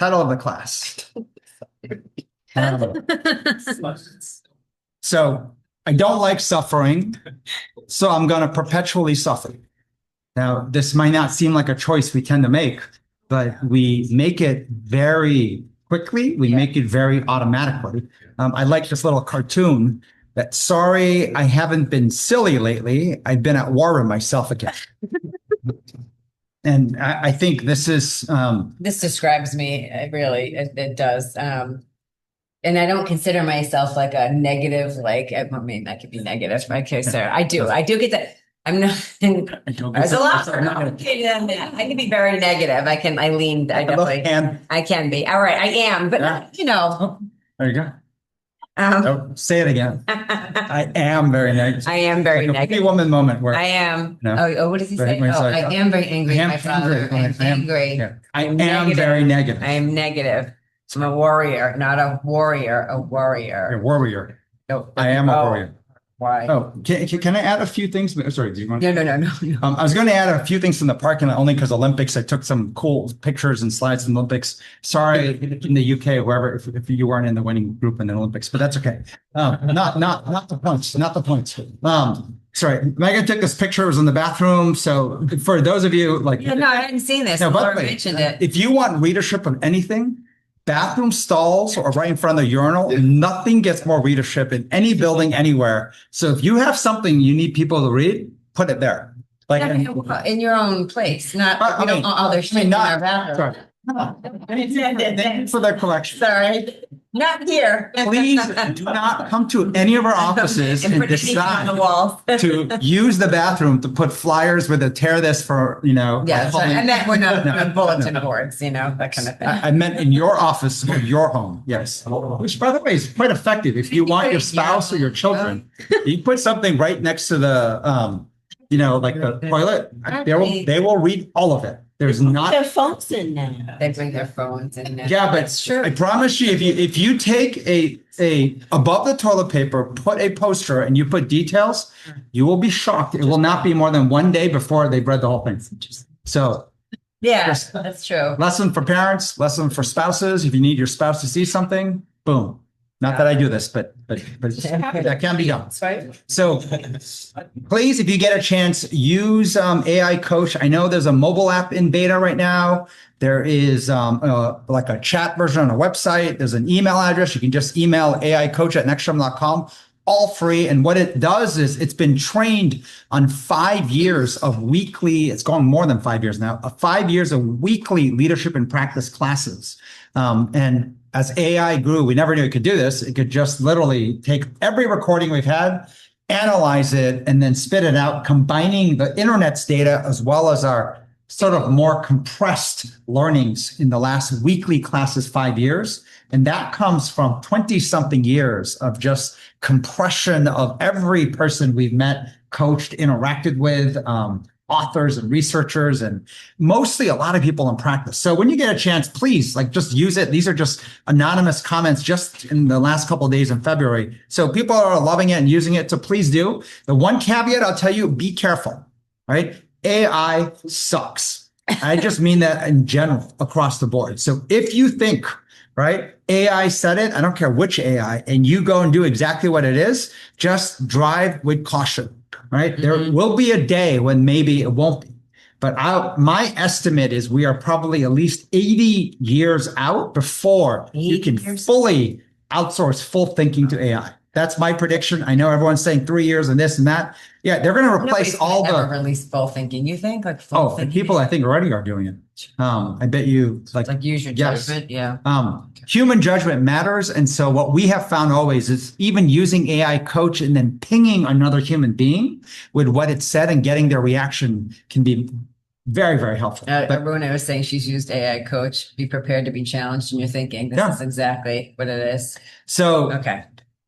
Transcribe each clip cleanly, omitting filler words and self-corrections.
Title of the class. So I don't like suffering, so I'm going to perpetually suffer. Now, this might not seem like a choice we tend to make, but we make it very quickly. We make it very automatically. I like this little cartoon that, sorry, I haven't been silly lately. I've been at war with myself again. And I think this is... this describes me, it does. And I don't consider myself like a negative, like, I mean, that could be negative. Okay, so I do get that. I'm not, there's a lot more complicated than that. I can be very negative. I can be. All right, I am, but There you go. Say it again. I am very negative. I am very like negative. A woman moment where I am. What does he say? I am very angry. My father. I'm angry. Yeah. I am very negative. I am negative. I'm a warrior, not a warrior. A warrior. A warrior. No, I am a warrior. Why? Oh, can I add a few things? Sorry, do you want? No. I was going to add a few things from the parking lot only because Olympics. I took some cool pictures and slides from Olympics. Sorry, in the UK, wherever, if you weren't in the winning group in the Olympics, but that's okay. Not the points. Not the points. Sorry, Megan took this picture. It was in the bathroom. So for those of you I hadn't seen this. No, but mentioned it. If you want readership of anything, bathroom stalls or right in front of the urinal, nothing gets more readership in any building anywhere. So if you have something you need people to read, put it there. Like in your own place, not other shit in our bathroom. Thank you for that correction. Sorry. Not here. Please do not come to any of our offices and decide to use the bathroom to put flyers with a tear this for, Yeah, I meant we're not bulletin boards, that kind of thing. I meant in your office or your home. Yes. Which, by the way, is quite effective. If you want your spouse or your children, you put something right next to the, like the toilet, they will read all of it. There's not their phones in now. They bring their phones in now. Yeah, but it's true. I promise you, if you take a above the toilet paper, put a poster and you put details, you will be shocked. It will not be more than one day before they've read the whole thing. So yeah, that's true. Lesson for parents, lesson for spouses. If you need your spouse to see something, boom. Not that I do this, but that can be done. So please, if you get a chance, use AI Coach. I know there's a mobile app in beta right now. There is like a chat version on a website. There's an email address. You can just email AIcoach@nextstrom.com. All free. And what it does is it's been trained on 5 years of weekly, it's going more than 5 years now, 5 years of weekly leadership and practice classes. And as AI grew, we never knew it could do this. It could just literally take every recording we've had, analyze it, and then spit it out, combining the internet's data as well as our sort of more compressed learnings in the last weekly classes 5 years. And that comes from 20-something years of just compression of every person we've met, coached, interacted with, authors and researchers, and mostly a lot of people in practice. So when you get a chance, please just use it. These are just anonymous comments just in the last couple of days in February. So people are loving it and using it. So please do. The one caveat I'll tell you, be careful, right? AI sucks. I just mean that in general across the board. So if you think, right, AI said it, I don't care which AI, and you go and do exactly what it is, just drive with caution. Right. Mm-hmm. There will be a day when maybe it won't be. But my estimate is we are probably at least 80 years out before you can fully outsource full thinking to AI. That's my prediction. I know everyone's saying 3 years and this and that. Yeah, they're going to replace all the release full thinking. You think full thinking? People I think already are doing it. I bet you use your judgment. Yeah. Human judgment matters. And so what we have found always is even using AI Coach and then pinging another human being with what it said and getting their reaction can be very, very helpful. Everyone was saying she's used AI Coach. Be prepared to be challenged in your thinking. This is exactly what it is. So okay.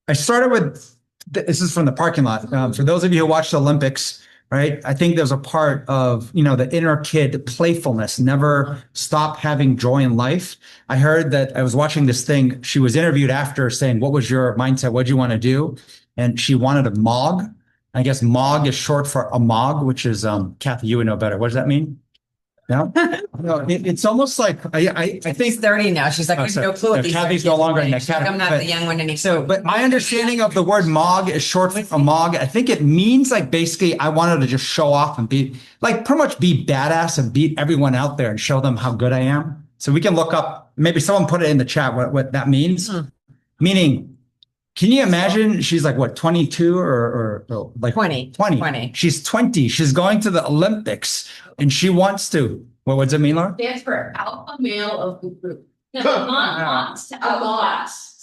I started with, this is from the parking lot. For those of you who watched the Olympics, right? I think there's a part of, the inner kid playfulness, never stop having joy in life. I heard that I was watching this thing. She was interviewed after saying, what was your mindset? What do you want to do? And she wanted a MOG. I guess MOG is short for AMOG, which is, Kathy, you would know better. What does that mean? No, no, it's almost like I think She's 30 now. She's like, I have no clue what these Kathy's are. no longer in that She's like, category. I'm not the young one anymore. So, but my understanding of the word mog is short for mog. I think it means like basically I wanted to just show off and be like pretty much be badass and beat everyone out there and show them how good I am. So we can look up, maybe someone put it in the chat what that means. Meaning, can you imagine she's like what, 22 or like 20. She's 20. She's going to the Olympics and she wants to. What does it mean, Laura? Stands for alpha male of the group. No, outclass.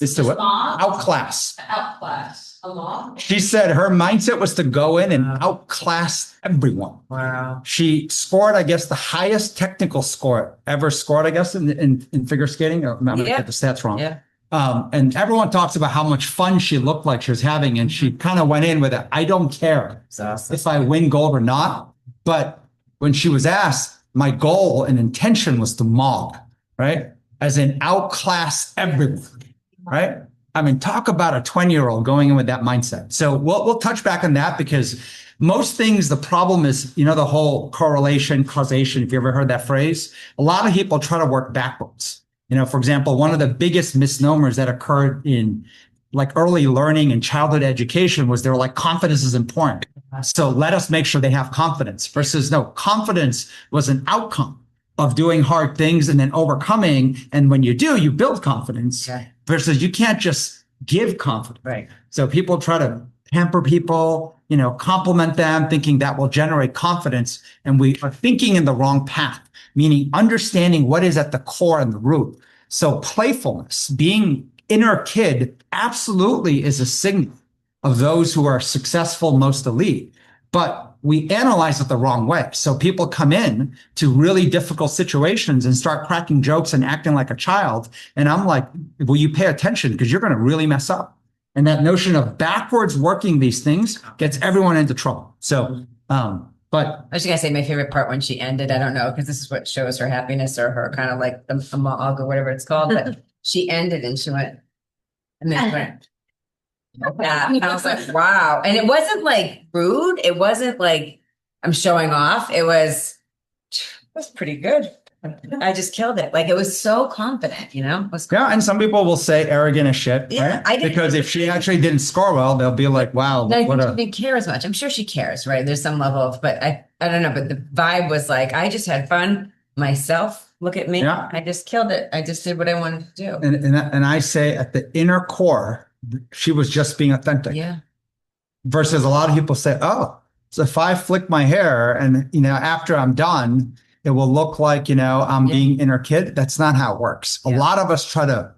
It's to what? Outclass. Outclass. She said her mindset was to go in and outclass everyone. Wow. She scored, I guess, the highest technical score ever scored, I guess, in figure skating. I'm going to get the stats wrong. Yeah. And everyone talks about how much fun she looked like she was having. And she kind of went in with it. I don't care if I win gold or not. But when she was asked, my goal and intention was to mog, right? As in outclass everyone, right? I mean, talk about a 20-year-old going in with that mindset. So we'll touch back on that because most things, the problem is, the whole correlation, causation, if you ever heard that phrase, a lot of people try to work backwards. For example, one of the biggest misnomers that occurred in like early learning and childhood education was they were like, confidence is important. So let us make sure they have confidence versus no, confidence was an outcome of doing hard things and then overcoming. And when you do, you build confidence versus you can't just give confidence. Right. So people try to pamper people, compliment them, thinking that will generate confidence. And we are thinking in the wrong path, meaning understanding what is at the core and the root. So playfulness, being inner kid, absolutely is a signal of those who are successful, most elite. But we analyze it the wrong way. So people come in to really difficult situations and start cracking jokes and acting like a child. And I'm like, will you pay attention? Because you're going to really mess up. And that notion of backwards working these things gets everyone into trouble. So, but I was just going to say my favorite part when she ended, I don't know, because this is what shows her happiness or her kind of like the mog or whatever it's called. But she ended and she went, and then she went, and I was like, wow. And it wasn't like rude. It wasn't like I'm showing off. It was pretty good. I just killed it. Like it was so confident, It was yeah, and some people will say arrogant as shit, Yeah, right? Because if she actually didn't score well, they'll be like, wow, I what think a... she didn't care as much. I'm sure she cares, right? There's some level of, but I don't know. But the vibe was like, I just had fun myself. Look at me. Yeah. I just killed it. I just did what I wanted to do. And I say at the inner core, she was just being authentic. Yeah. Versus a lot of people say, oh, so if I flick my hair and, after I'm done, it will look like, I'm being inner kid. That's not how it works. A lot of us try to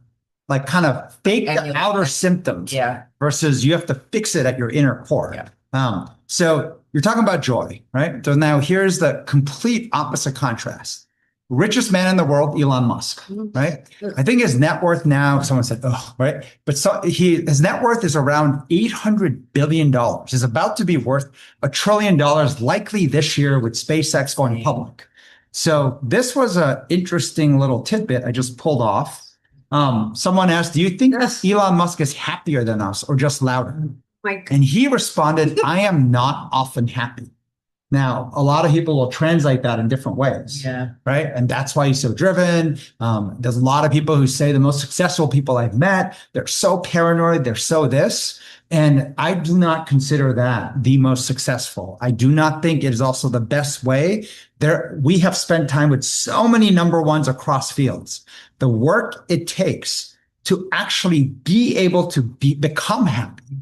like kind of fake the outer symptoms versus you have to fix it at your inner core. Yeah. So you're talking about joy, right? So now here's the complete opposite contrast. Richest man in the world, Elon Musk, right? I think his net worth now, someone said, oh, right? But his net worth is around $800 billion. Is about to be worth $1 trillion likely this year with SpaceX going public. So this was an interesting little tidbit I just pulled off. Someone asked, do you think Elon Musk is happier than us or just louder? And he responded, I am not often happy. Now, a lot of people will translate that in different ways, right? And that's why he's so driven. There's a lot of people who say the most successful people I've met, they're so paranoid, they're so this. And I do not consider that the most successful. I do not think it is also the best way. We have spent time with so many number ones across fields. The work it takes to actually be able to become happy,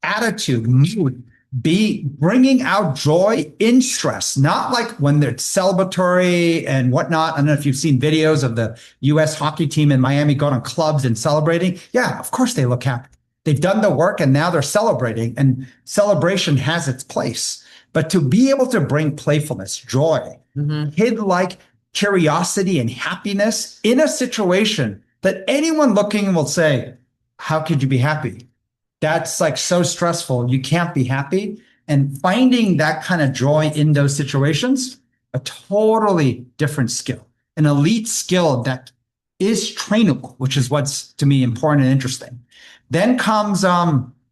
attitude, mood, be bringing out joy in stress, not like when they're celebratory and whatnot. I don't know if you've seen videos of the U.S. hockey team in Miami going to clubs and celebrating. Yeah, of course they look happy. They've done the work and now they're celebrating, and celebration has its place. But to be able to bring playfulness, joy, kid-like curiosity and happiness in a situation that anyone looking will say, how could you be happy? That's like so stressful. You can't be happy. And finding that kind of joy in those situations, a totally different skill, an elite skill that is trainable, which is what's to me important and interesting. Then comes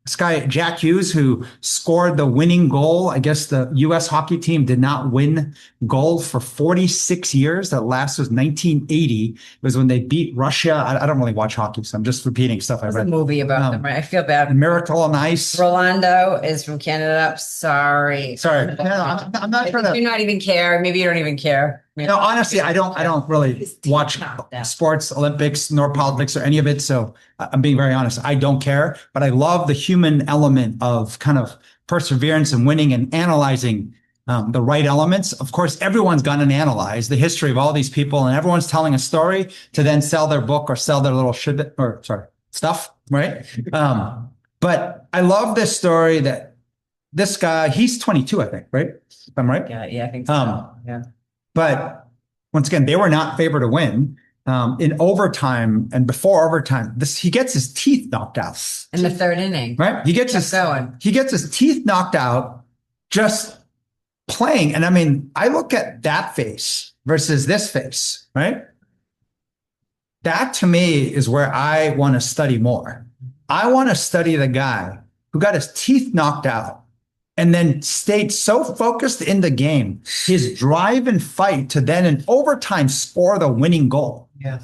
This guy, Jack Hughes, who scored the winning goal. I guess the U.S. hockey team did not win gold for 46 years. That last was 1980. It was when they beat Russia. I don't really watch hockey, so I'm just repeating stuff I There's read. a movie about them, right? I feel bad. Miracle on Ice. Rolando is from Canada. Sorry. Sorry. No, I'm not trying to. You not even care. Maybe you don't even care. No, honestly, I don't really watch sports, Olympics, nor politics or any of it. So I'm being very honest. I don't care, but I love the human element of kind of perseverance and winning and analyzing the right elements. Of course, everyone's gone and analyzed the history of all these people, and everyone's telling a story to then sell their book or sell their little stuff, right? But I love this story that this guy, he's 22, I think, right? If I'm right? Yeah, I think so. Yeah. But once again, they were not favored to win. In overtime and before overtime, he gets his teeth knocked out in the third inning. Right? He gets his teeth knocked out just playing. And I mean, I look at that face versus this face, right? That to me is where I want to study more. I want to study the guy who got his teeth knocked out and then stayed so focused in the game, his drive and fight to then in overtime score the winning goal. Yeah.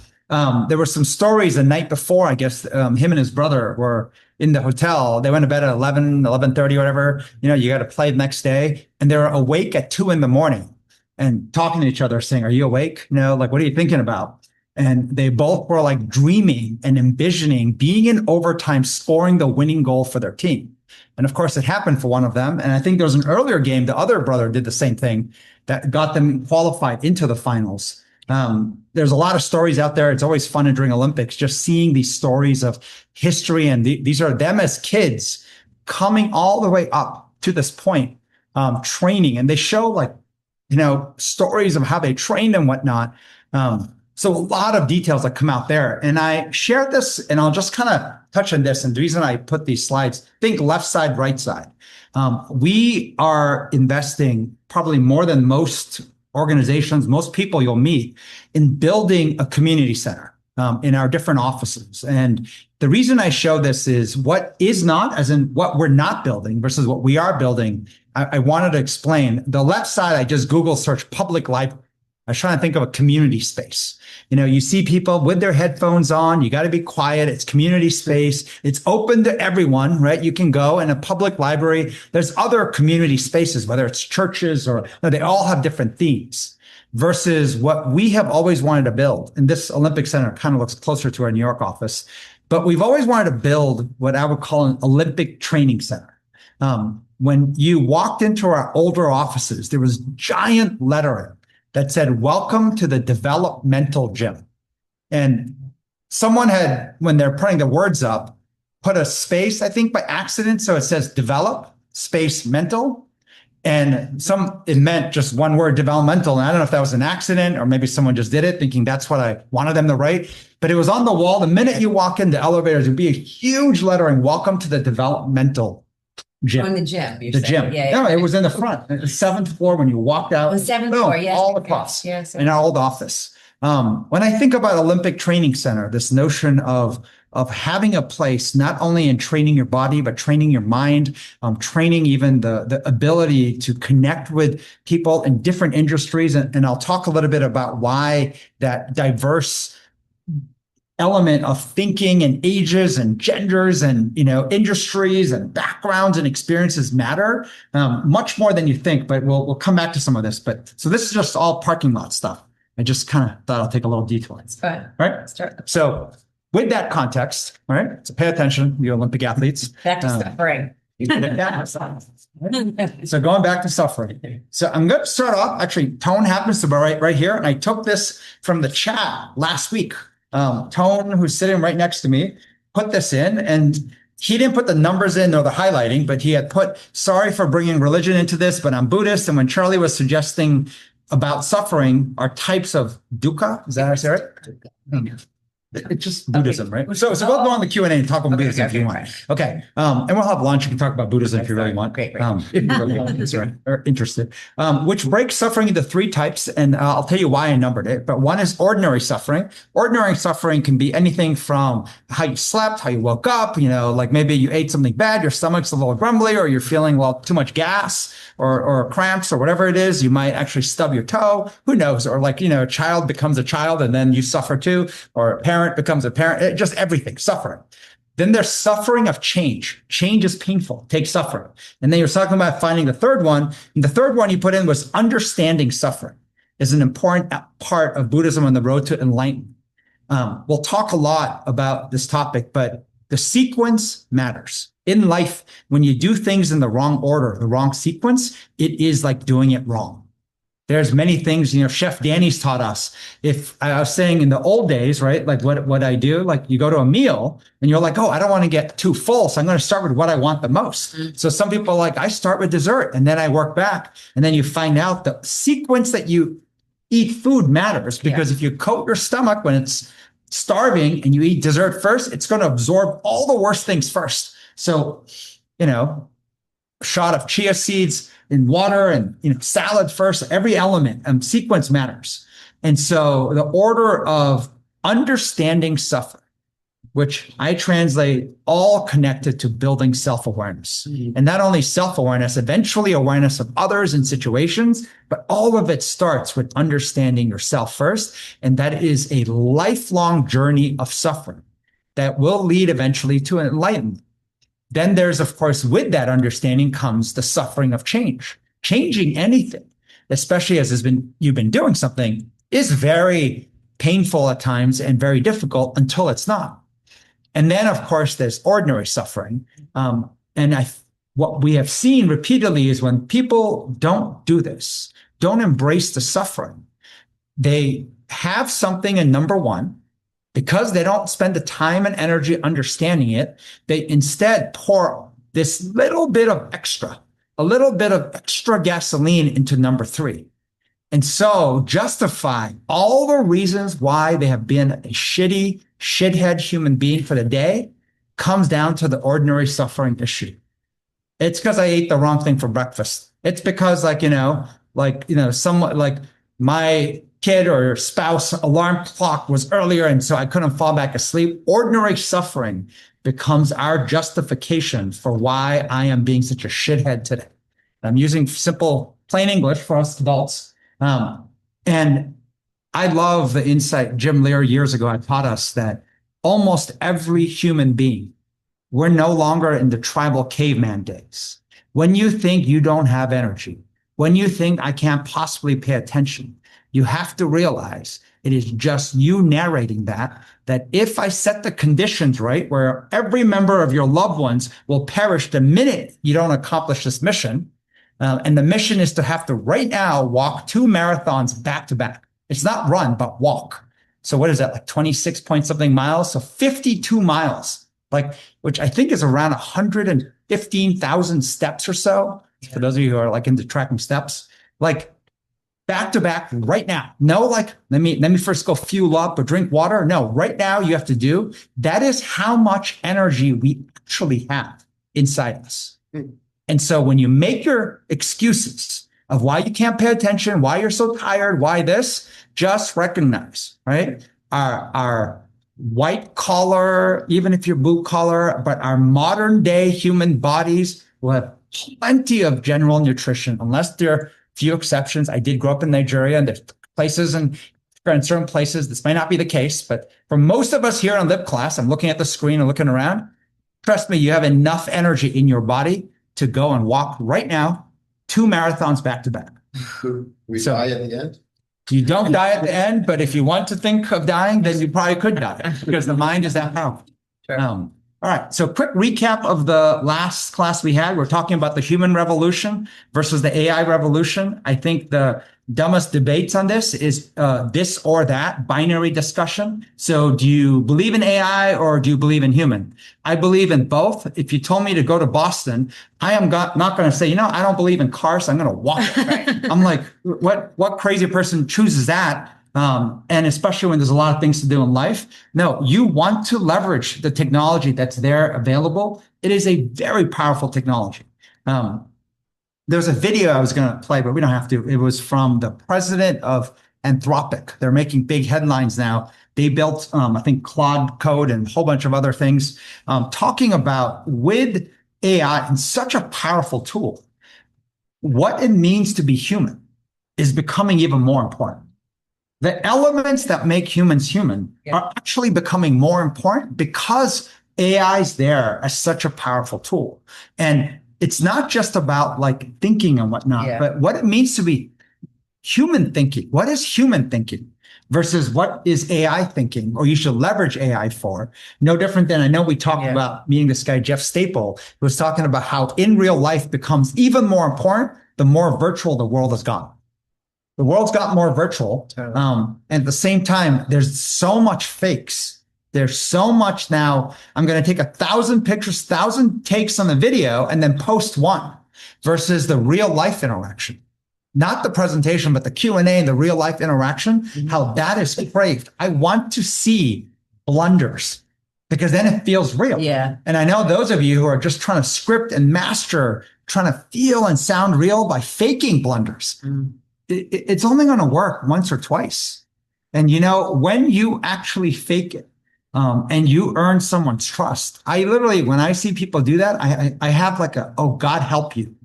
There were some stories the night before, I guess, him and his brother were in the hotel. They went to bed at 11:30, whatever. You know, you got to play the next day. And they were awake at 2 a.m. and talking to each other saying, are you awake? You know, like, what are you thinking about? And they both were like dreaming and envisioning being in overtime, scoring the winning goal for their team. And of course, it happened for one of them. And I think there was an earlier game, the other brother did the same thing that got them qualified into the finals. There's a lot of stories out there. It's always fun during Olympics, just seeing these stories of history. And these are them as kids coming all the way up to this point, training. And they show like, you know, stories of how they trained and whatnot. So a lot of details that come out there. And I shared this, and I'll just kind of touch on this. And the reason I put these slides, think left side, right side. We are investing probably more than most organizations, most people you'll meet in building a community center in our different offices. And the reason I show this is what is not, as in what we're not building versus what we are building. I wanted to explain. The left side, I just Google search public library. I was trying to think of a community space. You know, you see people with their headphones on, you got to be quiet. It's community space. It's open to everyone, right? You can go in a public library. There's other community spaces, whether it's churches or they all have different themes versus what we have always wanted to build. And this Olympic Center kind of looks closer to our New York office, but we've always wanted to build what I would call an Olympic training center. When you walked into our older offices, there was giant lettering that said, welcome to the developmental gym. And someone had, when they're putting the words up, put a space, I think by accident. So it says develop space mental. And it meant just one word, developmental. And I don't know if that was an accident or maybe someone just did it thinking that's what I wanted them to write. But it was on the wall. The minute you walk into elevators, there'd be a huge lettering, welcome to the developmental gym. On the gym. The gym. Yeah, no, it was in the front. The 7th floor when you walked out. The 7th floor, yes. All across yes. in our old office. When I think about Olympic Training Center, this notion of having a place not only in training your body, but training your mind, training even the ability to connect with people in different industries. And I'll talk a little bit about why that diverse element of thinking and ages and genders and, you know, industries and backgrounds and experiences matter much more than you think, but we'll come back to some of this. But so this is just all parking lot stuff. I just kind of thought I'll take a little detour. It's fine. Right? Start. So with that context, all right, so pay attention, you Olympic athletes. Back to suffering. So going back to suffering. So I'm going to start off, actually, Tone happens to be right here. And I took this from the chat last week. Tone, who's sitting right next to me, put this in, and he didn't put the numbers in or the highlighting, but he had put, sorry for bringing religion into this, but I'm Buddhist. And when Charlie was suggesting about suffering are types of dukkha, is that how I say it? It's just Buddhism, right? So we'll go on the Q&A and talk about Buddhism if you want. Okay. And we'll have lunch. You can talk about Buddhism if you really want. Great. If you really want, right, or interested. Which breaks suffering into 3 types. And I'll tell you why I numbered it. But one is ordinary suffering. Ordinary suffering can be anything from how you slept, how you woke up, like maybe you ate something bad, your stomach's a little grumbly, or you're feeling, too much gas or cramps or whatever it is. You might actually stub your toe. Who knows? Or a child becomes a child and then you suffer too, or a parent becomes a parent, just everything, suffering. Then there's suffering of change. Change is painful, takes suffering. And then you're talking about finding the third one. And the third one you put in was understanding suffering is an important part of Buddhism on the road to enlightenment. We'll talk a lot about this topic, but the sequence matters. In life, when you do things in the wrong order, the wrong sequence, it is like doing it wrong. There's many things, Chef Danny's taught us. If I was saying in the old days, right, like what I do, like you go to a meal and you're like, oh, I don't want to get too full. So I'm going to start with what I want the most. So some people are like, I start with dessert and then I work back. And then you find out the sequence that you eat food matters, because if you coat your stomach when it's starving and you eat dessert first, it's going to absorb all the worst things first. So, a shot of chia seeds in water and, salad first, every element, sequence matters. And so the order of understanding suffering, which I translate all connected to building self-awareness. And not only self-awareness, eventually awareness of others and situations, but all of it starts with understanding yourself first. And that is a lifelong journey of suffering that will lead eventually to enlightenment. Then there's, of course, with that understanding comes the suffering of change. Changing anything, especially as you've been doing something, is very painful at times and very difficult until it's not. And then, of course, there's ordinary suffering. What we have seen repeatedly is when people don't do this, don't embrace the suffering, they have something in number one. Because they don't spend the time and energy understanding it, they instead pour this little bit of extra gasoline into number 3. And so justify all the reasons why they have been a shithead human being for the day comes down to the ordinary suffering issue. It's because I ate the wrong thing for breakfast. It's because someone like my kid or spouse alarm clock was earlier and so I couldn't fall back asleep. Ordinary suffering becomes our justification for why I am being such a shithead today. I'm using simple, plain English for us adults. And I love the insight Jim Lear years ago had taught us that almost every human being, we're no longer in the tribal caveman days. When you think you don't have energy, when you think I can't possibly pay attention, you have to realize it is just you narrating that if I set the conditions right, where every member of your loved ones will perish the minute you don't accomplish this mission, and the mission is to have to right now walk 2 marathons back to back. It's not run, but walk. So what is that, like 26 point something miles? So 52 miles, which I think is around 115,000 steps or so. For those of you who are into tracking steps, back to back right now. No, let me first go fuel up or drink water. No, right now you have to do. That is how much energy we actually have inside us. And so when you make your excuses of why you can't pay attention, why you're so tired, why this, just recognize, right? Our white collar, even if you're blue collar, but our modern day human bodies will have plenty of general nutrition, unless there are few exceptions. I did grow up in Nigeria, and there's places and in certain places this might not be the case, but for most of us here on Lip Class, I'm looking at the screen and looking around. Trust me, you have enough energy in your body to go and walk right now 2 marathons back to back. We die at the end? You don't die at the end, but if you want to think of dying, then you probably could die because the mind is that powerful. Sure. All right. So quick recap of the last class we had. We're talking about the human revolution versus the AI revolution. I think the dumbest debates on this is this or that binary discussion. So do you believe in AI or do you believe in human? I believe in both. If you told me to go to Boston, I am not going to say, I don't believe in cars, so I'm going to walk. I'm like, what crazy person chooses that? And especially when there's a lot of things to do in life. No, you want to leverage the technology that's there available. It is a very powerful technology. There's a video I was going to play, but we don't have to. It was from the president of Anthropic. They're making big headlines now. They built, I think, Claude Code and a whole bunch of other things, talking about with AI and such a powerful tool, what it means to be human is becoming even more important. The elements that make humans human are actually becoming more important because AI is there as such a powerful tool. And it's not just about like thinking and whatnot, but what it means to be human thinking. What is human thinking versus what is AI thinking, or you should leverage AI for? No different than, I know we talked about meeting this guy, Jeff Staple, who was talking about how in real life becomes even more important the more virtual the world has gone. The world's got more virtual. And at the same time, there's so much fakes. There's so much now. I'm going to take 1,000 pictures, 1,000 takes on the video and then post one versus the real life interaction. Not the presentation, but the Q&A and the real life interaction, how that is craved. I want to see blunders because then it feels real. Yeah. And I know those of you who are just trying to script and master, trying to feel and sound real by faking blunders. It's only going to work once or twice. And you know, when you actually fake it, and you earn someone's trust, I literally, when I see people do that, I have like a, oh, God help you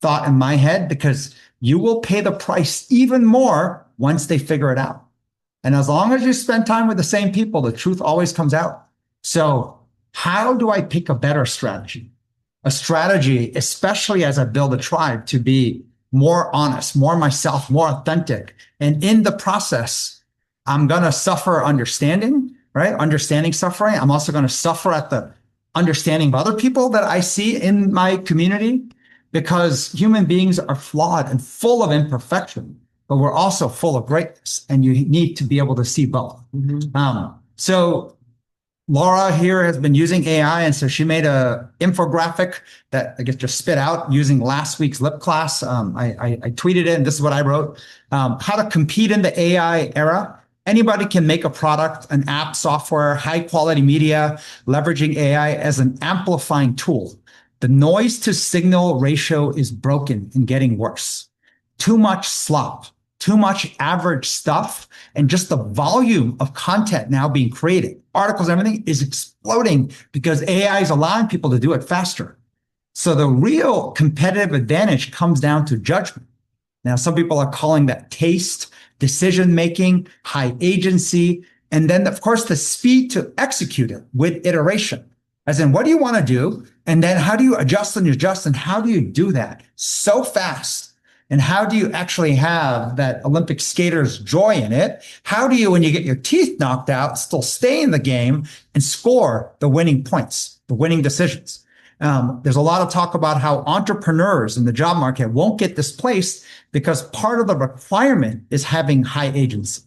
thought in my head, because you will pay the price even more once they figure it out. And as long as you spend time with the same people, the truth always comes out. So how do I pick a better strategy? A strategy, especially as I build a tribe, to be more honest, more myself, more authentic. And in the process, I'm going to suffer understanding, right? Understanding suffering. I'm also going to suffer at the understanding of other people that I see in my community, because human beings are flawed and full of imperfection, but we're also full of greatness. And you need to be able to see both. So Laura here has been using AI, and so she made a infographic that I guess just spit out using last week's lip class. I tweeted it, and this is what I wrote. How to compete in the AI era. Anybody can make a product, an app, software, high quality media, leveraging AI as an amplifying tool. The noise to signal ratio is broken and getting worse. Too much slop, too much average stuff, and just the volume of content now being created, articles, everything is exploding because AI is allowing people to do it faster. So the real competitive advantage comes down to judgment. Now, some people are calling that taste, decision-making, high agency, and then of course the speed to execute it with iteration. As in, what do you want to do? And then how do you adjust and adjust? And how do you do that so fast? And how do you actually have that Olympic skater's joy in it? How do you, when you get your teeth knocked out, still stay in the game and score the winning points, the winning decisions? There's a lot of talk about how entrepreneurs in the job market won't get displaced because part of the requirement is having high agency.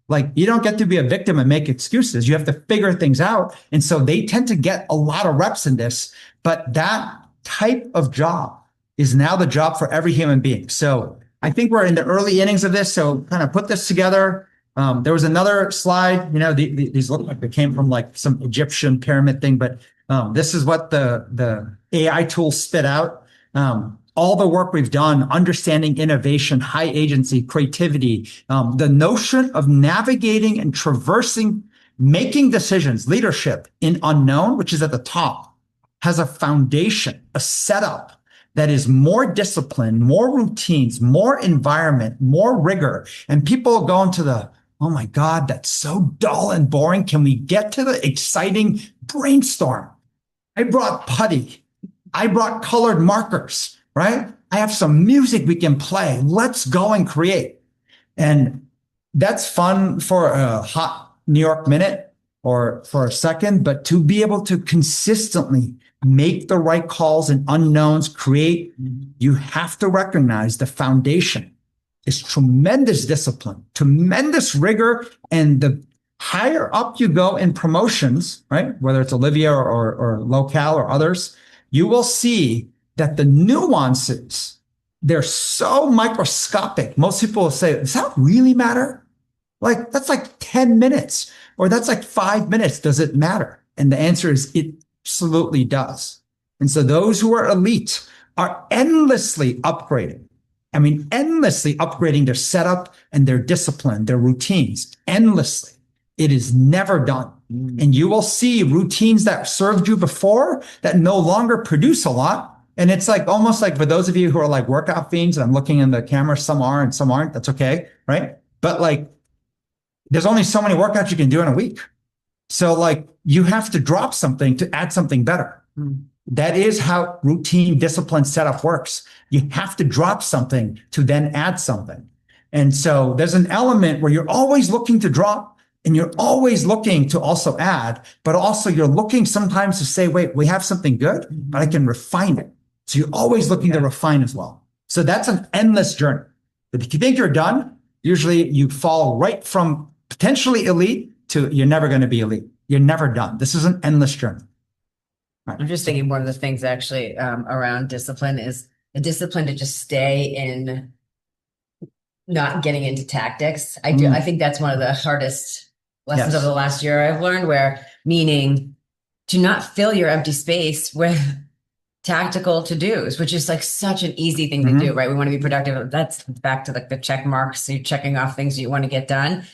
Like, you don't get to be a victim and make excuses. You have to figure things out. And so they tend to get a lot of reps in this, but that type of job is now the job for every human being. So I think we're in the early innings of this. So kind of put this together. There was another slide, you know, these look like they came from like some Egyptian pyramid thing, but this is what the AI tool spit out. All the work we've done, understanding innovation, high agency, creativity, the notion of navigating and traversing, making decisions, leadership in unknown, which is at the top, has a foundation, a setup that is more discipline, more routines, more environment, more rigor. And people go into the, oh my God, that's so dull and boring. Can we get to the exciting brainstorm? I brought putty. I brought colored markers, right? I have some music we can play. Let's go and create. And that's fun for a hot New York minute or for a second, but to be able to consistently make the right calls and unknowns, create, you have to recognize the foundation is tremendous discipline, tremendous rigor. And the higher up you go in promotions, right? Whether it's Olivia or Locale or others, you will see that the nuances, they're so microscopic. Most people will say, does that really matter? Like, that's like 10 minutes or that's like 5 minutes. Does it matter? And the answer is it absolutely does. And so those who are elite are endlessly upgrading. I mean, endlessly upgrading their setup and their discipline, their routines, endlessly. It is never done. And you will see routines that served you before that no longer produce a lot. And it's like almost like for those of you who are like workout fiends, and I'm looking in the camera, some are and some aren't. That's okay, right? But like, there's only so many workouts you can do in a week. So like, you have to drop something to add something better. That is how routine discipline setup works. You have to drop something to then add something. And so there's an element where you're always looking to drop and you're always looking to also add, but also you're looking sometimes to say, wait, we have something good, but I can refine it. So you're always looking to refine as well. So that's an endless journey. But if you think you're done, usually you fall right from potentially elite to you're never going to be elite. You're never done. This is an endless journey. Right. I'm just thinking one of the things actually around discipline is the discipline to just stay in not getting into tactics. I think that's one of the hardest lessons of the last year I've learned, where meaning to not fill your empty space with tactical to-dos, which is like such an easy thing to do, right? We want to be productive. That's back to like the check marks. So you're checking off things you want to get done.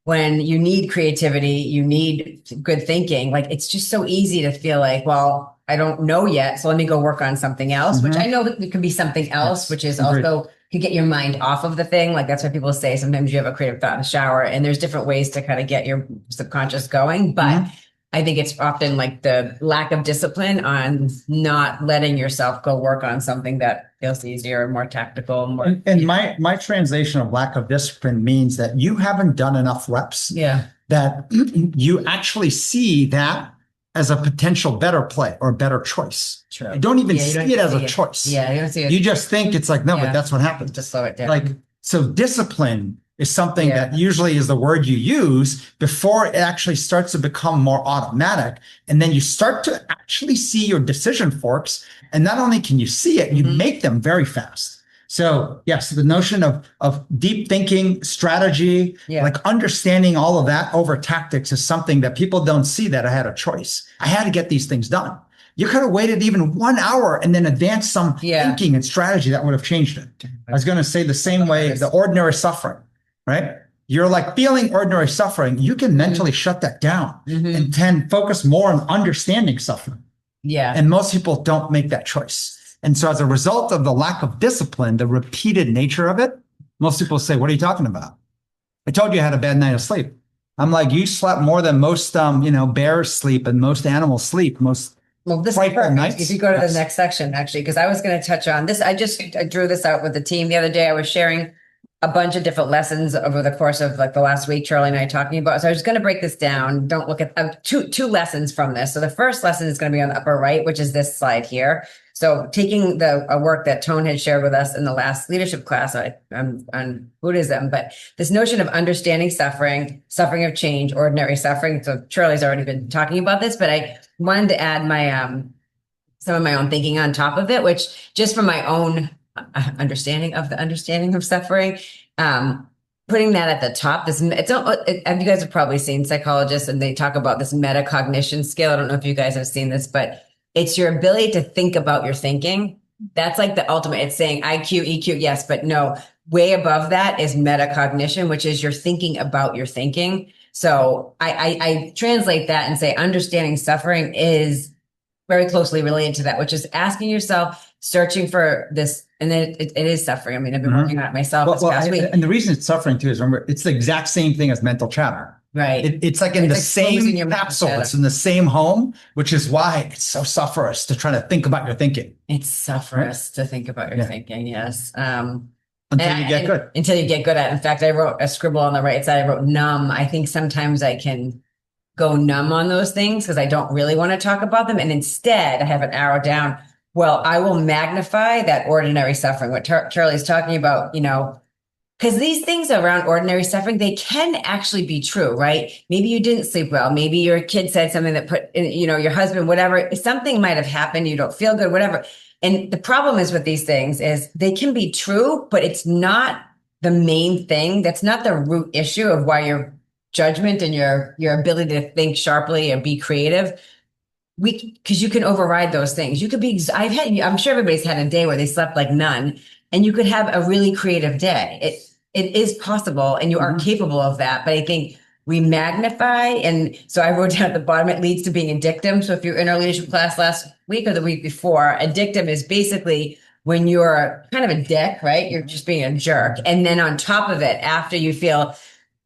When you need creativity, you need good thinking. Like, it's just so easy to feel like, well, I don't know yet, so let me go work on something else, which I know that it could be something else, which is also could get your mind off of the thing. Like, that's what people say. Sometimes you have a creative thought in the shower, and there's different ways to kind of get your subconscious going. But I think it's often like the lack of discipline on not letting yourself go work on something that feels easier, more tactical. More. And my translation of lack of discipline means that you haven't done enough reps. Yeah. That you actually see that as a potential better play or better choice. True. You don't even see it as a choice. Yeah, you don't see it. You just think it's like, no, but that's what happens. Just slow it down. Like, so discipline is something that usually is the word you use before it actually starts to become more automatic. And then you start to actually see your decision forks. And not only can you see it, you make them very fast. So yes, the notion of deep thinking, strategy, like understanding all of that over tactics is something that people don't see, that I had a choice. I had to get these things done. You could have waited even 1 hour and then advanced some thinking and strategy that would have changed it. I was going to say the same way, the ordinary suffering, right? You're like feeling ordinary suffering. You can mentally shut that down and then focus more on understanding suffering. Yeah. And most people don't make that choice. And so as a result of the lack of discipline, the repeated nature of it, most people say, what are you talking about? I told you I had a bad night of sleep. I'm like, you slept more than most, bears sleep and most animals sleep. This is perfect. Nights. If you go to the next section, actually, because I was going to touch on this. I drew this out with the team the other day. I was sharing a bunch of different lessons over the course of like the last week, Charlie and I talking about. So I was going to break this down. Don't look at two lessons from this. So the first lesson is going to be on the upper right, which is this slide here. So taking the work that Tone had shared with us in the last leadership class on Buddhism, but this notion of understanding suffering of change, ordinary suffering. So Charlie's already been talking about this, but I wanted to add my some of my own thinking on top of it, which just from my own understanding of suffering, putting that at the top. You guys have probably seen psychologists, and they talk about this metacognition skill. I don't know if you guys have seen this, but it's your ability to think about your thinking. That's like the ultimate. It's saying IQ, EQ, yes, but no. Way above that is metacognition, which is you're thinking about your thinking. So I translate that and say understanding suffering is very closely related to that, which is asking yourself, searching for this. And then it is suffering. I mean, I've been working on it myself this past week. And the reason it's suffering too is, remember, it's the exact same thing as mental chatter. Right. It's like in the same capsule. It's in the same home, which is why it's so sufferous to try to think about your thinking. It's sufferous to think about your thinking. Yes. Until you get good. Until you get good at it. In fact, I wrote a scribble on the right side. I wrote numb. I think sometimes I can go numb on those things because I don't really want to talk about them. And instead I have an arrow down. Well, I will magnify that ordinary suffering, what Charlie's talking about, because these things around ordinary suffering, they can actually be true, right? Maybe you didn't sleep well. Maybe your kid said something that put, your husband, whatever, something might have happened. You don't feel good, whatever. And the problem is with these things is they can be true, but it's not the main thing. That's not the root issue of why your judgment and your ability to think sharply and be creative. Because you can override those things. You could be, I'm sure everybody's had a day where they slept like none, and you could have a really creative day. It is possible, and you are capable of that. But I think we magnify. And so I wrote down at the bottom, it leads to being a dictum. So if you're in our leadership class last week or the week before, a dictum is basically when you're kind of a dick, right? You're just being a jerk. And then on top of it, after you feel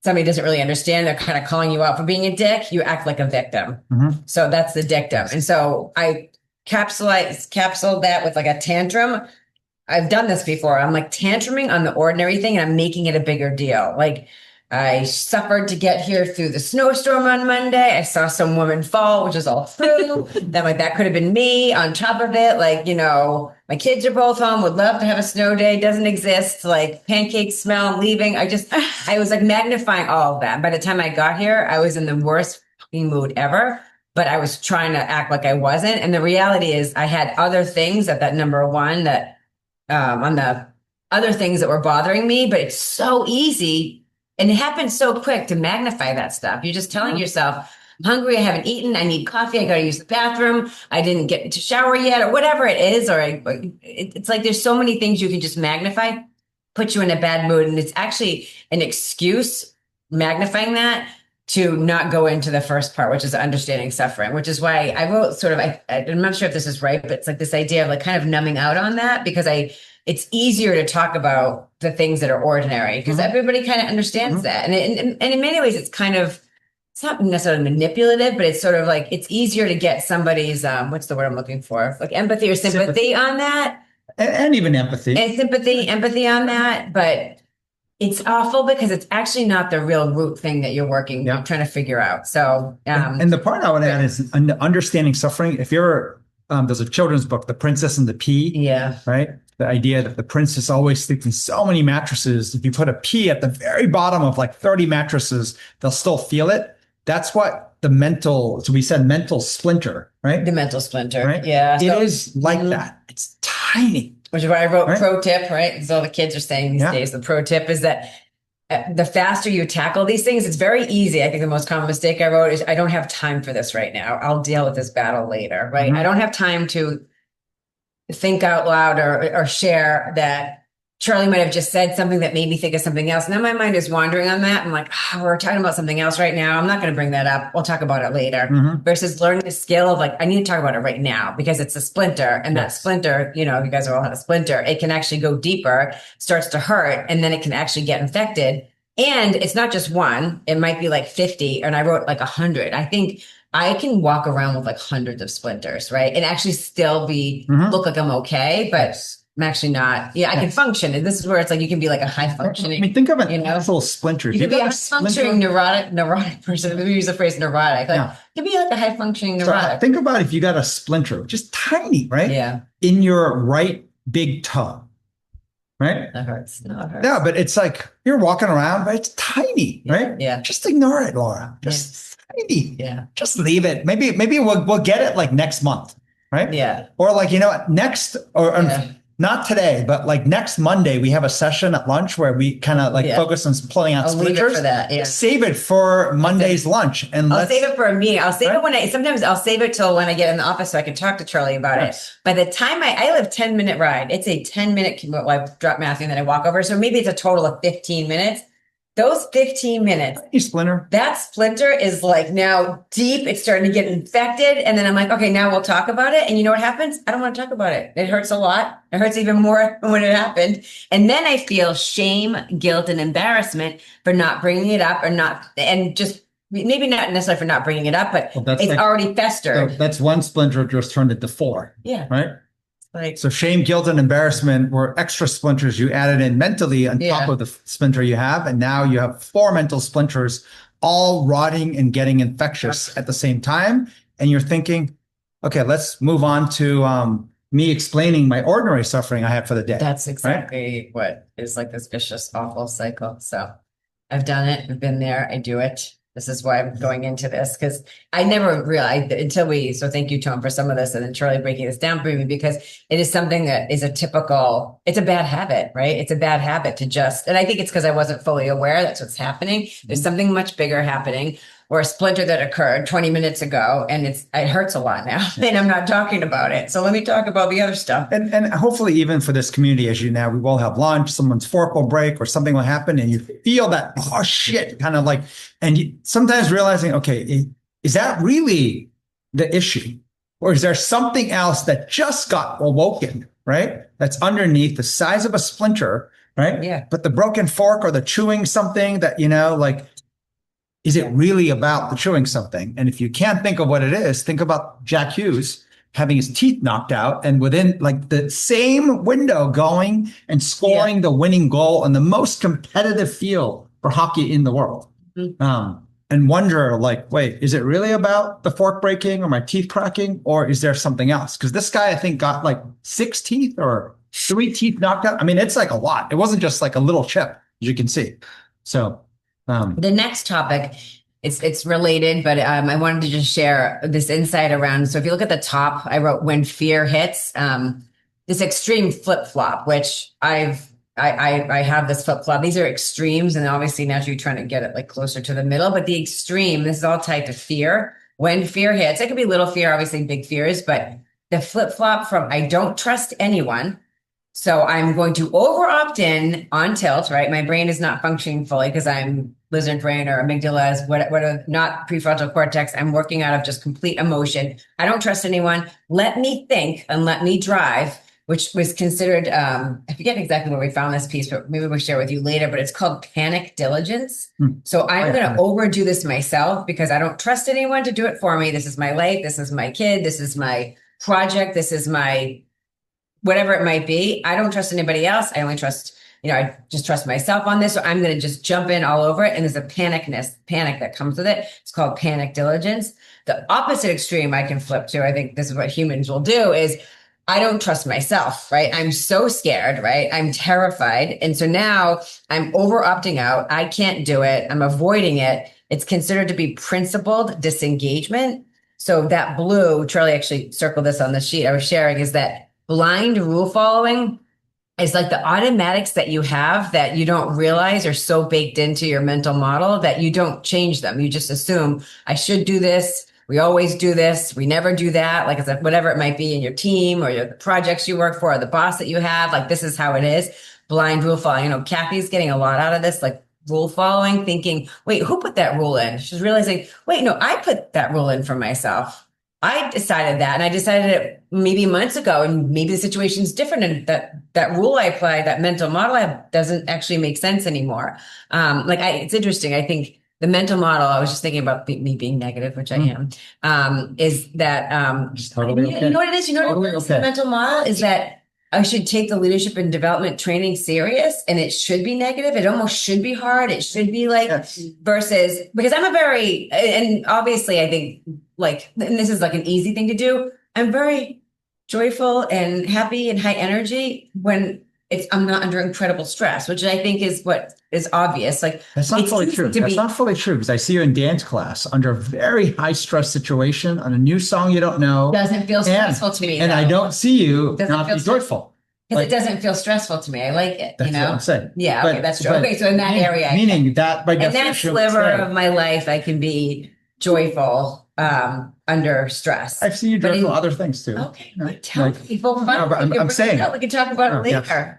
somebody doesn't really understand, they're kind of calling you out for being a dick, you act like a victim. So that's the dictum. And so I capsuled that with like a tantrum. I've done this before. I'm like tantruming on the ordinary thing and I'm making it a bigger deal. Like, I suffered to get here through the snowstorm on Monday. I saw some woman fall, which is all true. That could have been me. On top of it, like, my kids are both home, would love to have a snow day, doesn't exist. Like pancakes smell, I'm leaving. I was like magnifying all of that. By the time I got here, I was in the worst fucking mood ever, but I was trying to act like I wasn't. And the reality is I had other things at that number one that, on the other things that were bothering me, but it's so easy. And it happens so quick to magnify that stuff. You're just telling yourself, I'm hungry, I haven't eaten, I need coffee, I got to use the bathroom, I didn't get to shower yet, or whatever it is. Or it's like there's so many things you can just magnify, put you in a bad mood. And it's actually an excuse, magnifying that, to not go into the first part, which is understanding suffering, which is why I wrote sort of, I'm not sure if this is right, but it's like this idea of like kind of numbing out on that, because it's easier to talk about the things that are ordinary because everybody kind of understands that. And in many ways, it's not necessarily manipulative, but it's sort of like, it's easier to get somebody's, what's the word I'm looking for? Like empathy or sympathy on that. And even empathy. And empathy on that. But it's awful because it's actually not the real root thing that you're trying to figure out. So, and the part I want to add is understanding suffering. If you're, there's a children's book, The Princess and the Pea. Yeah. Right. The idea that the princess always sleeps in so many mattresses. If you put a pea at the very bottom of like 30 mattresses, they'll still feel it. That's what so we said mental splinter, right? The mental splinter. Right? Yeah. It is like that. It's tiny. Which is why I wrote pro tip, right? Because all the kids are saying these days, the pro tip is that the faster you tackle these things, it's very easy. I think the most common mistake I wrote is I don't have time for this right now. I'll deal with this battle later, right? I don't have time to think out loud or share that Charlie might have just said something that made me think of something else. And then my mind is wandering on that. I'm like, we're talking about something else right now. I'm not going to bring that up. We'll talk about it later. Versus learning the skill of like, I need to talk about it right now because it's a splinter. And that splinter, you guys are all had a splinter. It can actually go deeper, starts to hurt, and then it can actually get infected. And it's not just one. It might be like 50. And I wrote like 100. I think I can walk around with like hundreds of splinters, right? And actually still look like I'm okay, but I'm actually not. Yeah, I can function. And this is where it's like you can be like a high functioning. I mean, think of an actual splinter. You can be a high functioning neurotic person. We use the phrase neurotic. Like, you can be like a high functioning neurotic. So think about if you got a splinter, just tiny, right? Yeah. In your right big toe, right? That hurts. No, it hurts. Yeah, but it's like you're walking around, but it's tiny, right? Yeah. Just ignore it, Laura. Just tiny. Yeah. Just leave it. Maybe we'll get it like next month, right? Yeah. Or like, next not today, but like next Monday, we have a session at lunch where we kind of like focus on pulling out splinters. Leave it for that. Yeah. Save it for Monday's lunch. And I'll save it for a meeting. I'll save it sometimes I'll save it till when I get in the office so I can talk to Charlie about it. By the time I live 10-minute ride, it's a 10-minute commute. Well, I drop Matthew and then I walk over. So maybe it's a total of 15 minutes. Those 15 minutes, that splinter is like now deep. It's starting to get infected. And then I'm like, okay, now we'll talk about it. And you know what happens? I don't want to talk about it. It hurts a lot. It hurts even more when it happened. And then I feel shame, guilt, and embarrassment for not bringing it up and just maybe not necessarily for not bringing it up, but it's like, already festered. So that's one splinter just turned into 4. Yeah. Right. So shame, guilt, and embarrassment were extra splinters you added in mentally on top of the splinter you have. And now you have 4 mental splinters all rotting and getting infectious at the same time. And you're thinking, okay, let's move on to me explaining my ordinary suffering I had for the day. That's exactly what is like this vicious, awful cycle. So I've done it. I've been there. I do it. This is why I'm going into this, because I never realized until so thank you, Tom, for some of this and then Charlie breaking this down for me, because it is something that is it's a bad habit, right? It's a bad habit to and I think it's because I wasn't fully aware that's what's happening. There's something much bigger happening, or a splinter that occurred 20 minutes ago, and it hurts a lot now, and I'm not talking about it. So let me talk about the other stuff. And hopefully even for this community, as you know, we will have lunch, someone's fork will break or something will happen and you feel that, oh shit, kind of like, and you sometimes realizing, okay, is that really the issue? Or is there something else that just got awoken, right? That's underneath the size of a splinter, right? Yeah. But the broken fork or the chewing something that, like, is it really about the chewing something? And if you can't think of what it is, think about Jack Hughes having his teeth knocked out and within like the same window going and scoring the winning goal on the most competitive field for hockey in the world. And wonder like, wait, is it really about the fork breaking or my teeth cracking, or is there something else? Because this guy, I think, got like 6 teeth or 3 teeth knocked out. I mean, it's like a lot. It wasn't just like a little chip, as you can see. So the next topic, it's related, but I wanted to just share this insight around. So if you look at the top, I wrote when fear hits, this extreme flip flop, which I have this flip flop. These are extremes, and obviously naturally you're trying to get it like closer to the middle. But the extreme, this is all tied to fear. When fear hits, it could be little fear, obviously big fears, but the flip flop from I don't trust anyone. So I'm going to over opt in on tilt, right? My brain is not functioning fully because I'm lizard brain or amygdala, whatever, not prefrontal cortex. I'm working out of just complete emotion. I don't trust anyone. Let me think and let me drive, which was considered, I forget exactly where we found this piece, but maybe we'll share with you later, but it's called panic diligence. So I'm going to overdo this myself because I don't trust anyone to do it for me. This is my life. This is my kid. This is my project. This is my whatever it might be. I don't trust anybody else. I only trust, I just trust myself on this. So I'm going to just jump in all over it. And there's a panic that comes with it. It's called panic diligence. The opposite extreme I can flip to, I think this is what humans will do, is I don't trust myself, right? I'm so scared, right? I'm terrified. And so now I'm over opting out. I can't do it. I'm avoiding it. It's considered to be principled disengagement. So that blue, Charlie actually circled this on the sheet I was sharing, is that blind rule following is like the automatics that you have that you don't realize are so baked into your mental model that you don't change them. You just assume I should do this. We always do this. We never do that. Like I said, whatever it might be in your team or the projects you work for or the boss that you have, like this is how it is. Blind rule following. Kathy's getting a lot out of this, like rule following, thinking, wait, who put that rule in? She's realizing, wait, no, I put that rule in for myself. I decided that, and I decided it maybe months ago, and maybe the situation's different, and that rule I applied, that mental model I have, doesn't actually make sense anymore. It's interesting. I think the mental model, I was just thinking about me being negative, which I am, is that, totally okay. You know what it is? Totally okay. The mental model is that I should take the leadership and development training serious, and it should be negative. It almost should be hard. It should be versus, because I'm and obviously I think and this is like an easy thing to do. I'm very joyful and happy and high energy when I'm not under incredible stress, which I think is what is obvious. That's not fully true. That's not fully true, because I see you in dance class under a very high stress situation on a new song you don't know. Doesn't feel stressful to me. And I don't see you not be joyful. Because it doesn't feel stressful to me. I like it. That's what I'm saying. Yeah, okay, that's true. Okay, so in that area, meaning that by definition, in that sliver of my life, I can be joyful under stress. I've seen you joyful other things too. Okay, tell people. I'm saying we can talk about it later.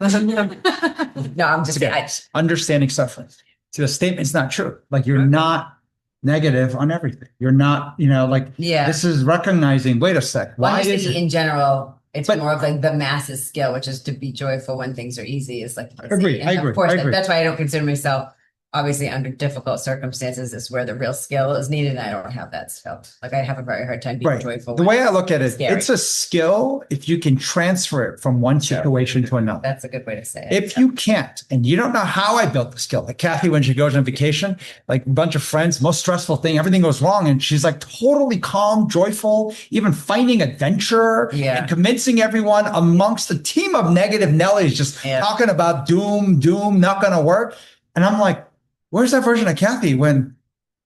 No, I'm just again, understanding suffering. So the statement's not true. You're not negative on everything. You're not, this is recognizing, wait a sec. Why is it? In general, it's more of the masses skill, which is to be joyful when things are easy. Is I agree. Of course, that's why I don't consider myself, obviously under difficult circumstances is where the real skill is needed. And I don't have that skill. I have a very hard time being joyful. The way I look at it, it's a skill if you can transfer it from one situation to another. That's a good way to say it. If you can't, and you don't know how I built the skill, like Kathy, when she goes on vacation, a bunch of friends, most stressful thing, everything goes wrong. And she's totally calm, joyful, even finding adventure and convincing everyone amongst a team of negative Nellies, just talking about doom, not going to work. And I'm like, where's that version of Kathy when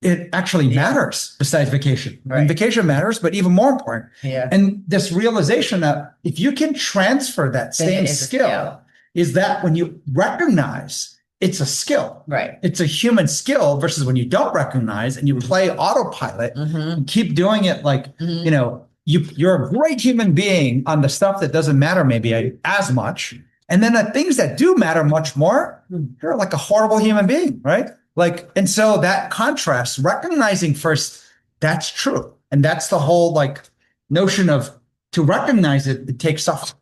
it actually matters besides vacation. Right. And vacation matters, but even more important. Yeah. And this realization that if you can transfer that Then same it is a skill, is that when you recognize it's a skill, Right. it's a human skill versus when you don't recognize and you play autopilot and keep doing it like, you know, you're a great human being on the stuff that doesn't matter maybe as much. And then the things that do matter much more, you're like a horrible human being, right? Like, and so that contrast, recognizing first, that's true. And that's the whole like notion of to recognize it, it takes suffering.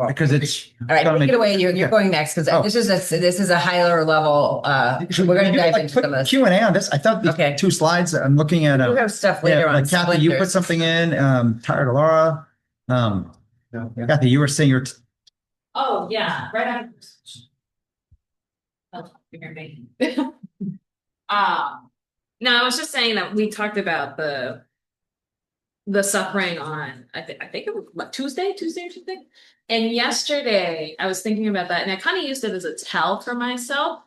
Because it's all right. Take it away. You're going next because this is a higher level. We're going to dive into some of this Q&A on this. I thought these 2 slides that I'm looking at. We have stuff later on. Like Kathy, you put something in. Tired of Laura. Kathy, you were saying you're. Oh, yeah, right after. Oh, you hear me. No, I was just saying that we talked about the suffering on, I think it was what, Tuesday or something. And yesterday I was thinking about that and I kind of used it as a tell for myself.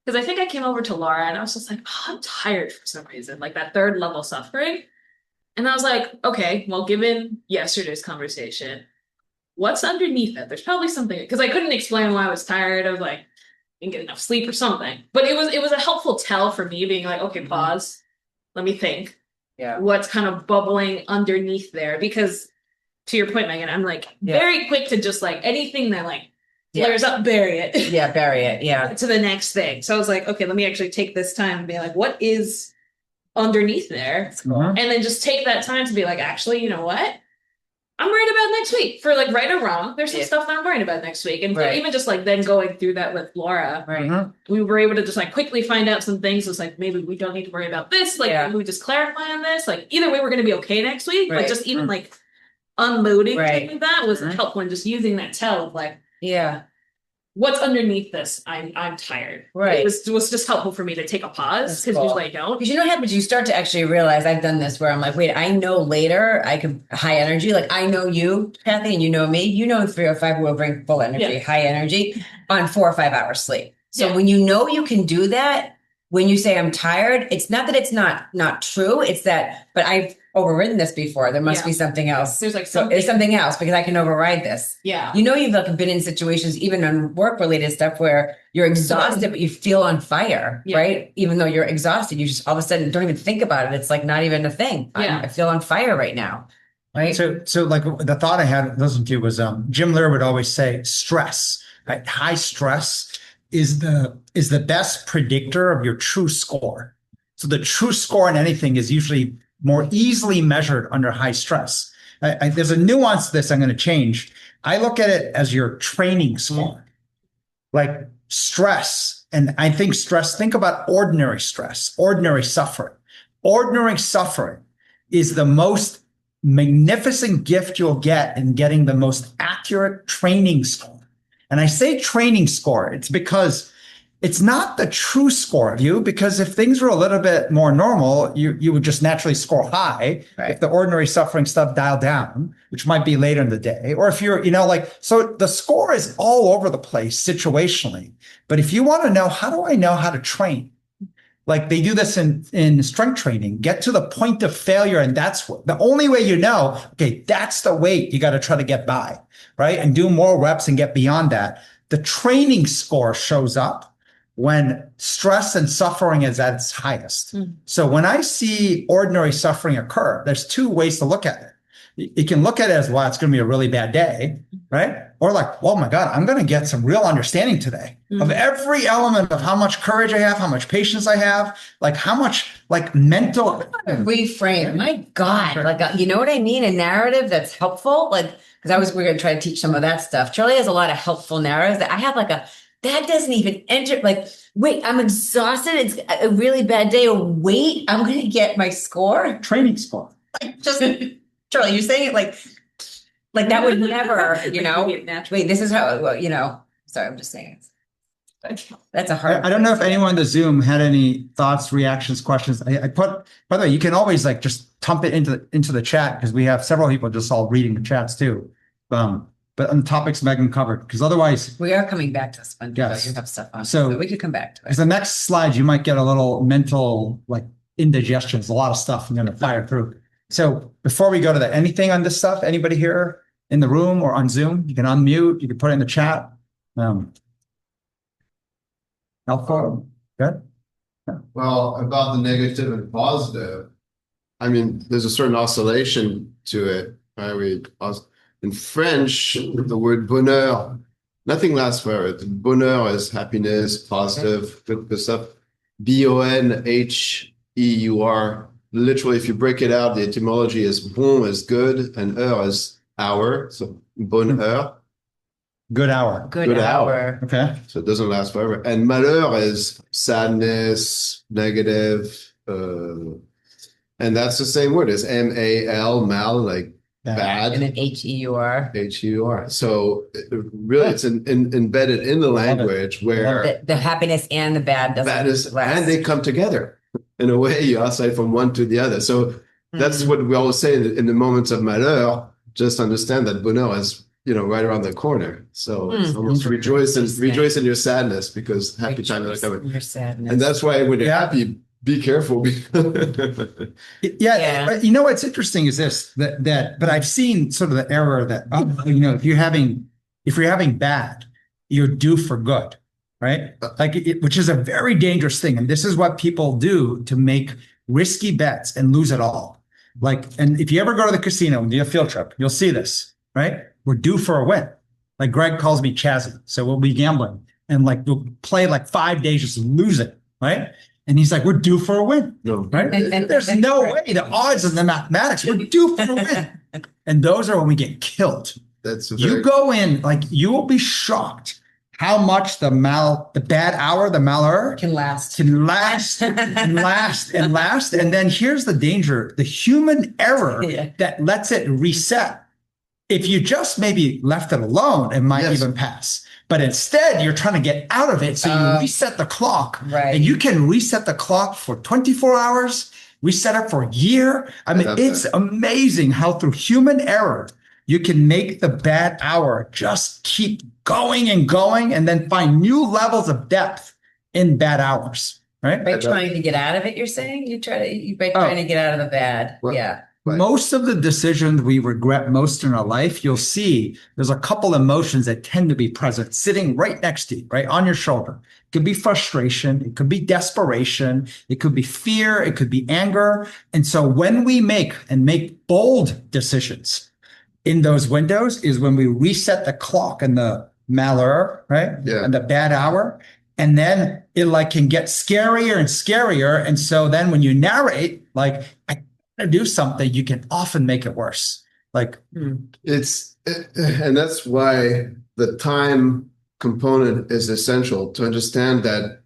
Because I think I came over to Laura and I was just like, oh, I'm tired for some reason, like that 3rd level suffering. And I was like, okay, well, given yesterday's conversation, what's underneath it? There's probably something, because I couldn't explain why I was tired. I was like, didn't get enough sleep or something. But it was a helpful tell for me being like, okay, pause. Let me think. Yeah. What's kind of bubbling underneath there? Because to your point, Megan, I'm like very quick to just like anything that like flares up, bury it. Yeah, bury it. Yeah. To the next thing. So I was like, okay, let me actually take this time and be like, what is underneath there? Cool. And then just take that time to be like, actually, you know what? I'm worried about next week for like right or wrong. There's some stuff that I'm worried about next week. And even just like then going through that with Laura, we were able to just like quickly find out some things. It's like, maybe we don't need to worry about this. Like, maybe we just clarify on this. Like either way, we're going to be okay next week. But just even like unloading like that was helpful and just using that tell of like, what's underneath this? I'm tired. Right. It was just helpful for me to take a pause because usually I don't. Because you know what happens? You start to actually realize I've done this where I'm like, wait, I know later I could high energy. Like I know you, Kathy, and you know me. You know in 3 or 5 we'll bring full energy, high energy on 4 or 5 hours sleep. So when you know you can do that, when you say I'm tired, it's not that it's not true. It's that, but I've overridden this before. There must be something else. There's like there's something else because I can override this. Yeah. You know, you've like been in situations, even on work related stuff where you're exhausted, but you feel on fire, right? Even though you're exhausted, you just all of a sudden don't even think about it. It's like not even a thing. I feel on fire right now. Right. So like the thought I had listened to was Jim Lear would always say stress, right? High stress is the best predictor of your true score. So the true score in anything is usually more easily measured under high stress. There's a nuance to this I'm going to change. I look at it as your training score, like stress. And I think think about ordinary stress, ordinary suffering. Ordinary suffering is the most magnificent gift you'll get in getting the most accurate training score. And I say training score, it's because it's not the true score of you, because if things were a little bit more normal, you would just naturally score high. Right. If the ordinary suffering stuff dialed down, which might be later in the day, or if you're, so the score is all over the place situationally. But if you want to know, how do I know how to train? Like they do this in strength training, get to the point of failure. And that's the only way you know, okay, that's the weight you got to try to get by, right? And do more reps and get beyond that. The training score shows up when stress and suffering is at its highest. So when I see ordinary suffering occur, there's 2 ways to look at it. You can look at it as, well, it's going to be a really bad day, right? Or like, oh my God, I'm going to get some real understanding today of every element of how much courage I have, how much patience I have, like how much like mental. Reframe. My God. Like, you know what I mean? A narrative that's helpful. Like, because we're going to try to teach some of that stuff. Charlie has a lot of helpful narratives that I have that doesn't even enter. Like, wait, I'm exhausted. It's a really bad day. Or wait, I'm going to get my score. Training score. Like, just Charlie, you're saying it like that would never, wait, this is how, sorry, I'm just saying that's a hard. I don't know if anyone in the Zoom had any thoughts, reactions, questions. I put, by the way, you can always like just dump it into the chat because we have several people just all reading the chats too. But on the topics Megan covered, because otherwise we are coming back to Splinters. Yes. You have stuff on, so we could come back to it. Because the next slide, you might get a little mental like indigestions, a lot of stuff I'm going to fire through. So before we go to that, anything on this stuff? Anybody here in the room or on Zoom? You can unmute. You can put it in the chat. Alpha, good. Well, about the negative and positive, I mean, there's a certain oscillation to it. Right? In French, the word bonheur, nothing lasts forever. Bonheur is happiness, positive, good stuff. Bonheur. Literally, if you break it out, the etymology is bon is good and heure is hour. So bonheur. Good hour. Good hour. Okay. So it doesn't last forever. And malheur is sadness, negative. And that's the same word as M-A-L, mal, like bad. And then H-E-U-R. H-E-U-R. So really, it's embedded in the language where the happiness and the bad doesn't last. And they come together. In a way, you oscillate from one to the other. So that's what we always say in the moments of malheur. Just understand that bonheur is, right around the corner. So it's almost rejoice in your sadness, because happy times are coming. Your sadness. And that's why when you're happy, be careful. Yeah. But what's interesting is this, but I've seen sort of the error that, if you're having bad, you're due for good. Right? Which is a very dangerous thing. And this is what people do to make risky bets and lose it all. And if you ever go to the casino and do a field trip, you'll see this, right? We're due for a win. Like Greg calls me Chazzy. So we'll be gambling and we'll play 5 days, just lose it. Right. And he's like, we're due for a win. No. Right. There's no way. The odds of the mathematics, we're due for a win. And those are when we get killed. You go in, you will be shocked how much the bad hour, the malheur can last. And then here's the danger, the human error that lets it reset. If you just maybe left it alone, it might even pass. But instead, you're trying to get out of it. So you reset the clock. Right. And you can reset the clock for 24 hours, reset it for a year. I mean, it's amazing how through human error, you can make the bad hour just keep going and going, and then find new levels of depth in bad hours, right? By trying to get out of it, you're saying? Trying to get out of the bad. Well, yeah. Right. Most of the decisions we regret most in our life, you'll see there's a couple emotions that tend to be present, sitting right next to you, right on your shoulder. It could be frustration. It could be desperation. It could be fear. It could be anger. And so when we make bold decisions in those windows is when we reset the clock and the malheur, right? Yeah. And the bad hour. And then it can get scarier and scarier. And so then when you narrate, I gotta do something, you can often make it worse. And that's why the time component is essential to understand that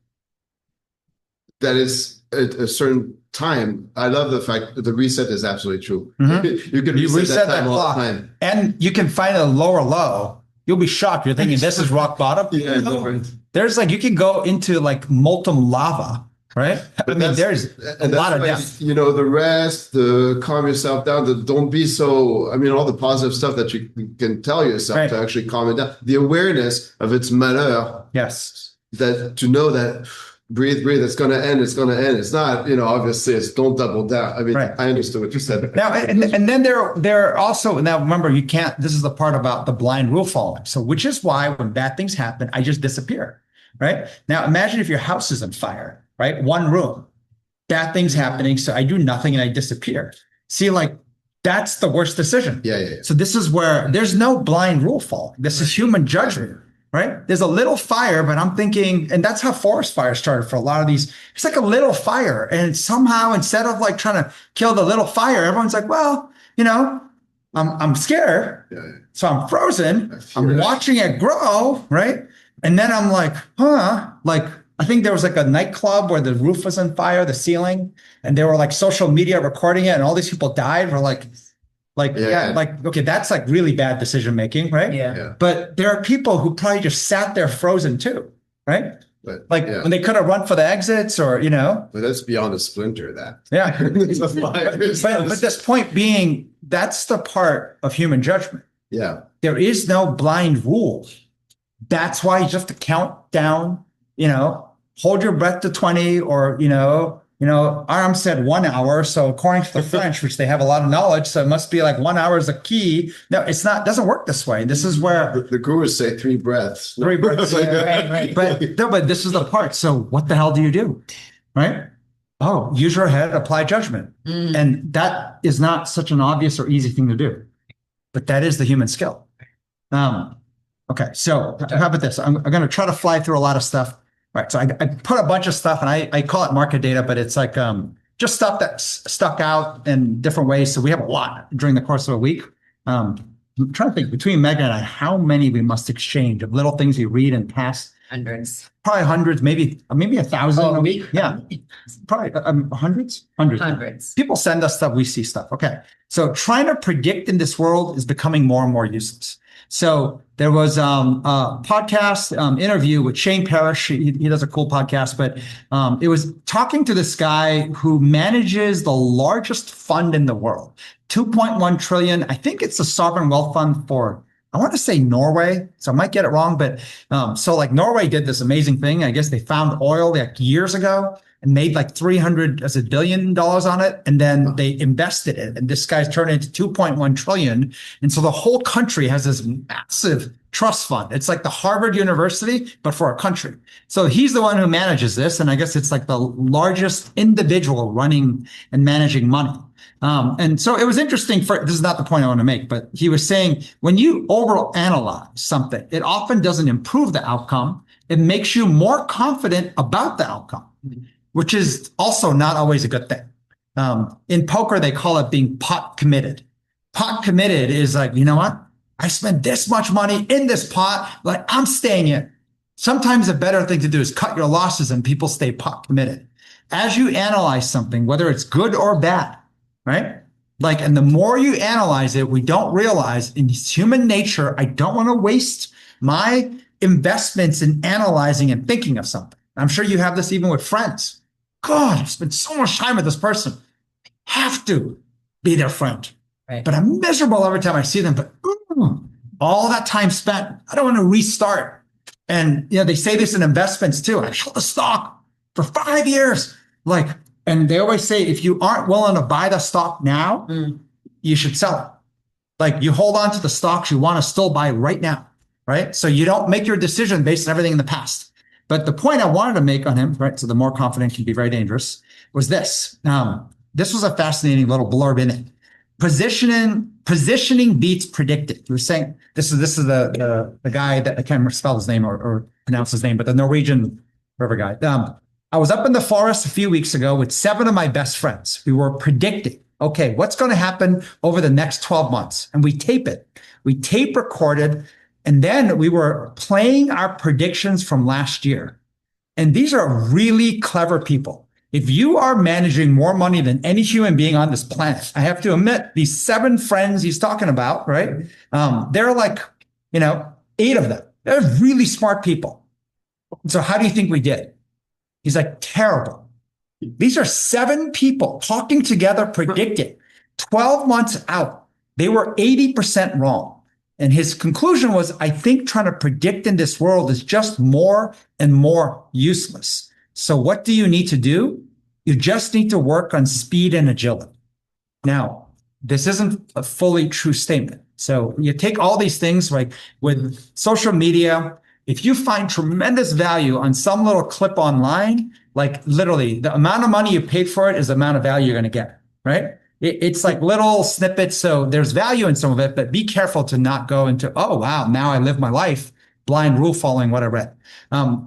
is a certain time. I love the fact that the reset is absolutely true. Mm-hmm. You can reset that clock, and you can find a lower low. You'll be shocked. You're thinking this is rock bottom. Yeah, there's you can go into molten lava, right? There's a lot of depth. The rest, the calm yourself down. Don't be so. All the positive stuff that you can tell yourself to actually calm it down. The awareness of its malheur. Yes. That to know that. Breathe. It's going to end. It's not, obviously it's don't double down. I understood what you said. Now, and then there are also, now remember, you can't, this is the part about the blind rule following. So, which is why when bad things happen, I just disappear, right? Now, imagine if your house is on fire, right? One room, bad things happening. So I do nothing and I disappear. See, that's the worst decision. Yeah. So this is where there's no blind rule following. This is human judgment. Right? There's a little fire, but I'm thinking, and that's how forest fires started for a lot of these. It's a little fire. And somehow instead of trying to kill the little fire, everyone's well, I'm scared. Yeah. So I'm frozen. I'm watching it grow. Right. And then I'm I think there was a nightclub where the roof was on fire, the ceiling, and they were social media recording it. And all these people died. We're okay, that's really bad decision making, right? Yeah. But there are people who probably just sat there frozen too, right? When they could have run for the exits or, But that's beyond a splinter, that. Yeah. but this point being, that's the part of human judgment. Yeah. There is no blind rule. That's why you just have to count down, hold your breath to 20 or, Aram said 1 hour. So according to the French, which they have a lot of knowledge, so it must be like 1 hour is a key. No, it's not, doesn't work this way. This is where The gurus say 3 breaths. 3 breaths. Right. But this is the part. So what the hell do you do? Right? Oh, use your head, apply judgment. And that is not such an obvious or easy thing to do. But that is the human skill. Okay, so how about this? I'm going to try to fly through a lot of stuff. Right, so I put a bunch of stuff, and I call it market data, but it's like just stuff that's stuck out in different ways. So we have a lot during the course of a week. I'm trying to think between Megan and I, how many we must exchange of little things we read and pass. Hundreds. Probably hundreds, maybe 1,000 a week. Yeah, probably hundreds. People send us stuff, we see stuff. Okay, so trying to predict in this world is becoming more and more useless. So there was a podcast interview with Shane Parrish. He does a cool podcast, but it was talking to this guy who manages the largest fund in the world, 2.1 trillion. I think it's a sovereign wealth fund for, I want to say Norway, so I might get it wrong, but so like Norway did this amazing thing. I guess they found oil like years ago and made like $300 billion on it, and then they invested it, and this guy's turned it into 2.1 trillion, and so the whole country has this massive trust fund. It's like the Harvard University, but for a country. So he's the one who manages this, and I guess it's like the largest individual running and managing money. And so it was interesting this is not the point I want to make, but he was saying when you overanalyze something, it often doesn't improve the outcome. It makes you more confident about the outcome, which is also not always a good thing. In poker, they call it being pot committed. Pot committed is like, you know what? I spent this much money in this pot, like I'm staying in. Sometimes a better thing to do is cut your losses and people stay pot committed. As you analyze something, whether it's good or bad, right? Like, and the more you analyze it, we don't realize in human nature, I don't want to waste my investments in analyzing and thinking of something. I'm sure you have this even with friends. God, I've spent so much time with this person. I have to be their friend. Right. But I'm miserable every time I see them. But all that time spent, I don't want to restart. And they say this in investments too. I held the stock for 5 years. And they always say, if you aren't willing to buy the stock now, you should sell it. Like you hold on to the stocks you want to still buy right now, right? So you don't make your decision based on everything in the past. But the point I wanted to make on him, right? So the more confident can be very dangerous, was this. This was a fascinating little blurb in it. Positioning beats predicting. He was saying, this is the guy that I can't remember spell his name or pronounce his name, but the Norwegian whatever guy. I was up in the forest a few weeks ago with 7 of my best friends. We were predicting, okay, what's going to happen over the next 12 months? And we tape it. We tape recorded. And then we were playing our predictions from last year. And these are really clever people. If you are managing more money than any human being on this planet, I have to admit, these 7 friends he's talking about, right? They're like, 8 of them. They're really smart people. So how do you think we did? He's like, terrible. These are 7 people talking together, predicting 12 months out. They were 80% wrong. And his conclusion was, I think trying to predict in this world is just more and more useless. So what do you need to do? You just need to work on speed and agility. Now, this isn't a fully true statement. So you take all these things like with social media. If you find tremendous value on some little clip online, like literally the amount of money you paid for it is the amount of value you're going to get, right? It's like little snippets. So there's value in some of it, but be careful to not go into, oh, wow, now I live my life, blind rule following what I read.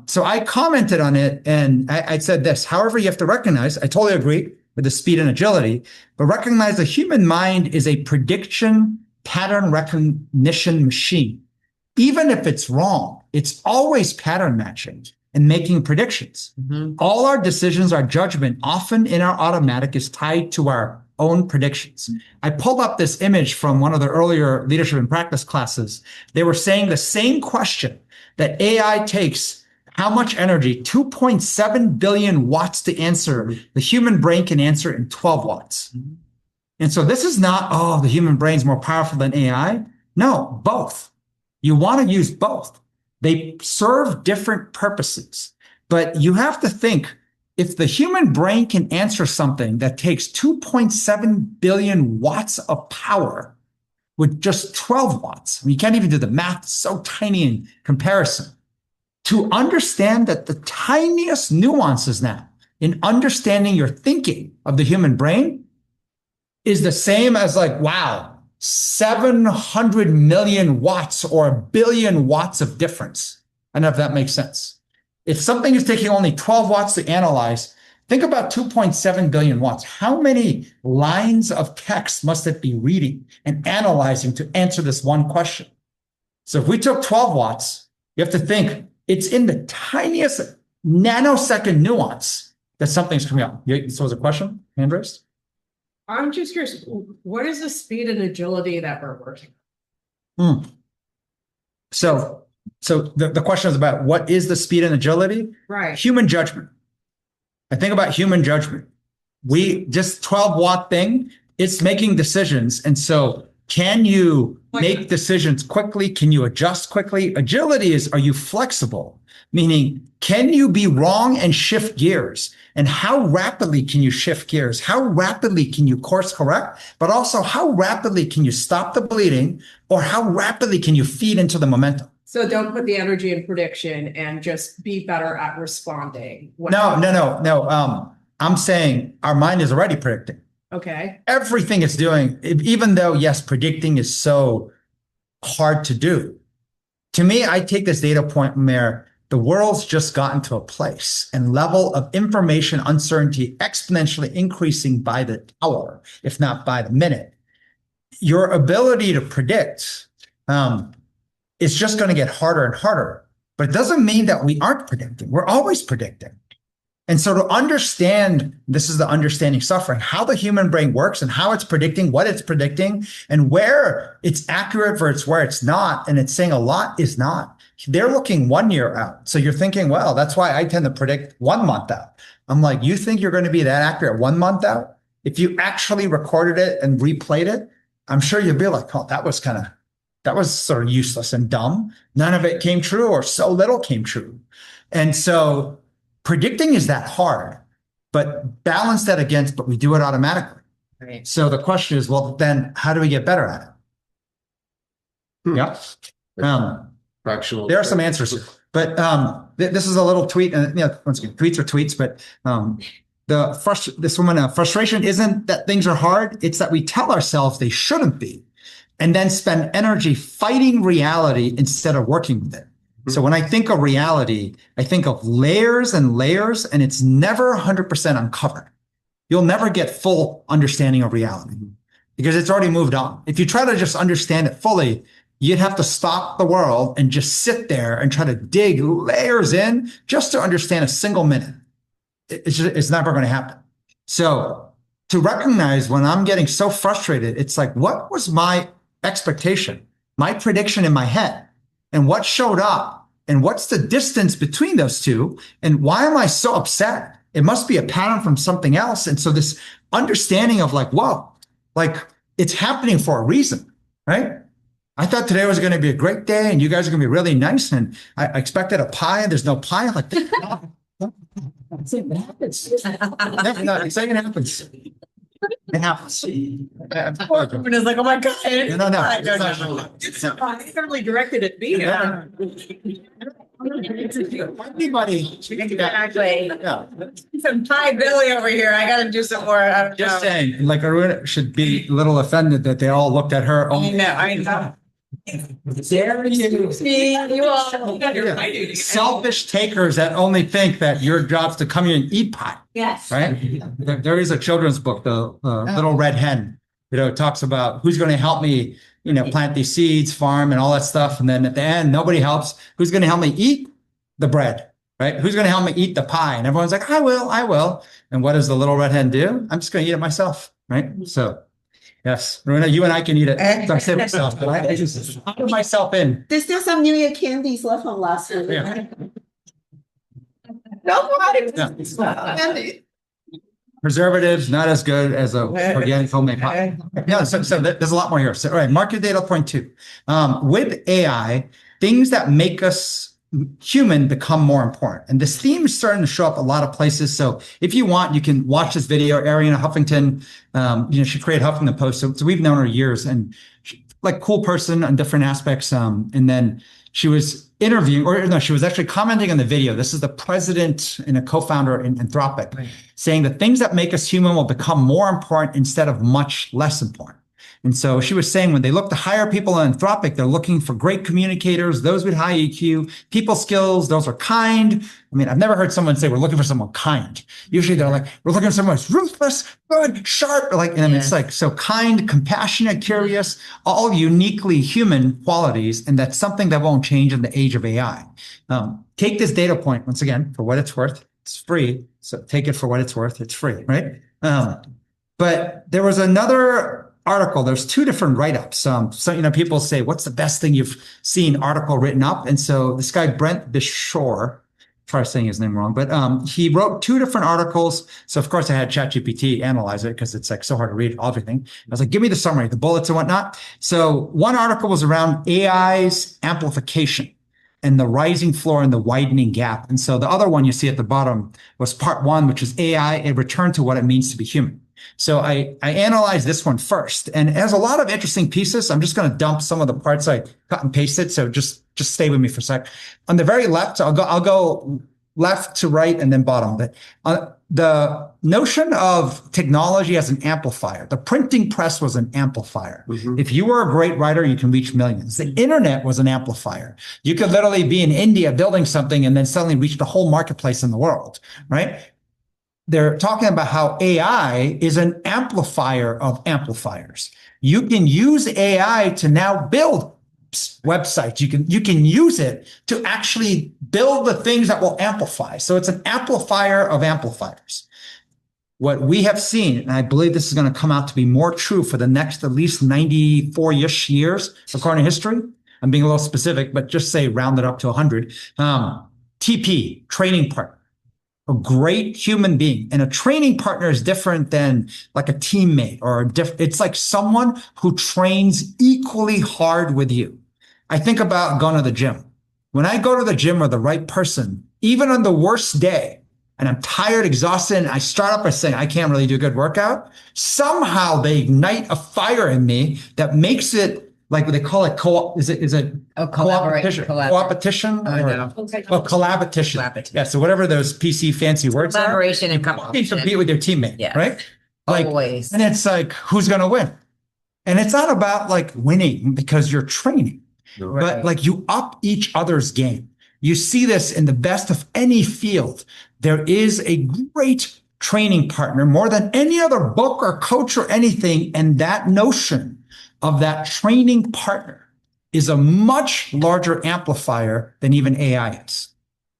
So I commented on it and I said this, however, you have to recognize, I totally agree with the speed and agility, but recognize the human mind is a prediction pattern recognition machine. Even if it's wrong, it's always pattern matching and making predictions. All our decisions, our judgment, often in our automatic is tied to our own predictions. I pulled up this image from one of the earlier leadership and practice classes. They were saying the same question that AI takes how much energy? 2.7 billion watts to answer. The human brain can answer in 12 watts. And so this is not, oh, the human brain's more powerful than AI. No, both. You want to use both. They serve different purposes, but you have to think if the human brain can answer something that takes 2.7 billion watts of power with just 12 watts, you can't even do the math, it's so tiny in comparison. To understand that the tiniest nuances now in understanding your thinking of the human brain is the same as like, wow, 700 million watts or a billion watts of difference. I don't know if that makes sense. If something is taking only 12 watts to analyze, think about 2.7 billion watts. How many lines of text must it be reading and analyzing to answer this one question? So if we took 12 watts, you have to think it's in the tiniest nanosecond nuance that something's coming out. So was a question, hand raised? I'm just curious, what is the speed and agility that we're working So the question is about what is the speed and agility? Right. Human judgment. I think about human judgment. We just 12-watt thing, it's making decisions. And so can you make decisions quickly? Can you adjust quickly? Agility is, are you flexible? Meaning, can you be wrong and shift gears? And how rapidly can you shift gears? How rapidly can you course correct? But also, how rapidly can you stop the bleeding? Or how rapidly can you feed into the momentum? So don't put the energy in prediction and just be better at responding. No. I'm saying our mind is already predicting. Okay. Everything it's doing, even though, yes, predicting is so hard to do. To me, I take this data point where the world's just gotten to a place and level of information uncertainty exponentially increasing by the hour, if not by the minute. Your ability to predict is just going to get harder and harder. But it doesn't mean that we aren't predicting. We're always predicting. And so to understand, this is the understanding suffering, how the human brain works and how it's predicting, what it's predicting, and where it's accurate versus where it's not. And it's saying a lot is not. They're looking 1 year out. So you're thinking, well, that's why I tend to predict 1 month out. I'm like, you think you're going to be that accurate 1 month out? If you actually recorded it and replayed it, I'm sure you'd be like, oh, that was sort of useless and dumb. None of it came true or so little came true. And so predicting is that hard, but balance that against, but we do it automatically. Right. So the question is, well, then how do we get better at it? Yeah. Fractional. There are some answers here, but this is a little tweet, and once again, tweets are tweets, but this woman, frustration isn't that things are hard. It's that we tell ourselves they shouldn't be, and then spend energy fighting reality instead of working with it. So when I think of reality, I think of layers and layers, and it's never 100% uncovered. You'll never get full understanding of reality because it's already moved on. If you try to just understand it fully, you'd have to stop the world and just sit there and try to dig layers in just to understand a single minute. It's never going to happen. So to recognize when I'm getting so frustrated, it's like, what was my expectation, my prediction in my head? And what showed up? And what's the distance between those two? And why am I so upset? It must be a pattern from something else. And so this understanding of like, whoa, like it's happening for a reason, right? I thought today was going to be a great day and you guys are going to be really nice. And I expected a pie and there's no pie. I'm like, it happens. No, it's saying it happens. It happens. Woman is like, oh my God. No. I certainly directed at me. Anybody. Exactly. Yeah. Some pie Billy over here. I got to do some more. I don't Just know. saying, like Aruna should be a little offended that they all looked at her. I know. Dare you. You all. Selfish takers that only think that your job's to come here and eat pie, Yes. right? There is a children's book, the Little Red Hen. It talks about who's going to help me, plant these seeds, farm, and all that stuff. And then at the end, nobody helps. Who's going to help me eat the bread, right? Who's going to help me eat the pie? And everyone's like, I will. And what does the Little Red Hen do? I'm just going to eat it myself, right? So. Yes, Runa, you and I can eat it. So I say myself, but I just put myself in. There's still some New Year candies left from last week. Yeah. Nobody. Yeah. Preservatives, not as good as a organic homemade pie. Yeah, so there's a lot more here. So, all right, market data point 2. With AI, things that make us human become more important. And this theme is starting to show up a lot of places. So if you want, you can watch this video. Ariana Huffington, she created Huffington Post. So we've known her years, and like cool person on different aspects. And then she was interviewing, or no, she was actually commenting on the video. This is the president and a co-founder in Anthropic, right, saying the things that make us human will become more important instead of much less important. And so she was saying when they look to hire people in Anthropic, they're looking for great communicators, those with high EQ, people skills, those are kind. I mean, I've never heard someone say we're looking for someone kind. Usually they're like, we're looking for someone who's ruthless, good, sharp, and it's like, so kind, compassionate, curious, all uniquely human qualities. And that's something that won't change in the age of AI. Take this data point, once again, for what it's worth. It's free. So take it for what it's worth. It's free, right? But there was another article. There's two different write-ups. So, people say, what's the best thing you've seen article written up? And so this guy, Brent Bishore, try saying his name wrong, but he wrote two different articles. So of course I had ChatGPT analyze it because it's like so hard to read everything. I was like, give me the summary, the bullets and whatnot. So one article was around AI's amplification and the rising floor and the widening gap. And so the other one you see at the bottom was part one, which is AI, a return to what it means to be human. So I analyzed this one first, and it has a lot of interesting pieces. I'm just going to dump some of the parts I cut and pasted. So just stay with me for a sec. On the very left, I'll go left to right and then bottom. The notion of technology as an amplifier. The printing press was an amplifier. Mm-hmm. If you were a great writer, you can reach millions. The internet was an amplifier. You could literally be in India building something and then suddenly reach the whole marketplace in the world, right? They're talking about how AI is an amplifier of amplifiers. You can use AI to now build websites. You can use it to actually build the things that will amplify. So it's an amplifier of amplifiers. What we have seen, and I believe this is going to come out to be more true for the next at least 94-ish years, according to history. I'm being a little specific, but just say round it up to 100. TP, training partner. A great human being, and a training partner is different than like a teammate or it's like someone who trains equally hard with you. I think about going to the gym. When I go to the gym with the right person, even on the worst day, and I'm tired, exhausted, and I start up by saying, I can't really do a good workout, somehow they ignite a fire in me that makes it like what they call it is it co-opetition? Co-opetition? Collaboration. Yeah, so whatever those PC fancy words are. Collaboration and competition. Compete with your teammate, yeah, right? Like, always. And it's like, who's going to win? And it's not about like winning because you're training, right, but like you up each other's game. You see this in the best of any field. There is a great training partner more than any other book or coach or anything. And that notion of that training partner is a much larger amplifier than even AI is.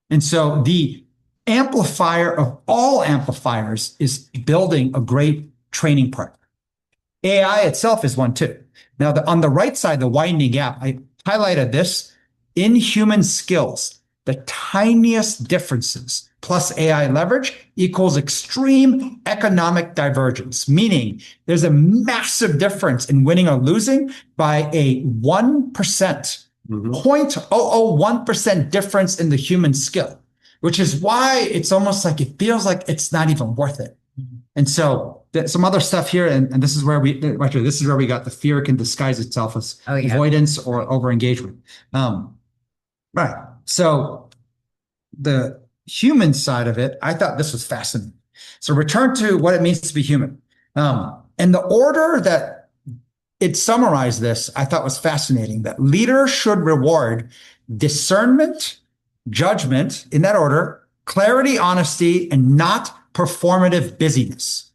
And so the amplifier of all amplifiers is building a great training partner. AI itself is one too. Now, on the right side, the widening gap, I highlighted this in human skills, the tiniest differences plus AI leverage equals extreme economic divergence, meaning there's a massive difference in winning or losing by a 1%, 0.001% difference in the human skill, which is why it's almost like it feels like it's not even worth it. And so some other stuff here, and this is where we got the fear can disguise itself as avoidance or over-engagement. Right. So the human side of it, I thought this was fascinating. So return to what it means to be human. And the order that it summarized this, I thought was fascinating, that leaders should reward discernment, judgment, in that order, clarity, honesty, and not performative busyness.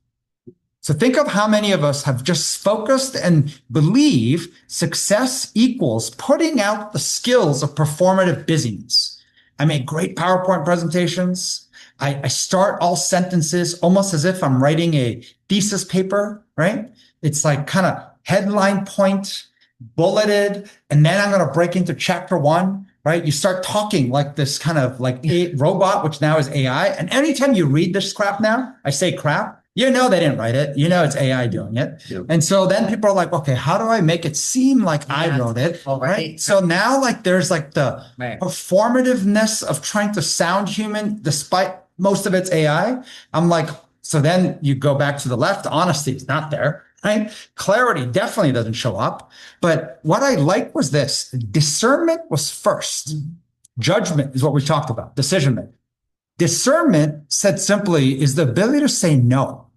So think of how many of us have just focused and believe success equals putting out the skills of performative busyness. I make great PowerPoint presentations. I start all sentences almost as if I'm writing a thesis paper, right? It's like kind of headline point, bulleted, and then I'm going to break into chapter one, right? You start talking like this kind of like a robot, which now is AI. And anytime you read this crap now, I say crap, You know they didn't write it. You know it's AI doing it. Yep. And so then people are like, okay, how do I make it seem like I Yeah, wrote it? all right. So now like there's like the Right. performativeness of trying to sound human despite most of it's AI. I'm like, so then you go back to the left, honesty is not there, right? Clarity definitely doesn't show up. But what I like was this: discernment was first. Judgment is what we talked about, decision making. Discernment, said simply, is the ability to say no,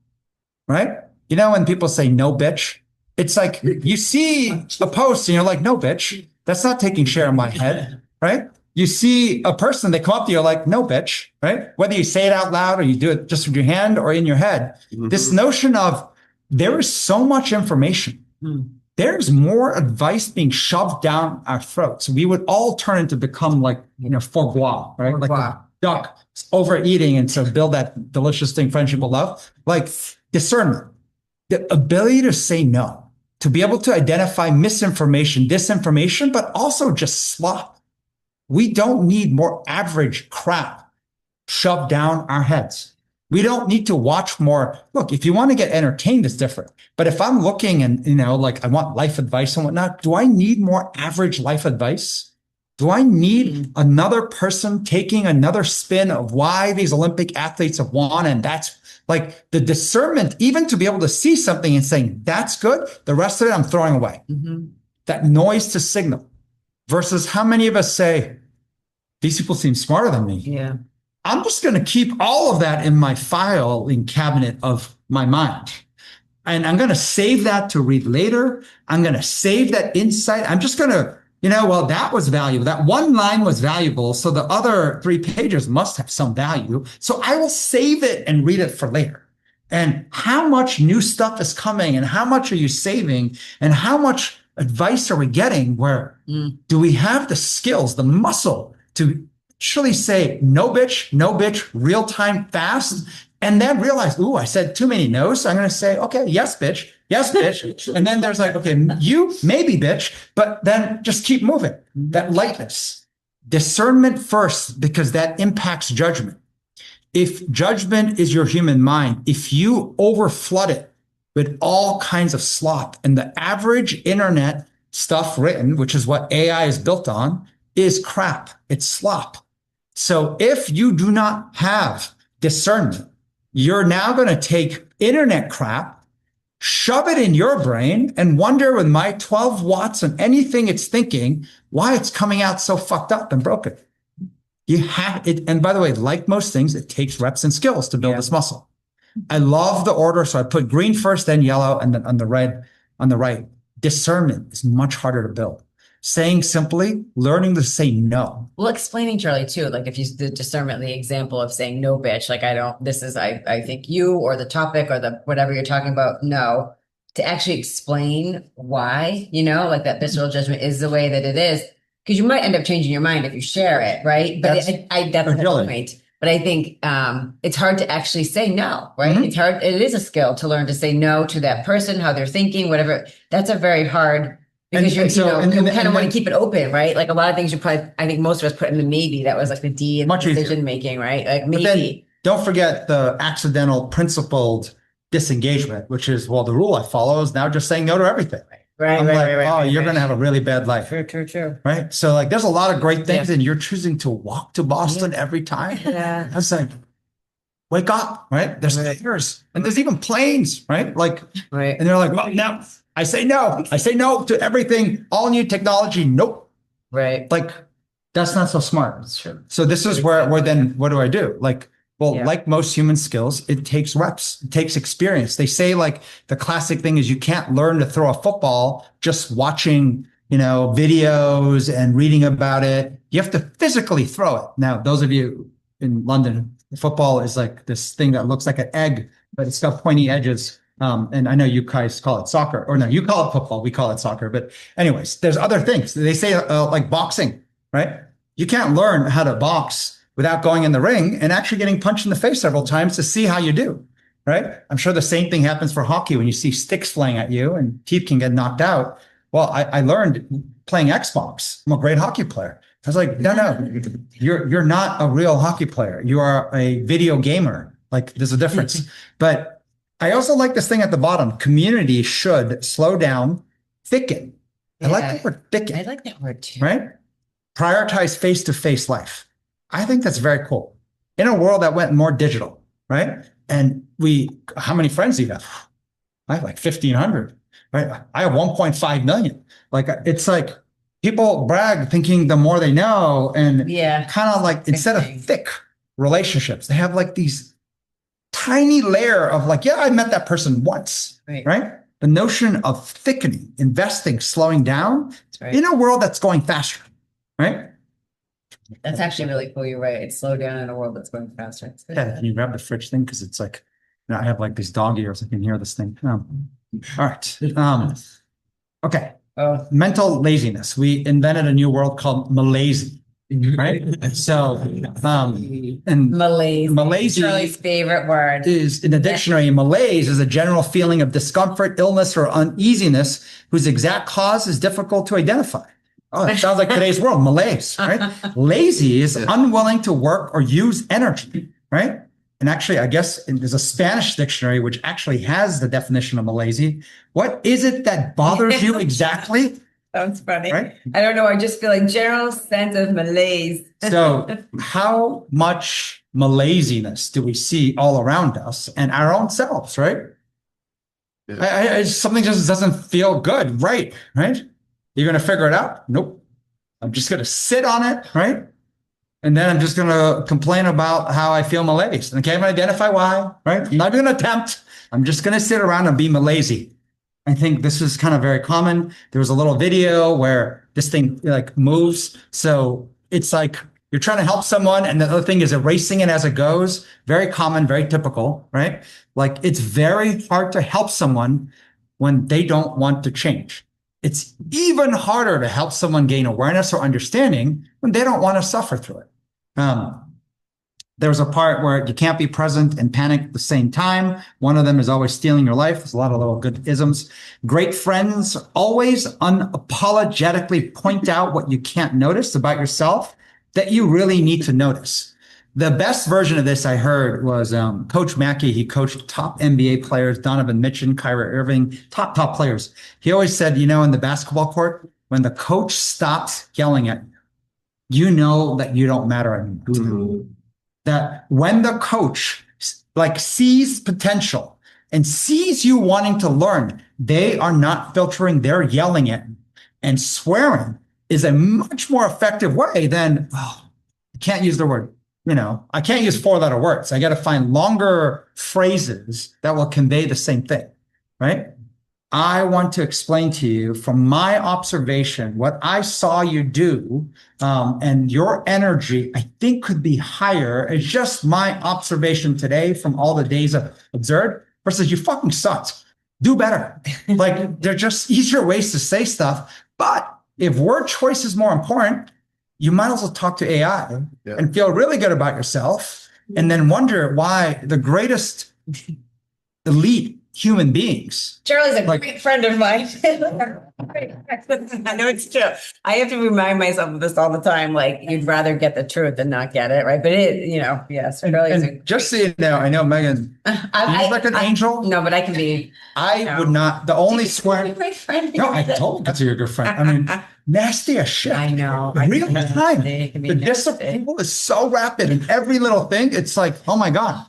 right? You know, when people say no, bitch, it's like you see a post and you're like, no, bitch, that's not taking share in my head, right? You see a person, they come up to you, like, no, bitch, right? Whether you say it out loud or you do it just with your hand or in your head, this notion of there is so much information. There's more advice being shoved down our throats. We would all turn into become like, foie gras, right? Like a duck overeating and to build that delicious thing, friendship and love. Like discernment, the ability to say no, to be able to identify misinformation, disinformation, but also just slop. We don't need more average crap shoved down our heads. We don't need to watch more. Look, if you want to get entertained, it's different. But if I'm looking and, like I want life advice and whatnot, do I need more average life advice? Do I need another person taking another spin of why these Olympic athletes have won? And that's like the discernment, even to be able to see something and saying, that's good. The rest of it, I'm throwing away. That noise to signal versus how many of us say, these people seem smarter than me. Yeah. I'm just going to keep all of that in my filing cabinet of my mind. And I'm going to save that to read later. I'm going to save that insight. I'm just going to, well, that was valuable. That one line was valuable. So the other 3 pages must have some value. So I will save it and read it for later. And how much new stuff is coming and how much are you saving and how much advice are we getting? Where do we have the skills, the muscle to actually say no bitch, real time, fast, and then realize, ooh, I said too many no's. So I'm going to say, okay, yes, bitch. And then there's like, okay, you maybe bitch, but then just keep moving. That lightness, discernment first, because that impacts judgment. If judgment is your human mind, if you overflood it with all kinds of slop, and the average internet stuff written, which is what AI is built on, is crap. It's slop. So if you do not have discernment, you're now going to take internet crap, shove it in your brain, and wonder with my 12 watts on anything it's thinking, why it's coming out so fucked up and broken. You have it. And by the way, like most things, it takes reps and skills to build this muscle. I love the order. So I put green first, then yellow, and then on the right. Discernment is much harder to build. Saying simply, learning to say no. Well, explaining, Charlie, too, like if you the discernment, the example of saying no, bitch, like I think you or the topic or the whatever you're talking about, no, to actually explain why, like that visceral judgment is the way that it is, because you might end up changing your mind if you share it, right? But that's the point. But I think it's hard to actually say no, right? It's hard. It is a skill to learn to say no to that person, how they're thinking, whatever. That's a very hard. Because you kind of want to keep it open, right? Like a lot of things I think most of us put in the maybe. That was like the D in decision making, right? Like maybe. But then don't forget the accidental principled disengagement, which is, well, the rule I follow is now just saying no to everything. Right. You're going to have a really bad life. True. Right. So like there's a lot of great things and you're choosing to walk to Boston every time. Yeah. That's like, wake up, right? There's stairs and there's even planes, right? Like, and they're like, well, no. I say no. I say no to everything, all new technology. Nope. Right. Like, that's not so smart. That's true. So this is where then what do I do? Like, like most human skills, it takes reps. It takes experience. They say like the classic thing is you can't learn to throw a football just watching, videos and reading about it. You have to physically throw it. Now, those of you in London, football is like this thing that looks like an egg, but it's got pointy edges. And I know you guys call it soccer, or no, you call it football. We call it soccer. But anyways, there's other things. They say like boxing, right? You can't learn how to box without going in the ring and actually getting punched in the face several times to see how you do, right? I'm sure the same thing happens for hockey when you see sticks flying at you and teeth can get knocked out. Well, I learned playing Xbox. I'm a great hockey player. I was like, no, you're not a real hockey player. You are a video gamer. Like there's a difference. But I also like this thing at the bottom. Community should slow down, thicken. I like the word thicken. I like that word too. Right? Prioritize face-to-face life. I think that's very cool. In a world that went more digital, right? And how many friends do you have? I have like 1,500, right? I have 1.5 million. Like, it's like people brag thinking the more they know, and kind of like, instead of thick relationships, they have like these tiny layer of like, yeah, I met that person once, right? The notion of thickening, investing, slowing down in a world that's going faster, right? That's actually really cool. You're right. It's slow down in a world that's going faster. Yeah, can you grab the fridge thing? Because it's like, I have like these dog ears. I can hear this thing. All right. Okay. Mental laziness. We invented a new word called malaisy. Right. So, and malaisy, Charlie's favorite word, is in the dictionary. Malaise is a general feeling of discomfort, illness, or uneasiness whose exact cause is difficult to identify. Oh, it sounds like today's world, malaise, right? Lazy is unwilling to work or use energy, right? And actually, I guess there's a Spanish dictionary which actually has the definition of malaisy. What is it that bothers you exactly? Sounds funny. Right? I don't know. I just feel like general sense of malaise. So how much malaisiness do we see all around us and our own selves, right? Something just doesn't feel good, right? You're going to figure it out? Nope. I'm just going to sit on it, right? And then I'm just going to complain about how I feel malaise. And I can't even identify why, right? I'm not even going to attempt. I'm just going to sit around and be malaisy. I think this is kind of very common. There was a little video where this thing like moves. So it's like you're trying to help someone and the other thing is erasing it as it goes. Very common, very typical, right? Like it's very hard to help someone when they don't want to change. It's even harder to help someone gain awareness or understanding when they don't want to suffer through it. There's a part where you can't be present and panic at the same time. One of them is always stealing your life. There's a lot of little good isms. Great friends always unapologetically point out what you can't notice about yourself that you really need to notice. The best version of this I heard was Coach Mackey. He coached top NBA players, Donovan Mitchell, Kyrie Irving, top players. He always said, in the basketball court, when the coach stops yelling at you, you know that you don't matter anymore. Mm-hmm. That when the coach sees potential and sees you wanting to learn, they are not filtering, they're yelling at you. And swearing is a much more effective way than, I can't use the word, I can't use 4-letter words. I got to find longer phrases that will convey the same thing, right? I want to explain to you from my observation, what I saw you do, and your energy, I think could be higher. It's just my observation today from all the days I've observed versus you fucking sucked. Do better. They're just easier ways to say stuff. But if word choice is more important, you might as well talk to AI and feel really good about yourself and then wonder why the greatest elite human beings. Charlie's a great friend of mine. I know it's true. I have to remind myself of this all the time. Like you'd rather get the truth than not get it, right? But yes. And just so you know, I know Megan, you're like an angel. No, but I can be. I would not. The only swear. Great friend. No, I told you you're a good friend. I mean, nasty as shit. I know. Real time. The disapproval is so rapid, and every little thing, it's like, oh my god.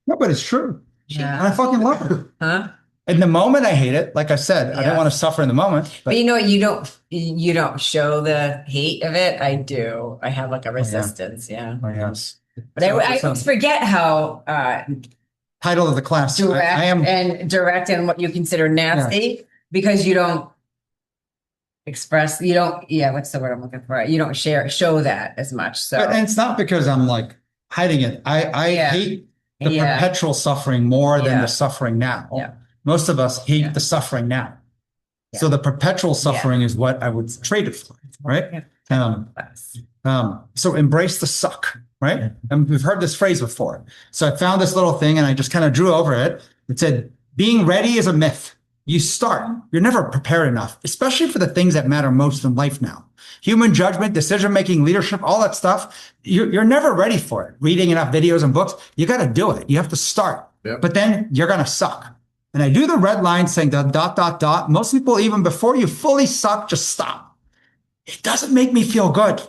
No, but it's true. Yeah. And I fucking love her. Huh? In the moment, I hate it. Like I said, I don't want to suffer in the moment. But you don't show the hate of it. I do. I have like a resistance. Yeah. Oh, yes. But I always forget how title of the class. Direct I am direct and what you consider nasty because you don't express. You don't. Yeah. What's the word I'm looking for? You don't show that as much. So and it's not because I'm like hiding it. I hate the perpetual suffering more than the suffering now. Yeah. Most of us hate the suffering now. Yeah. So the perpetual suffering is what I would trade it for, right? So embrace the suck, right? Yeah. And we've heard this phrase before. So I found this little thing and I just kind of drew over it. It said, being ready is a myth. You start. You're never prepared enough, especially for the things that matter most in life now. Human judgment, decision-making, leadership, all that stuff. You're never ready for it. Reading enough videos and books, you got to do it. You have to start. Yeah. but then you're going to suck. And I do the red line saying the ... Most people, even before you fully suck, just stop. It doesn't make me feel good,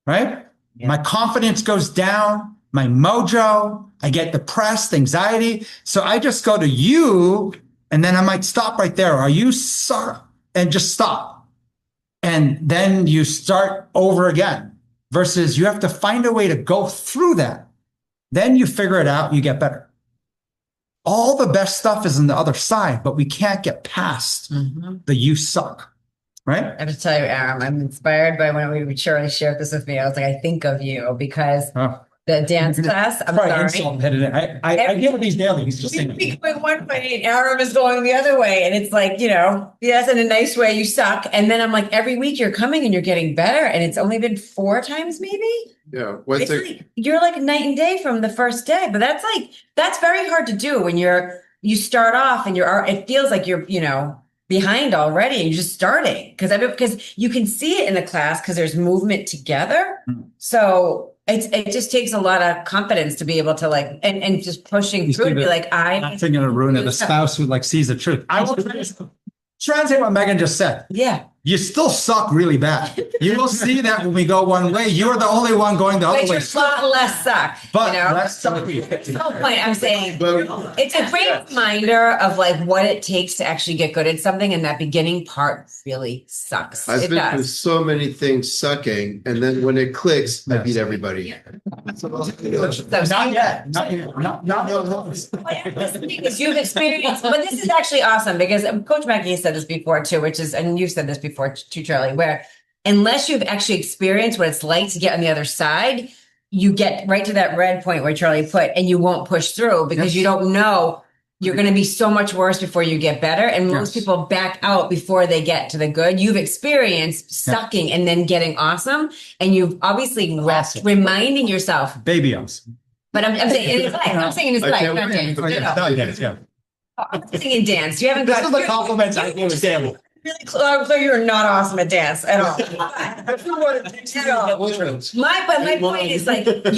right? Yeah. My confidence goes down, my mojo, I get depressed, anxiety. So I just go to you, and then I might stop right there. Are you sorry? And just stop. And then you start over again versus you have to find a way to go through that. Then you figure it out, you get better. All the best stuff is on the other side, but we can't get past the you suck, right? I have to tell you, Aram, I'm inspired by when Shirley shared this with me. I was like, I think of you because the dance class, I'm sorry. I get these daily. He's just saying. You're going one way and Aram is going the other way. And it's like, yes, in a nice way, you suck. And then I'm like, every week you're coming and you're getting better. And it's only been 4 times maybe. Yeah. You're like night and day from the first day. But that's very hard to do when you start off and it feels like you're, behind already and you're just starting because you can see it in the class because there's movement together. So it just takes a lot of confidence to be able to and just pushing through and be like, I'm not thinking of ruining the spouse who sees the truth. I will translate what Megan just said. Yeah. You still suck really bad. You will see that when we go one way. You're the only one going the other way. But you're a lot less suck. But less suck. That's the whole point. I'm saying it's a great reminder of what it takes to actually get good at something, and that beginning part really sucks. I've been through so many things sucking, and then when it clicks, I beat everybody. Not yet. Because you've experienced, but this is actually awesome because Coach Maggie said this before too, and you've said this before too, Charlie, where unless you've actually experienced what it's like to get on the other side, you get right to that red point where Charlie put, and you won't push through because you don't know you're going to be so much worse before you get better. And most people back out before they get to the good. You've experienced sucking and then getting awesome. And you've obviously reminding yourself. Baby awesome. But I'm saying in his life. I'm saying in his life. Not dance. I'm saying in dance. You haven't got the compliments I give Stanley. Really so you're not awesome at dance at all. My point is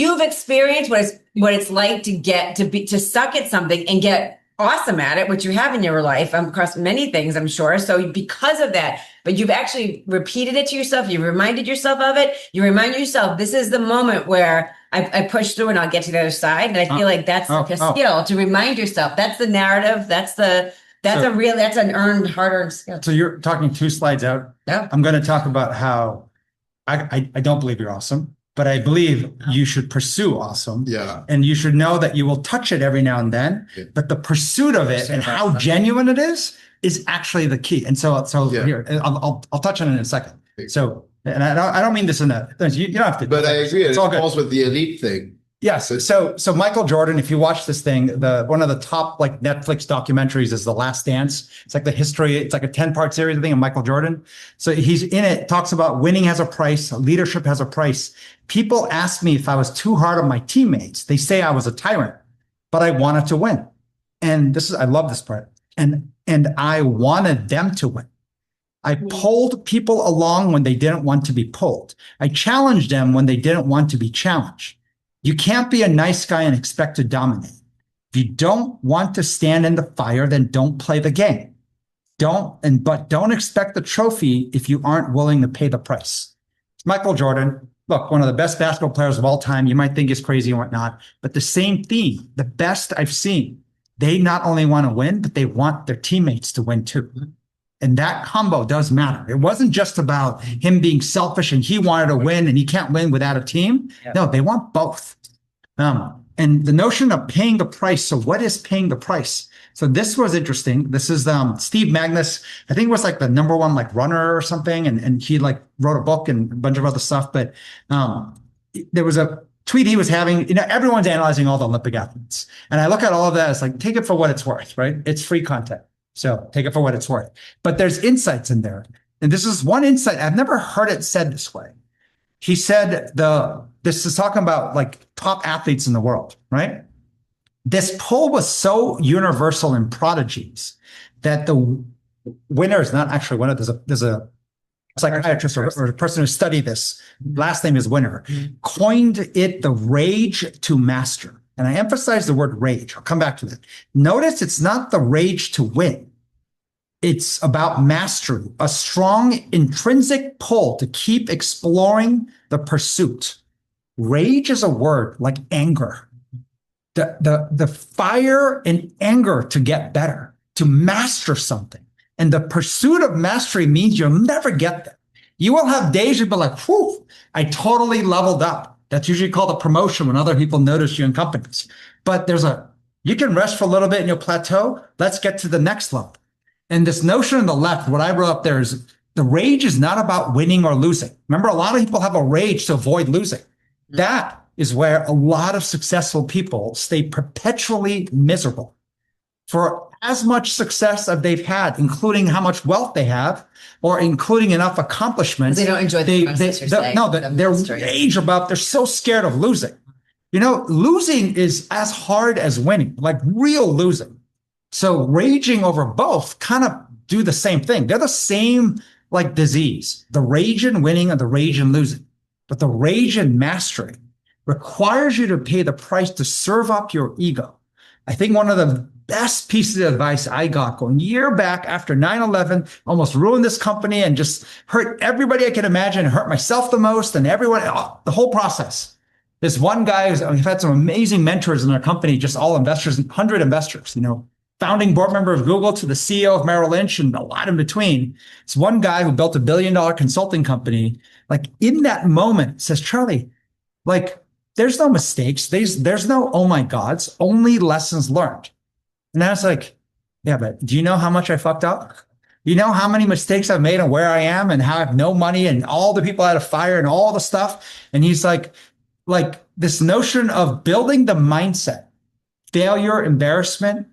you've experienced what it's like to suck at something and get awesome at it, which you have in your life across many things, I'm sure. So because of that, but you've actually repeated it to yourself. You reminded yourself of it. You remind yourself, this is the moment where I push through and I'll get to the other side. And I feel like that's a skill to remind yourself. That's the narrative. That's an hard-earned skill. So you're talking 2 slides out. Yeah. I'm going to talk about how I don't believe you're awesome, but I believe you should pursue awesome. Yeah. And you should know that you will touch it every now and then, but the pursuit of it and how genuine it is actually the key. And so here, I'll touch on it in a second. So, and I don't mean this in that, you don't have to. But I agree. It falls with the elite thing. Yes. So Michael Jordan, if you watch this thing, one of the top Netflix documentaries is The Last Dance. It's like the history. It's like a 10-part series, I think, of Michael Jordan. So he's in it, talks about winning has a price, leadership has a price. People ask me if I was too hard on my teammates. They say I was a tyrant, but I wanted to win. And I love this part. And I wanted them to win. I pulled people along when they didn't want to be pulled. I challenged them when they didn't want to be challenged. You can't be a nice guy and expect to dominate. If you don't want to stand in the fire, then don't play the game. But don't expect the trophy if you aren't willing to pay the price. Michael Jordan, look, one of the best basketball players of all time. You might think he's crazy and whatnot, but the same theme, the best I've seen. They not only want to win, but they want their teammates to win too. And that combo does matter. It wasn't just about him being selfish and he wanted to win and he can't win without a team. No, they want both. And the notion of paying the price. So what is paying the price? So this was interesting. This is Steve Magnus. I think it was the #1 runner or something. And he wrote a book and a bunch of other stuff. But there was a tweet he was having. Everyone's analyzing all the Olympic athletes. And I look at all of that as take it for what it's worth, right? It's free content. So take it for what it's worth. But there's insights in there. And this is one insight. I've never heard it said this way. He said this is talking about top athletes in the world, right? This pull was so universal in prodigies that the winners, not actually winner, there's a psychiatrist or a person who studied this, last name is Winner, coined it the rage to master. and I emphasize the word rage. I'll come back to that. Notice it's not the rage to win. It's about mastery, a strong intrinsic pull to keep exploring the pursuit. Rage is a word like anger. The fire and anger to get better, to master something. And the pursuit of mastery means you'll never get there. You will have days you'll be like, whew, I totally leveled up. That's usually called a promotion when other people notice you in companies. But you can rest for a little bit and you'll plateau. Let's get to the next level. And this notion on the left, what I wrote up there is the rage is not about winning or losing. Remember, a lot of people have a rage to avoid losing. That is where a lot of successful people stay perpetually miserable. For as much success as they've had, including how much wealth they have, or including enough accomplishments. They don't enjoy the process, you're saying. No, they're rage about, they're so scared of losing. You know, losing is as hard as winning, like real losing. So raging over both kind of do the same thing. They're the same like disease, the rage in winning and the rage in losing. But the rage in mastery requires you to pay the price to serve up your ego. I think one of the best pieces of advice I got going year back after 9/11, almost ruined this company and just hurt everybody I could imagine, hurt myself the most and everyone, the whole process. This one guy, we've had some amazing mentors in our company, just all investors, 100 investors, founding board member of Google to the CEO of Merrill Lynch and a lot in between. It's one guy who built $1 billion consulting company. Like in that moment says, Charlie, like there's no mistakes. There's no, oh my gods, only lessons learned. And I was like, yeah, but do you know how much I fucked up? You know how many mistakes I've made and where I am and how I have no money and all the people I had to fire and all the stuff. And he's like this notion of building the mindset, failure, embarrassment,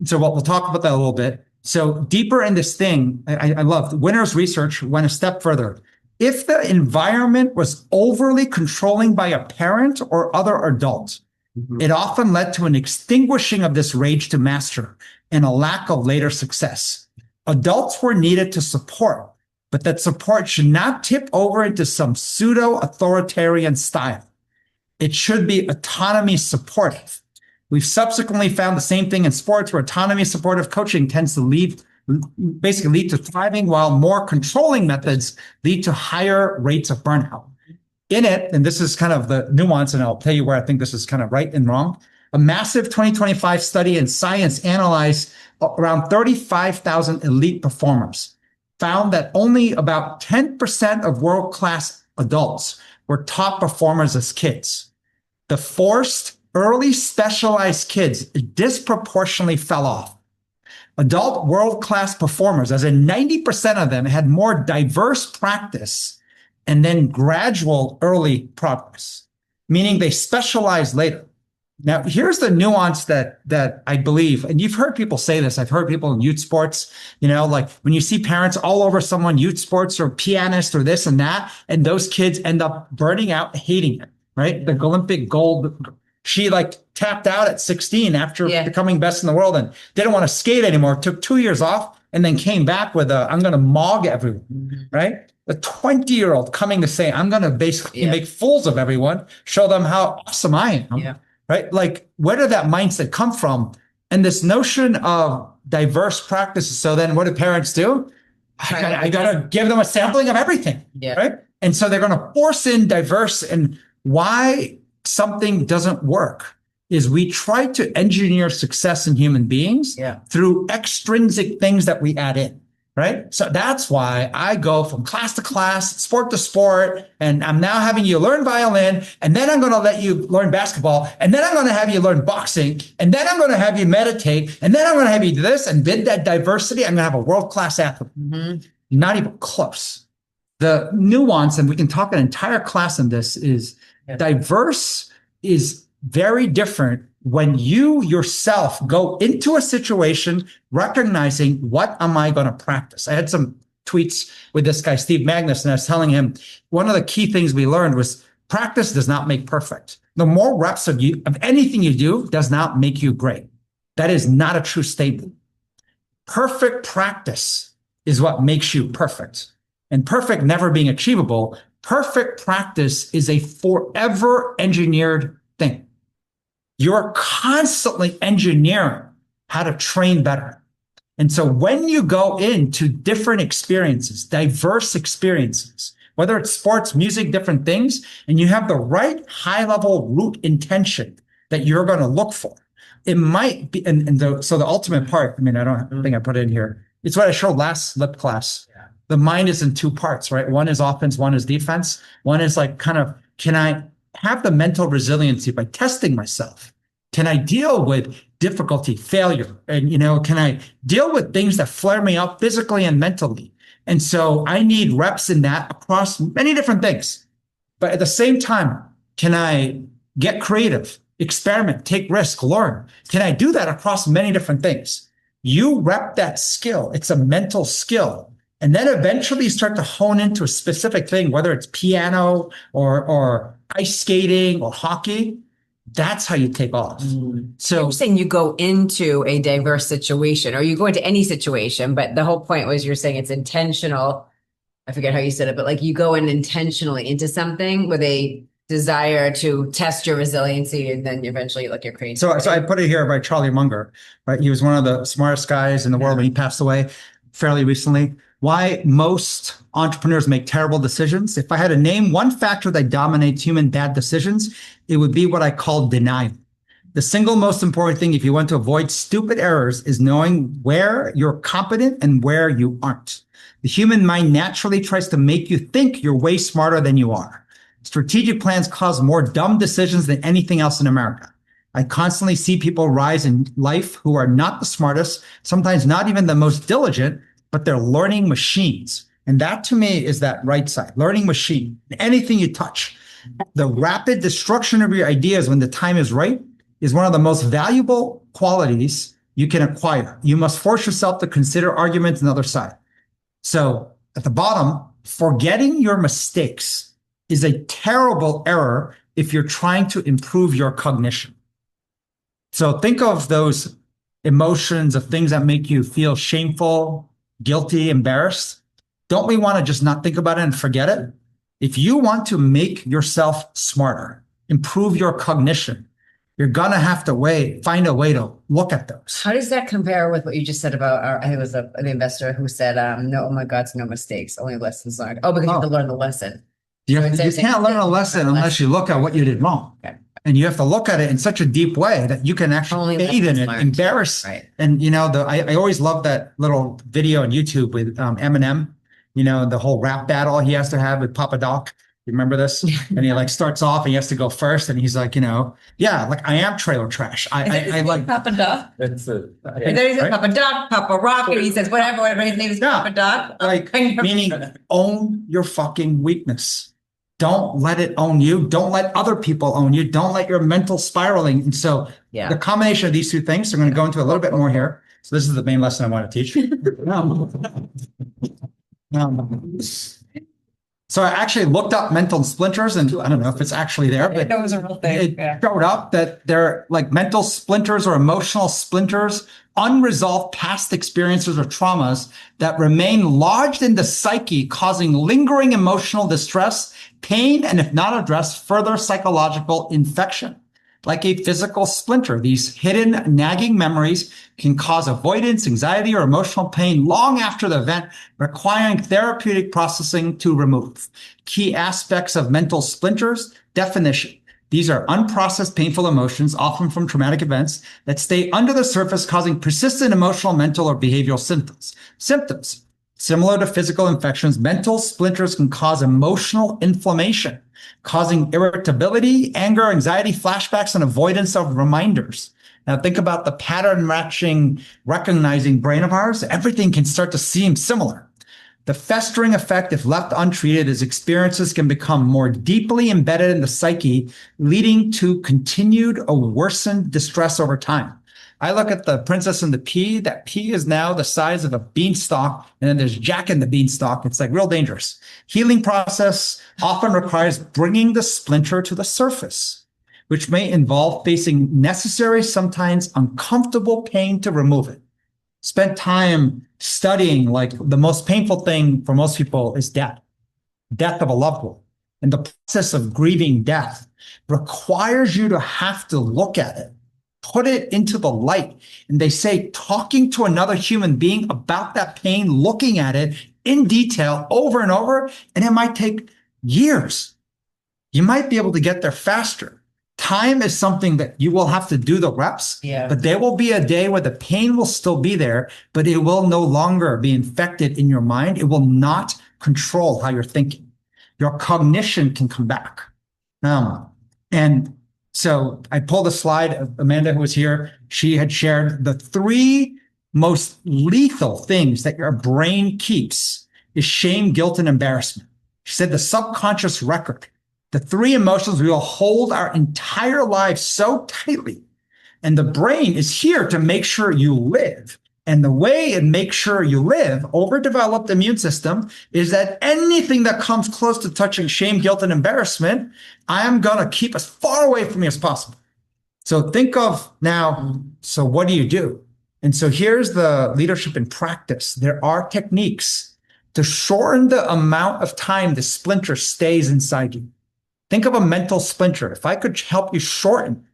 so we'll talk about that a little bit. So deeper in this thing, I love Winner's research went a step further. If the environment was overly controlling by a parent or other adult, it often led to an extinguishing of this rage to master and a lack of later success. Adults were needed to support, but that support should not tip over into some pseudo-authoritarian style. It should be autonomy supportive. We've subsequently found the same thing in sports where autonomy supportive coaching tends to basically lead to thriving, while more controlling methods lead to higher rates of burnout. In it, and this is kind of the nuance, and I'll tell you where I think this is kind of right and wrong. A massive 2025 study in Science analyzed around 35,000 elite performers, found that only about 10% of world-class adults were top performers as kids. The forced early specialized kids disproportionately fell off. Adult world-class performers, as in 90% of them, had more diverse practice and then gradual early progress, meaning they specialized later. Now, here's the nuance that I believe, and you've heard people say this. I've heard people in youth sports, like when you see parents all over someone, youth sports or pianist or this and that, and those kids end up burning out, hating it, right? The Olympic gold. She tapped out at 16 after becoming best in the world and didn't want to skate anymore. Took 2 years off and then came back with I'm going to mog everyone, right? A 20-year-old coming to say, I'm going to basically make fools of everyone, show them how awesome I am, right? Where did that mindset come from? And this notion of diverse practices. So then what do parents do? I got to give them a sampling of everything, right? And so they're going to force in diverse. And why something doesn't work is we try to engineer success in human beings through extrinsic things that we add in, right? So that's why I go from class to class, sport to sport, and I'm now having you learn violin, and then I'm going to let you learn basketball, and then I'm going to have you learn boxing, and then I'm going to have you meditate, and then I'm going to have you do this, and with that diversity, I'm going to have a world-class athlete. Not even close. The nuance, and we can talk an entire class on this, is diverse is very different when you yourself go into a situation recognizing, what am I going to practice? I had some tweets with this guy, Steve Magnus, and I was telling him one of the key things we learned was practice does not make perfect. The more reps of anything you do does not make you great. That is not a true statement. Perfect practice is what makes you perfect. And perfect never being achievable. Perfect practice is a forever engineered thing. You're constantly engineering how to train better. And so when you go into different experiences, diverse experiences, whether it's sports, music, different things, and you have the right high level root intention that you're going to look for, it might be, so the ultimate part, I mean, I don't think I put it in here. It's what I showed last lip class. Yeah. The mind is in two parts, right? One is offense, one is defense. One is like kind of, can I have the mental resiliency by testing myself? Can I deal with difficulty, failure? And, can I deal with things that flare me up physically and mentally? And so I need reps in that across many different things. But at the same time, can I get creative, experiment, take risk, learn? Can I do that across many different things? You rep that skill. It's a mental skill. And then eventually you start to hone into a specific thing, whether it's piano or ice skating or hockey. That's how you take off. So you're saying you go into a diverse situation, or you go into any situation, but the whole point was you're saying it's intentional. I forget how you said it, but like you go in intentionally into something with a desire to test your resiliency, and then eventually like your creativity. So I put it here by Charlie Munger, right? He was one of the smartest guys in the world when he passed away fairly recently. Why most entrepreneurs make terrible decisions. If I had to name one factor that dominates human bad decisions, it would be what I call denial. The single most important thing if you want to avoid stupid errors is knowing where you're competent and where you aren't. The human mind naturally tries to make you think you're way smarter than you are. Strategic plans cause more dumb decisions than anything else in America. I constantly see people rise in life who are not the smartest, sometimes not even the most diligent, but they're learning machines. And that to me is that right side, learning machine. Anything you touch. The rapid destruction of your ideas when the time is right is one of the most valuable qualities you can acquire. You must force yourself to consider arguments on the other side. So at the bottom, forgetting your mistakes is a terrible error if you're trying to improve your cognition. So think of those emotions of things that make you feel shameful, guilty, embarrassed. Don't we want to just not think about it and forget it? If you want to make yourself smarter, improve your cognition, you're going to have to find a way to look at those. How does that compare with what you just said about I think it was an investor who said, no, oh my God, no mistakes, only lessons learned. Oh, because you have to learn the lesson. You can't learn a lesson unless you look at what you did wrong. Okay. And you have to look at it in such a deep way that you can actually fade in it, embarrass. Right. And, I always love that little video on YouTube with Eminem, the whole rap battle he has to have with Papa Doc. You remember this? And he starts off and he has to go first. And he's like, yeah, like I am trailer trash. I like Papa Doc. It's and then he says Papa Doc, Papa Rock, and he says whatever his name is, Papa Doc. Meaning own your fucking weakness. Don't let it own you. Don't let other people own you. Don't let your mental spiraling. And so the combination of these two things, I'm going to go into a little bit more here. So this is the main lesson I want to teach. So I actually looked up mental splinters, and I don't know if it's actually there, but that was a real thing. It showed up that they're like mental splinters or emotional splinters, unresolved past experiences or traumas that remain lodged in the psyche, causing lingering emotional distress, pain, and if not addressed, further psychological infection. Like a physical splinter, these hidden nagging memories can cause avoidance, anxiety, or emotional pain long after the event, requiring therapeutic processing to remove. Key aspects of mental splinters: definition. These are unprocessed painful emotions, often from traumatic events, that stay under the surface, causing persistent emotional, mental, or behavioral symptoms. Symptoms. Similar to physical infections, mental splinters can cause emotional inflammation, causing irritability, anger, anxiety, flashbacks, and avoidance of reminders. Now think about the pattern matching, recognizing brain of ours. Everything can start to seem similar. The festering effect, if left untreated, is experiences can become more deeply embedded in the psyche, leading to continued or worsened distress over time. I look at the Princess and the Pea. That pea is now the size of a beanstalk, and then there's Jack in the beanstalk. It's like real dangerous. Healing process often requires bringing the splinter to the surface, which may involve facing necessary, sometimes uncomfortable pain to remove it. Spent time studying, like the most painful thing for most people is death of a loved one. and the process of grieving death requires you to have to look at it, put it into the light. And they say talking to another human being about that pain, looking at it in detail over and over, and it might take years. You might be able to get there faster. Time is something that you will have to do the reps, but there will be a day where the pain will still be there, but it will no longer be infected in your mind. It will not control how you're thinking. Your cognition can come back. And so I pulled a slide of Amanda, who was here. She had shared the 3 most lethal things that your brain keeps is shame, guilt, and embarrassment. She said the subconscious record, the 3 emotions we will hold our entire lives so tightly. And the brain is here to make sure you live. And the way it makes sure you live, overdeveloped immune system, is that anything that comes close to touching shame, guilt, and embarrassment, I am going to keep as far away from you as possible. So think of now, so what do you do? And so here's the leadership in practice. There are techniques to shorten the amount of time the splinter stays inside you. Think of a mental splinter. If I could help you shorten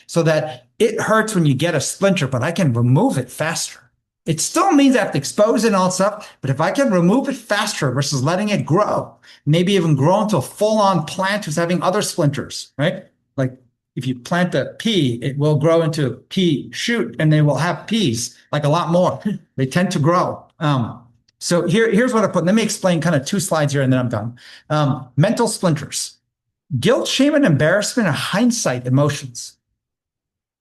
so that it hurts when you get a splinter, but I can remove it faster. It still means I have to expose it and all that stuff, but if I can remove it faster versus letting it grow, maybe even grow into a full-on plant who's having other splinters, right? Like if you plant a pea, it will grow into a pea shoot and they will have peas, like a lot more. They tend to grow. So here's what I put. Let me explain kind of 2 slides here and then I'm done. Mental splinters. Guilt, shame, and embarrassment are hindsight emotions.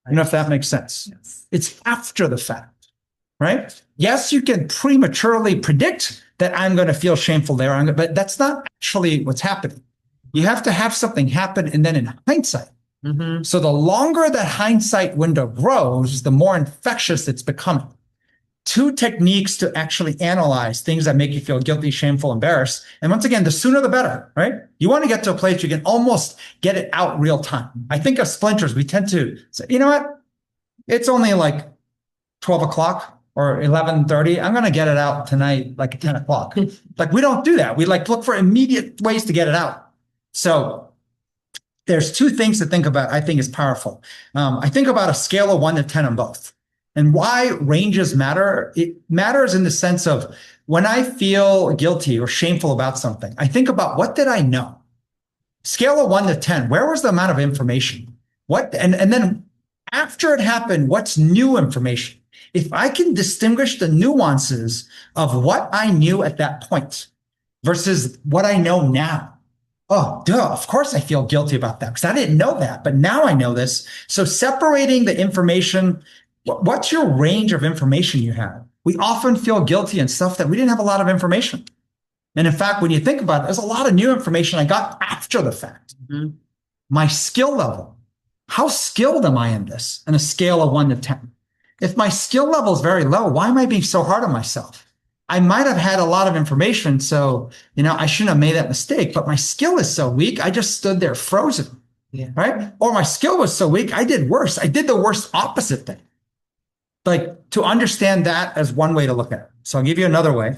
I don't know if that makes sense. Yes. It's after the fact. Right? Yes, you can prematurely predict that I'm going to feel shameful there, but that's not actually what's happening. You have to have something happen and then in hindsight. So the longer the hindsight window grows, the more infectious it's becoming. 2 techniques to actually analyze things that make you feel guilty, shameful, embarrassed. And once again, the sooner the better, right? You want to get to a place you can almost get it out real time. I think of splinters, we tend to say, you know what? It's only like 12 o'clock. Or 11:30, I'm going to get it out tonight, like at 10 o'clock. Like we don't do that. We like look for immediate ways to get it out. So there's 2 things to think about. I think is powerful. I think about a scale of 1 to 10 on both. And why ranges matter? It matters in the sense of when I feel guilty or shameful about something, I think about what did I know? Scale of 1 to 10, where was the amount of information? And then after it happened, what's new information? If I can distinguish the nuances of what I knew at that point versus what I know now. Oh, duh, of course I feel guilty about that because I didn't know that, but now I know this. So separating the information, what's your range of information you have? We often feel guilty in stuff that we didn't have a lot of information. And in fact, when you think about it, there's a lot of new information I got after the fact. My skill level, how skilled am I in this? On a scale of 1 to 10. If my skill level is very low, why am I being so hard on myself? I might have had a lot of information, so I shouldn't have made that mistake, but my skill is so weak, I just stood there frozen, right? Or my skill was so weak, I did worse. I did the worst opposite thing. Like to understand that as one way to look at it. So I'll give you another way.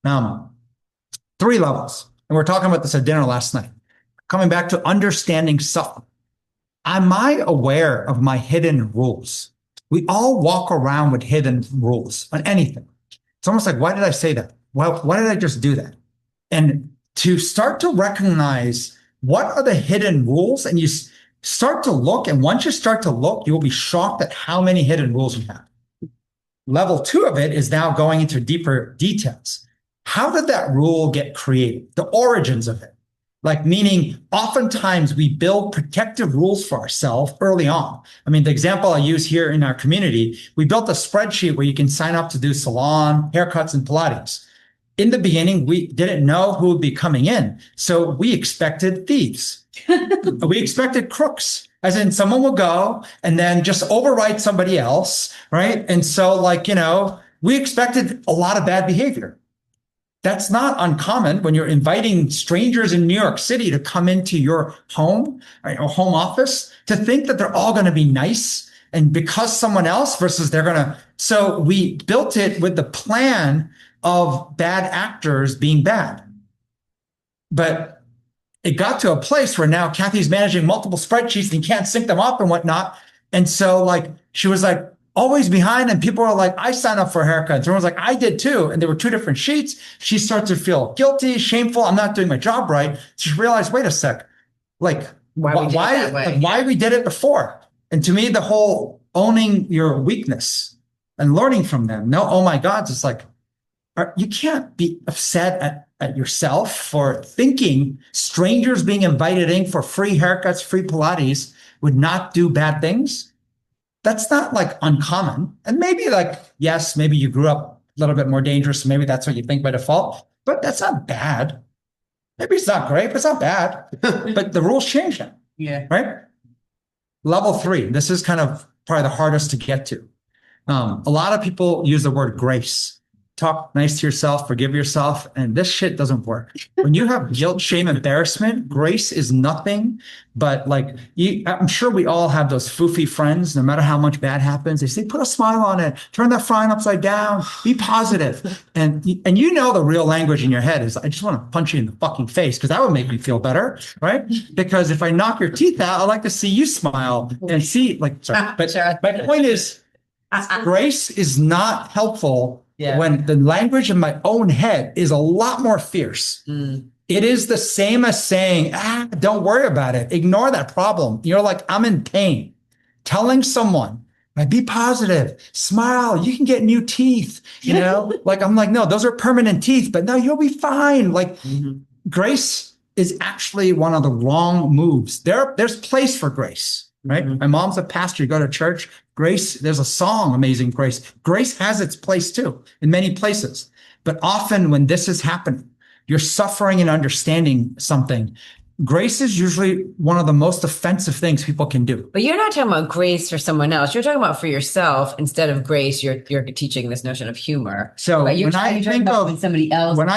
3 levels. And we're talking about this at dinner last night. Coming back to understanding suffering. Am I aware of my hidden rules? We all walk around with hidden rules on anything. It's almost like, why did I say that? Well, why did I just do that? And to start to recognize what are the hidden rules, and you start to look, and once you start to look, you will be shocked at how many hidden rules you have. Level 2 of it is now going into deeper details. How did that rule get created? The origins of it. Like meaning oftentimes we build protective rules for ourselves early on. I mean, the example I use here in our community, we built a spreadsheet where you can sign up to do salon, haircuts, and Pilates. In the beginning, we didn't know who would be coming in. So we expected thieves. We expected crooks, as in someone will go and then just overwrite somebody else, right? And so we expected a lot of bad behavior. That's not uncommon when you're inviting strangers in New York City to come into your home or home office to think that they're all going to be nice and because someone else versus they're going to. So we built it with the plan of bad actors being bad. But it got to a place where now Kathy's managing multiple spreadsheets and can't sync them up and whatnot. And so like, she was like always behind, and people were like, I signed up for a haircut. And someone was like, I did too. And there were two different sheets. She starts to feel guilty, shameful. I'm not doing my job right. She realized, wait a sec, like why we did it before. And to me, the whole owning your weakness and learning from them. No, oh my God, it's like, you can't be upset at yourself for thinking strangers being invited in for free haircuts, free Pilates would not do bad things. That's not like uncommon. And maybe like, yes, maybe you grew up a little bit more dangerous. So maybe that's what you think by default, but that's not bad. Maybe it's not great, but it's not bad. But the rules change now. Yeah. Right? Level 3. This is kind of probably the hardest to get to. A lot of people use the word grace. Talk nice to yourself, forgive yourself, and this shit doesn't work. When you have guilt, shame, embarrassment, grace is nothing but like, I'm sure we all have those foofy friends, no matter how much bad happens, they say, put a smile on it, turn that frown upside down, be positive. And you know the real language in your head is, I just want to punch you in the fucking face because that would make me feel better, right? Because if I knock your teeth out, I'd like to see you smile and see, like, sorry. But my point is, grace is not helpful. Yeah. When the language in my own head is a lot more fierce. It is the same as saying, don't worry about it. Ignore that problem. You're like, I'm in pain. Telling someone, be positive, smile, you can get new teeth. You know, like, I'm like, no, those are permanent teeth, but no, you'll be fine. Like grace is actually one of the wrong moves. There's place for grace. Right? My mom's a pastor. You go to church, grace, there's a song, Amazing Grace. Grace has its place too, in many places. But often when this is happening, you're suffering and understanding something. Grace is usually one of the most offensive things people can do. But you're not talking about grace for someone else. You're talking about for yourself. Instead of grace, you're teaching this notion of humor. So when I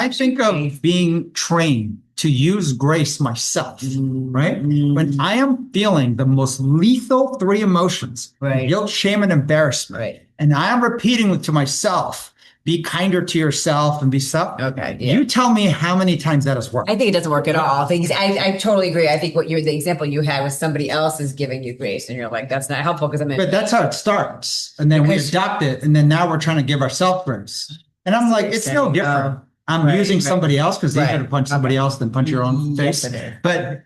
think of being trained to use grace myself, right? When I am feeling the most lethal 3 emotions, guilt, shame, and embarrassment, and I am repeating to myself, be kinder to yourself and be self. Okay. Yeah. You tell me how many times that has worked. I think it doesn't work at all. I totally agree. I think the example you had was somebody else is giving you grace and you're like, that's not helpful because But that's how it starts. And then we adopt it. And then now we're trying to give ourselves grace. And I'm like, it's no different. I'm using somebody else because easier to punch somebody else than punch your own face. But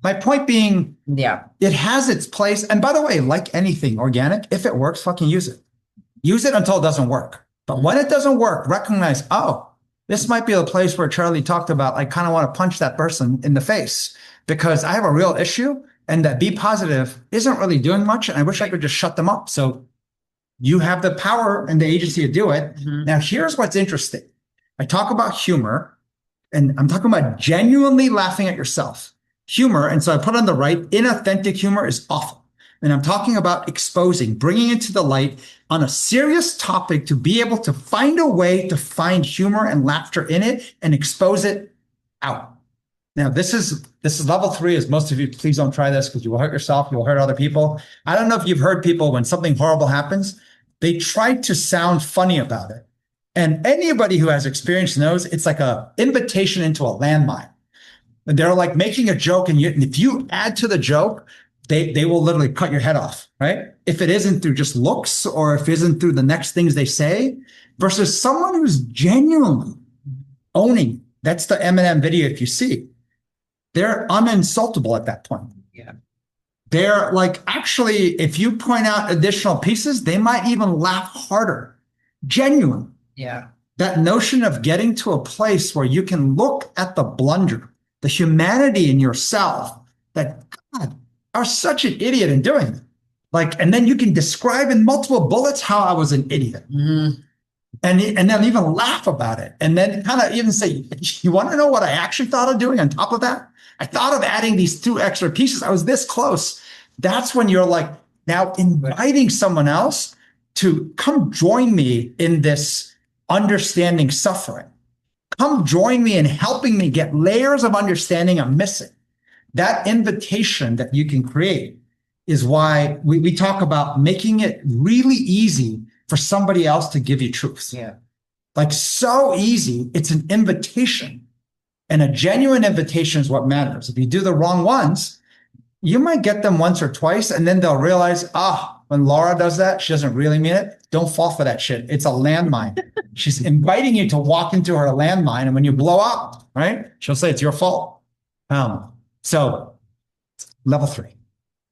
my point being, it has its place. And by the way, like anything organic, if it works, fucking use it. Use it until it doesn't work. But when it doesn't work, recognize, this might be the place where Charlie talked about, I kind of want to punch that person in the face because I have a real issue and that be positive isn't really doing much. And I wish I could just shut them up. So you have the power and the agency to do it. Now, here's what's interesting. I talk about humor and I'm talking about genuinely laughing at yourself. Humor. And so I put on the right, inauthentic humor is awful. And I'm talking about exposing, bringing it to the light on a serious topic to be able to find a way to find humor and laughter in it and expose it out. Now, this is level 3, as most of you, please don't try this because you will hurt yourself, you will hurt other people. I don't know if you've heard people when something horrible happens, they try to sound funny about it. And anybody who has experience knows it's like an invitation into a landmine. And they're like making a joke and if you add to the joke, they will literally cut your head off, right? If it isn't through just looks or if it isn't through the next things they say versus someone who's genuinely owning. That's the Eminem video. If you see, they're uninsultable at that point. Yeah. They're like, actually, if you point out additional pieces, they might even laugh harder. Genuine. Yeah. That notion of getting to a place where you can look at the blunder, the humanity in yourself that God, are such an idiot in doing it. Like, and then you can describe in multiple bullets how I was an idiot. And then even laugh about it. And then kind of even say, you want to know what I actually thought of doing on top of that? I thought of adding these 2 extra pieces. I was this close. That's when you're like now inviting someone else to come join me in this understanding suffering. Come join me in helping me get layers of understanding I'm missing. That invitation that you can create is why we talk about making it really easy for somebody else to give you truth. Yeah. Like so easy. It's an invitation. And a genuine invitation is what matters. If you do the wrong ones, you might get them once or twice, and then they'll realize, when Laura does that, she doesn't really mean it. Don't fall for that shit. It's a landmine. She's inviting you to walk into her landmine, and when you blow up, right, she'll say it's your fault. So level 3.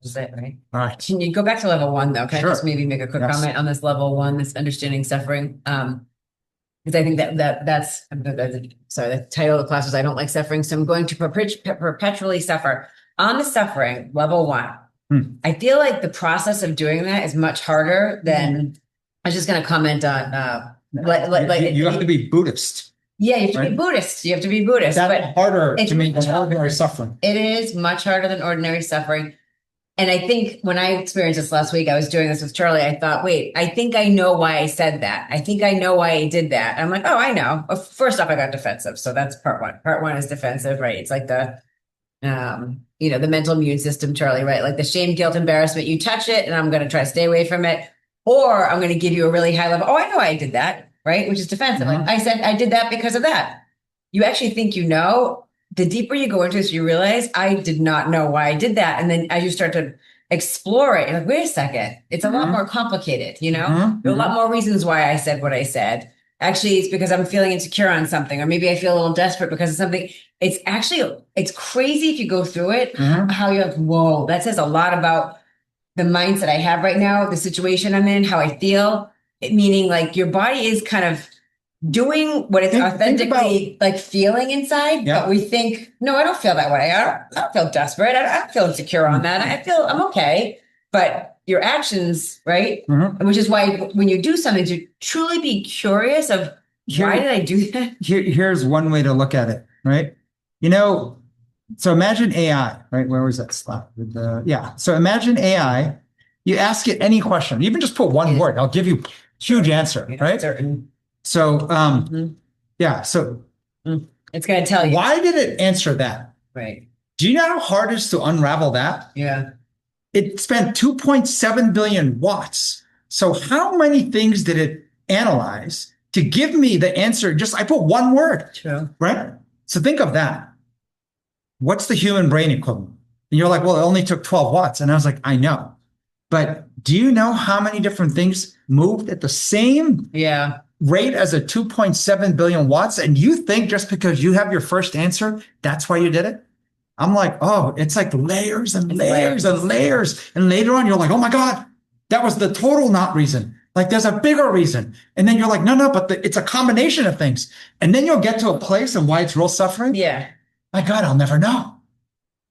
Is that right? All right. Can you go back to level 1 though? Can Sure. I just maybe make a quick Yes. comment on this level 1, this understanding suffering? Because I think that's sorry, the title of the class was I don't like suffering, so I'm going to perpetually suffer. On the suffering, level 1, I feel like the process of doing that is much harder than I was just going to comment on. You have to be Buddhist. Yeah, you have to be Right? Buddhist. You have to be Buddhist. That's But harder it's to me much than ordinary suffering. it is much harder than ordinary suffering. And I think when I experienced this last week, I was doing this with Charlie. I thought, wait, I think I know why I said that. I think I know why I did that. I'm like, oh, I know. First off, I got defensive. So that's part 1. Part 1 is defensive, right? It's like the the mental immune system, Charlie, right? Like the shame, guilt, embarrassment. You touch it and I'm going to try to stay away from it. Or I'm going to give you a really high level. Oh, I know I did that, right? Which is defensive. Like I said, I did that because of that. You actually think you know. The deeper you go into this, you realize I did not know why I did that. And then as you start to explore it, you're like, wait a second, it's a lot more complicated, There are a lot more reasons why I said what I said. Actually, it's because I'm feeling insecure on something, or maybe I feel a little desperate because of something. It's crazy if you go through it, how you're like, whoa, that says a lot about the mindset I have right now, the situation I'm in, how I feel. Meaning like your body is kind of doing what it's authentically like feeling inside, but we think, no, I don't feel that way. I don't feel desperate. I don't feel insecure on that. I feel I'm okay. But your actions, right? Which is why when you do something, to truly be curious of why did I do that? Here's one way to look at it, right? So imagine AI, right? Where was that slide? So imagine AI. You ask it any question, even just put one word. I'll give you huge answer, right? Certain. So, So it's going to tell you. Why did it answer that? Right. Do you know how hard it is to unravel that? Yeah. It spent 2.7 billion watts. So how many things did it analyze to give me the answer? I put one word. True. Right? So think of that. What's the human brain equivalent? And you're like, well, it only took 12 watts. And I was like, I know. But do you know how many different things moved at the same rate as a 2.7 billion watts? And you think just because you have your first answer, that's why you did it? I'm like, oh, it's like layers and layers and layers. And later on, you're like, oh my God, that was the total not reason. Like there's a bigger reason. And then you're like, no, but it's a combination of things. And then you'll get to a place and why it's real suffering. Yeah. My God, I'll never know.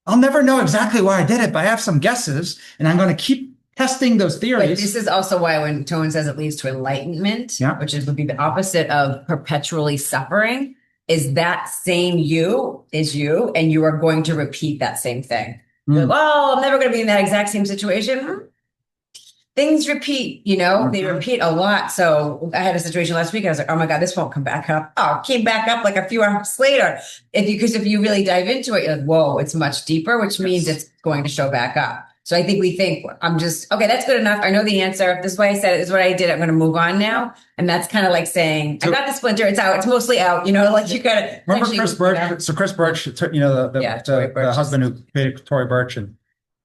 I'll never know exactly why I did it, but I have some guesses and I'm going to keep testing those theories. But this is also why when Tone says it leads to enlightenment, which would be the opposite of perpetually suffering, is that same you is you, and you are going to repeat that same thing. Like, well, I'm never going to be in that exact same situation. Things repeat, they repeat a lot. So I had a situation last week. I was like, oh my God, this won't come back up. Oh, it came back up like a few hours later. Because if you really dive into it, you're like, whoa, it's much deeper, which means it's going to show back up. So I think we think okay, that's good enough. I know the answer. This is why I said it. This is what I did. I'm going to move on now. And that's kind of like saying, I got the splinter. It's out. It's mostly out. Like you got to. Remember Chris Birch? So Chris Birch, the husband who created Tory Birch, and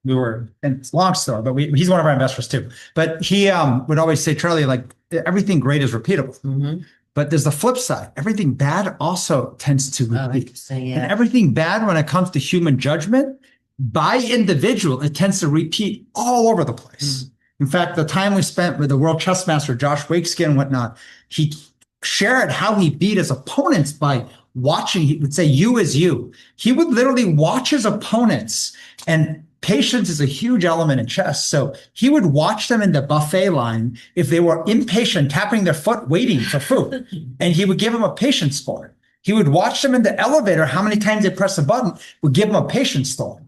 and it's a long story, but he's one of our investors too. But he would always say, Charlie, like everything great is repeatable. But there's the flip side. Everything bad also tends to repeat. And everything bad when it comes to human judgment, by individual, it tends to repeat all over the place. In fact, the time we spent with the world chess master, Josh Waitzkin and whatnot, he shared how he beat his opponents by watching. He would say, you is you. He would literally watch his opponents, and patience is a huge element in chess. So he would watch them in the buffet line. If they were impatient, tapping their foot, waiting for food, and he would give them a patience score. He would watch them in the elevator. How many times they press a button would give them a patience score.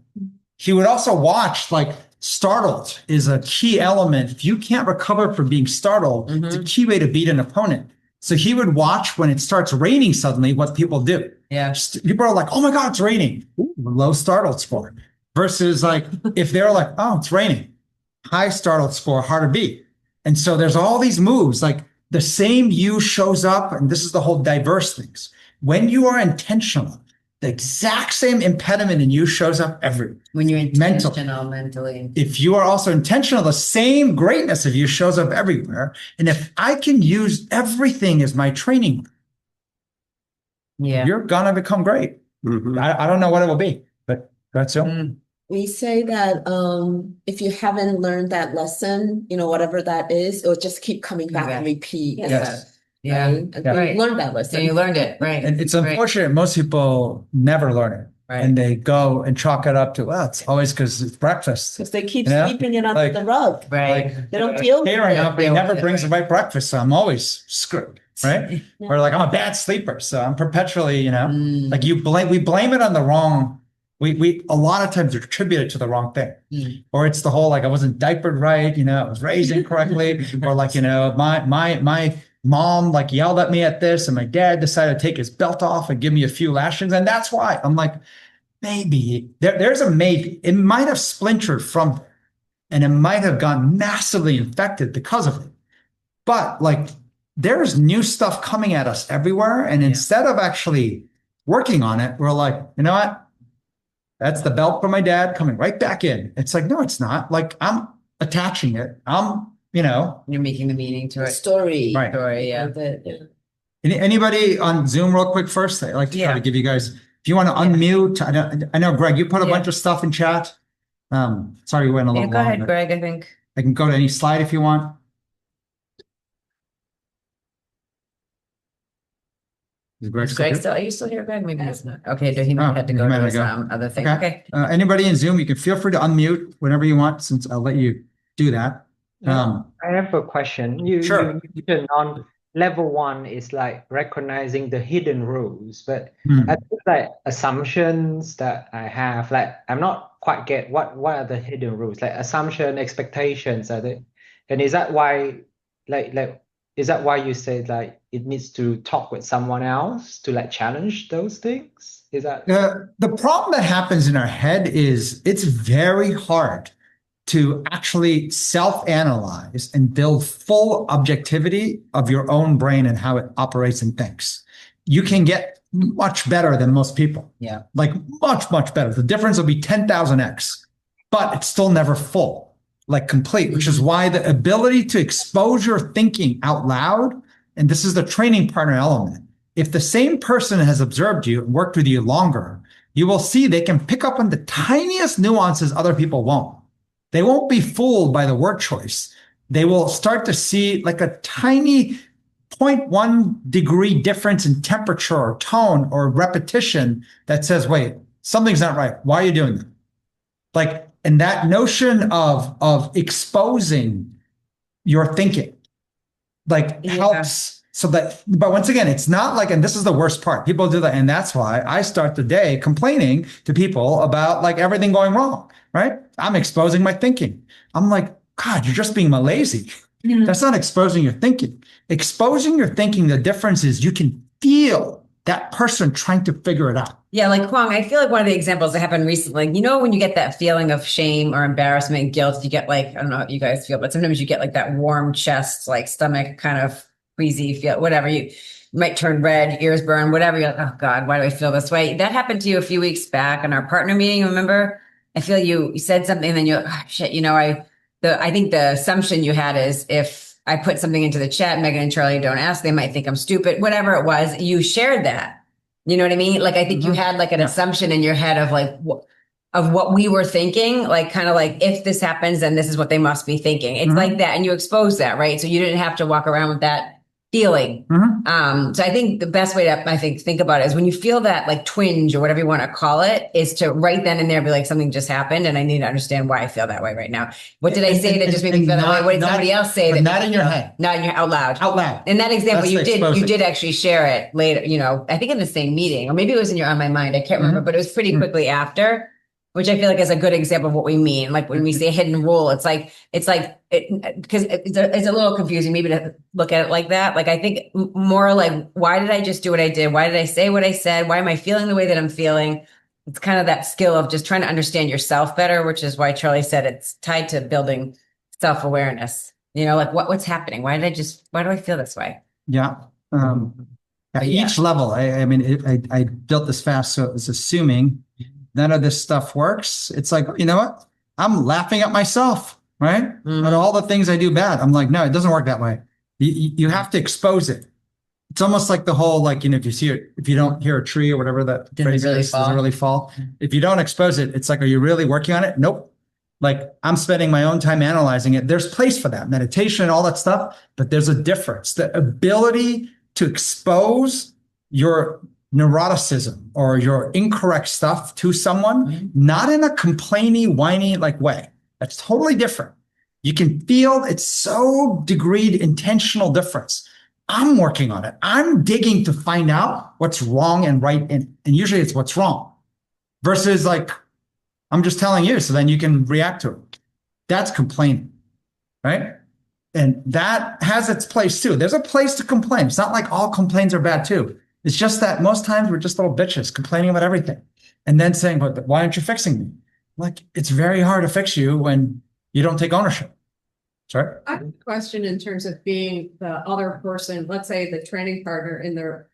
He would also watch, like, startled is a key element. If you can't recover from being startled, it's a key way to beat an opponent. So he would watch when it starts raining suddenly, what people do. Yeah. People are like, oh my God, it's raining. Ooh, low startled score. Versus like, if they're like, oh, it's raining. High startled score, hard to beat. And so there's all these moves, like the same you shows up, and this is the whole diverse things. When you are intentional, the exact same impediment in you shows up everywhere. When you're Mental. intentional mentally. If you are also intentional, the same greatness of you shows up everywhere. And if I can use everything as my training, Yeah. you're gonna become great. Mhm. I don't know what it will be, but that's it. We say that if you haven't learned that lesson, whatever that is, it'll just keep coming back and repeat. Yes. Yeah. Right? And Yeah. you learned that So lesson. you learned it, right? And it's Right. unfortunate most people never learn it. Right. And they go and chalk it up to, well, it's always because it's breakfast. Because they keep You know? sweeping it under Like- the rug. Right. They don't deal with Catering it. company never brings the right breakfast, so I'm always screwed, right? Yeah. Or like I'm a bad sleeper, so I'm perpetually, Mm. like we blame it on the wrong. We a lot of times attribute it to the wrong thing, or it's the whole like I wasn't diapered right, I was raised incorrectly, or like my mom like yelled at me at this, and my dad decided to take his belt off and give me a few lashings, and that's why. I'm like, maybe there's a maybe. It might have splintered from there, and it might have gotten massively infected because of it. But like there's new stuff coming at us everywhere, and instead of actually working on it, we're like, you know what? That's the belt from my dad coming right back in. It's like, no, it's not. Like I'm attaching it. You're making the meaning to The it. story. Right. Story, yeah. of it, yeah. Anybody on Zoom real quick first? I like to try to give you guys, if you want to unmute, I know, Greg, you put a bunch of stuff in chat. Sorry, we went a Yeah, little go long. ahead, but Greg, I think. I can go to any slide if you want. Is Greg Is still Greg here? still, are you still here, Greg? Maybe he's not. Okay, he might Oh, have to he go might to have his to go. other thing. Okay. Okay. Anybody in Zoom, you can feel free to unmute whenever you want, since I'll let you do that. I have a question. Sure. You mentioned on level 1 is like recognizing the hidden rules, but Hmm. I think like assumptions that I have, like I'm not quite get what are the hidden rules, like assumption, expectations, are they? And is that why is that why you say like it needs to talk with someone else to like challenge those things? Is that The problem that happens in our head is it's very hard to actually self-analyze and build full objectivity of your own brain and how it operates and thinks. You can get much better than most people. Yeah. Like much, much better. The difference will be 10,000x, but it's still never full, like complete, which is why the ability to expose your thinking out loud, and this is the training partner element. If the same person has observed you and worked with you longer, you will see they can pick up on the tiniest nuances other people won't. They won't be fooled by the word choice. They will start to see like a tiny 0.1 degree difference in temperature or tone or repetition that says, wait, something's not right. Why are you doing that? Like, and that notion of exposing your thinking, like helps so that, but once again, it's not like, and this is the worst part, people do that. And that's why I start the day complaining to people about like everything going wrong, right? I'm exposing my thinking. I'm like, God, you're just being malaisy. That's not exposing your thinking. Exposing your thinking, the difference is you can feel that person trying to figure it out. Yeah, like Kwong, I feel like one of the examples that happened recently, when you get that feeling of shame or embarrassment and guilt, you get like, I don't know how you guys feel, but sometimes you get like that warm chest, like stomach kind of queasy feel, whatever. You might turn red, ears burn, whatever. You're like, oh God, why do I feel this way? That happened to you a few weeks back in our partner meeting, remember? I feel you said something and then you're like, oh, shit, I think the assumption you had is if I put something into the chat, Megan and Charlie don't ask, they might think I'm stupid, whatever it was, you shared that. You know what I mean? Like, I think you had like an assumption in your head of like, of what we were thinking, like kind of like, if this happens, then this is what they must be thinking. It's like that. And you expose that, right? So you didn't have to walk around with that feeling. So I think the best way to, think about it is when you feel that like twinge or whatever you want to call it, is to right then and there be like, something just happened and I need to understand why I feel that way right now. What did I say that just made me feel that way? What did somebody else say? But not in your head. Not in your out loud. Out loud. In that example, That's the you exposing. did actually share it later, I think in the same meeting, or maybe it was in your On My Mind. I can't remember, but it was pretty quickly after, which I feel like is a good example of what we mean. Like when we say hidden rule, it's because it's a little confusing maybe to look at it like that. Like I think more like, why did I just do what I did? Why did I say what I said? Why am I feeling the way that I'm feeling? It's kind of that skill of just trying to understand yourself better, which is why Charlie said it's tied to building self-awareness. Like what's happening? Why do I feel this way? Yeah. At each level, I mean, I built this fast, so it was assuming none of this stuff works. It's like, you know what? I'm laughing at myself, right? At all the things I do bad. I'm like, no, it doesn't work that way. You have to expose it. It's almost like the whole, like, you know, if you don't hear a tree or whatever that phrase is, doesn't really fall. If you don't expose it, it's like, are you really working on it? Nope. Like, I'm spending my own time analyzing it. There's place for that, meditation and all that stuff, but there's a difference. The ability to expose your neuroticism or your incorrect stuff to someone, not in a complainy, whiny like way. That's totally different. You can feel it's so degreed intentional difference. I'm working on it. I'm digging to find out what's wrong and right. And usually it's what's wrong versus like, I'm just telling you, so then you can react to it. That's complaining, right? And that has its place too. There's a place to complain. It's not like all complaints are bad too. It's just that most times we're just little bitches complaining about everything and then saying, but why aren't you fixing me? Like, it's very hard to fix you when you don't take ownership. Sorry? I have a question in terms of being the other person, let's say the training partner in the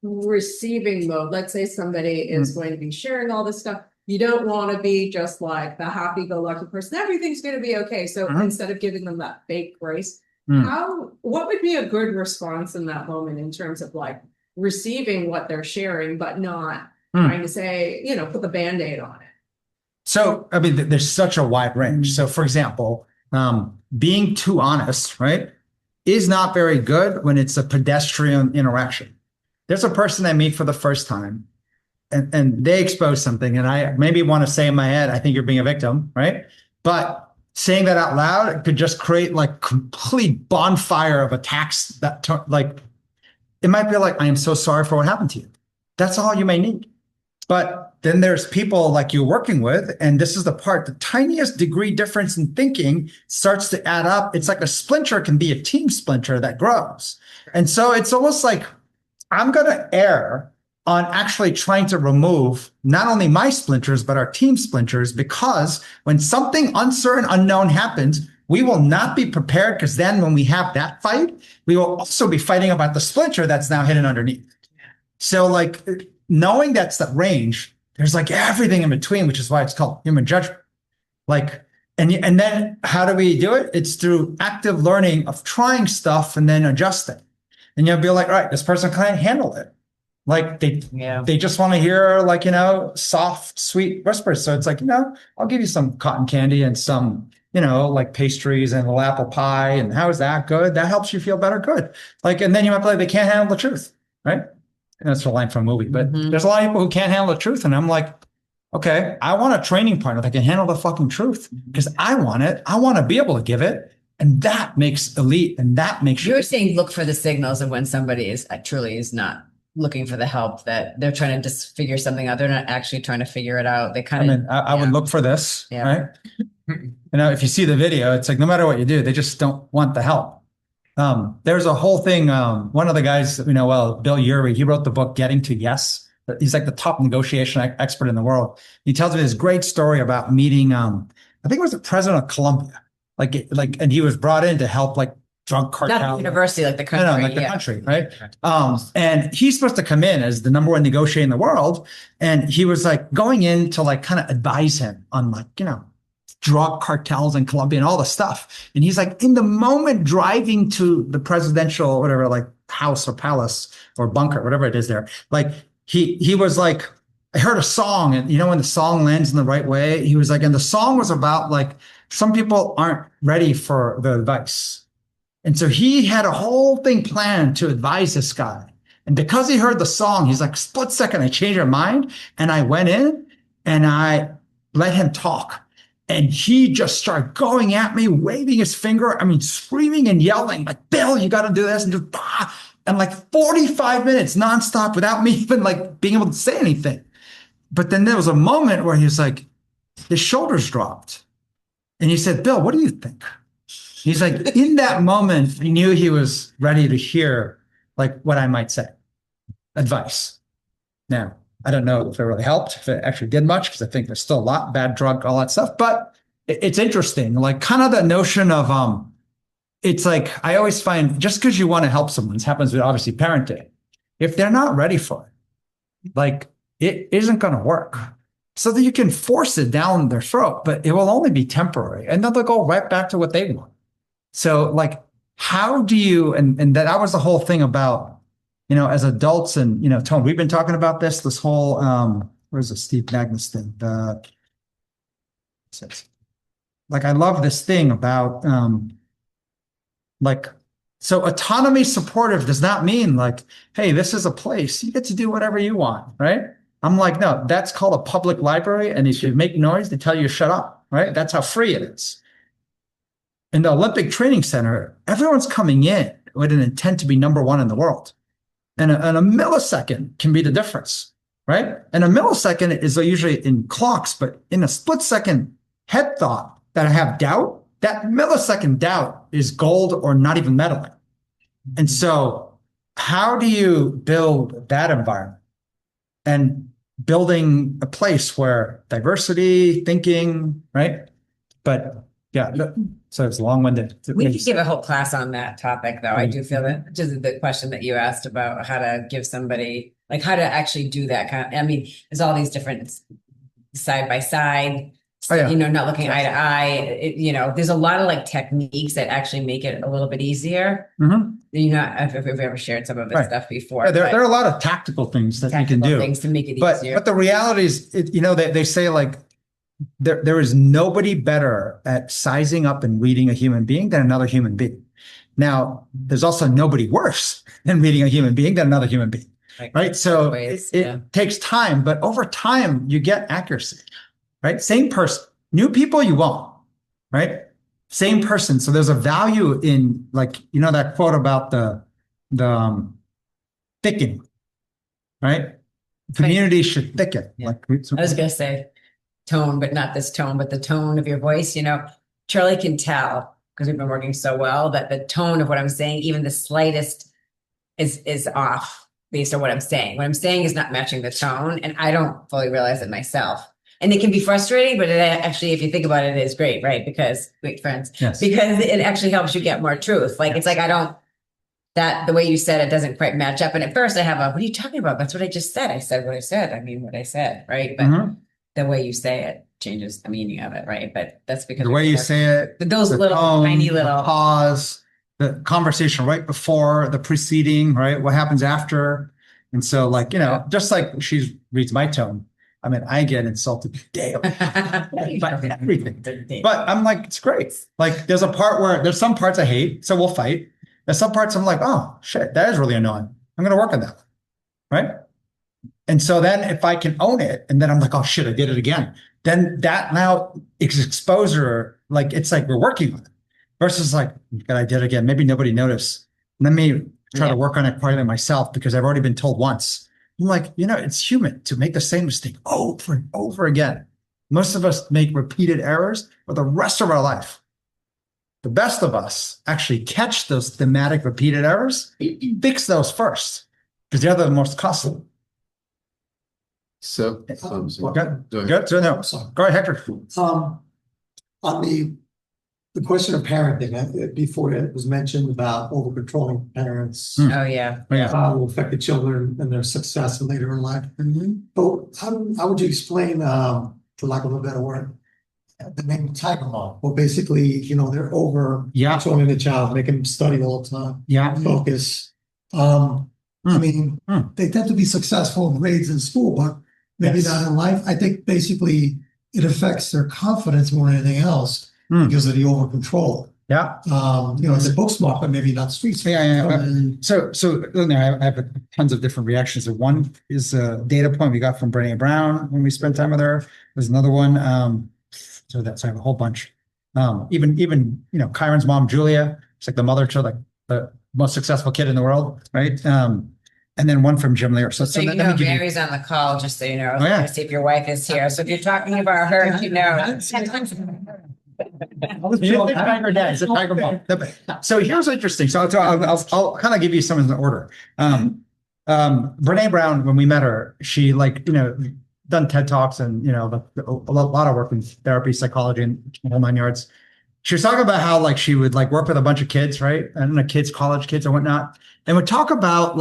receiving mode. Let's say somebody is going to be sharing all this stuff. You don't want to be just like the happy-go-lucky person. Everything's going to be okay. So instead of giving them that fake grace, what would be a good response in that moment in terms of like receiving what they're sharing, but not trying to say, you know, put the Band-Aid on it? So, I mean, there's such a wide range. So, for example, being too honest, right, is not very good when it's a pedestrian interaction. There's a person I meet for the first time and they expose something and I maybe want to say in my head, I think you're being a victim, right? But saying that out loud could just create like complete bonfire of attacks that like, it might be like, I am so sorry for what happened to you. That's all you may need. But then there's people like you're working with, and this is the part, the tiniest degree difference in thinking starts to add up. It's like a splinter can be a team splinter that grows. And so it's almost like I'm going to err on actually trying to remove not only my splinters, but our team splinters, because when something uncertain, unknown happens, we will not be prepared, because then when we have that fight, we will also be fighting about the splinter that's now hidden underneath. So like knowing that's the range, there's like everything in between, which is why it's called human judgment. Like, and then how do we do it? It's through active learning of trying stuff and then adjusting. And you'll be like, all right, this person can't handle it. Like they just want to hear like, you know, soft, sweet whispers. So it's like, you know, I'll give you some cotton candy and some, you know, like pastries and a little apple pie. And how is that good? That helps you feel better. Good. Like, and then you might be like, they can't handle the truth. Right. And that's a line from a movie, but there's a lot of people who can't handle the truth. And I'm like, okay, I want a training partner that can handle the fucking truth because I want it. I want to be able to give it. And that makes elite. And that makes You're saying look for the signals of when somebody is truly is not looking for the help, that they're trying to just figure something out. They're not actually trying to figure it out. They kind of, I would look for this, right? You know, if you see the video, it's like, no matter what you do, they just don't want the help. There's a whole thing. One of the guys that we know well, Bill Urey, he wrote the book, Getting to Yes. He's like the top negotiation expert in the world. He tells me this great story about meeting, I think it was the president of Colombia. And he was brought in to help like drug cartel. not the university, like the country. No, like the country, right? And he's supposed to come in as the number one negotiator in the world. And he was like going in to like kind of advise him on like, you know, drug cartels in Colombia and all the stuff. And he's like, in the moment driving to the presidential, whatever, like house or palace or bunker, whatever it is there, like he was like, I heard a song, and you know, when the song lands in the right way, he was like, and the song was about like, some people aren't ready for the advice. And so he had a whole thing planned to advise this guy. And because he heard the song, he's like, split second, I changed my mind. And I went in and I let him talk. And he just started going at me, waving his finger. I mean, screaming and yelling like, Bill, you got to do this. And just, and like 45 minutes nonstop without me even like being able to say anything. But then there was a moment where he was like, his shoulders dropped. And he said, Bill, what do you think? He's like, in that moment, he knew he was ready to hear like what I might say, advice. Now, I don't know if it really helped, if it actually did much, because I think there's still a lot, bad drug, all that stuff. But it's interesting, like kind of the notion of, it's like, I always find just because you want to help someone, this happens with obviously parenting, if they're not ready for it, like it isn't going to work. So that you can force it down their throat, but it will only be temporary. And then they'll go right back to what they want. So like, how do you, and that was the whole thing about, as adults and, Tone, we've been talking about this whole, where's the Steve Magnus thing? Like, I love this thing about, so autonomy supportive does not mean like, hey, this is a place, you get to do whatever you want, right? I'm like, no, that's called a public library. And if you make noise, they tell you to shut up, right? That's how free it is. In the Olympic Training Center, everyone's coming in with an intent to be number one in the world. And a millisecond can be the difference, right? And a millisecond is usually in clocks, but in a split second head thought that I have doubt, that millisecond doubt is gold or not even meddling. And so how do you build that environment? And building a place where diversity, thinking, right? But yeah, so it's long-winded. We could give a whole class on that topic, though. I do feel that just the question that you asked about how to give somebody, like how to actually do that kind of, I mean, there's all these different side by side, not looking eye to eye. There's a lot of like techniques that actually make it a little bit easier. If we've ever shared some of this stuff before. Yeah, there are a lot of tactical things that you can do. Things to make it easier. But the reality is, they say like, there is nobody better at sizing up and reading a human being than another human being. Now, there's also nobody worse than reading a human being than another human being, right? So it takes time, but over time, you get accuracy, right? Same person, new people you won't, right? Same person. So there's a value in like, that quote about the thickening, right? Community should thicken. Yeah. I was going to say tone, but not this tone, but the tone of your voice. Charlie can tell because we've been working so well that the tone of what I'm saying, even the slightest is off based on what I'm saying. What I'm saying is not matching the tone, and I don't fully realize it myself. And it can be frustrating, but it actually, if you think about it, it is great, right? Because because it actually helps you get more truth. Like, it's like, the way you said it doesn't quite match up. And at first I have what are you talking about? That's what I just said. I said what I said. I mean what I said, right? But the way you say it changes the meaning of it, right? But that's because the way you say it, those little tiny little pause, the conversation right before, the preceding, right? What happens after. And so like, just like she reads my tone, I mean, I get insulted daily by everything. But I'm like, it's great. Like there's some parts I hate, so we'll fight. There's some parts I'm like, oh shit, that is really annoying. I'm going to work on that. Right. And so then if I can own it and then I'm like, oh shit, I did it again. Then that now is exposure. Like, it's like we're working on it versus like, God, I did it again. Maybe nobody noticed. Let me try to work on it quietly myself because I've already been told once. I'm like, it's human to make the same mistake over and over again. Most of us make repeated errors for the rest of our life. The best of us actually catch those thematic repeated errors, fix those first, because they're the most costly. So, good. So no, go ahead, Hector. On the question of parenting, before it was mentioned about over controlling parents. Oh yeah. How it will affect the children and their success later in life. But how would you explain, for lack of a better word, the name tiger mom? Well, basically, they're over controlling the child, making them study all the time, focus. I mean, they tend to be successful in grades in school, but maybe not in life. I think basically it affects their confidence more than anything else because of the over control. It's a book smart, but maybe not street smart. So I have tons of different reactions. One is a data point we got from Brené Brown when we spent time with her. There's another one. So I have a whole bunch. Even Kyron's mom, Julia, she's like the mother to like the most successful kid in the world, right? And then one from Jim Lear. So Mary's on the call, just so you know. To see if your wife is here. So if you're talking about her, So here's interesting. So I'll kind of give you some in the order. Brené Brown, when we met her, she done TED Talks and a lot of work in therapy, psychology, and whole 9 yards. She was talking about how she would work with a bunch of kids, right? And college kids or whatnot, and would talk about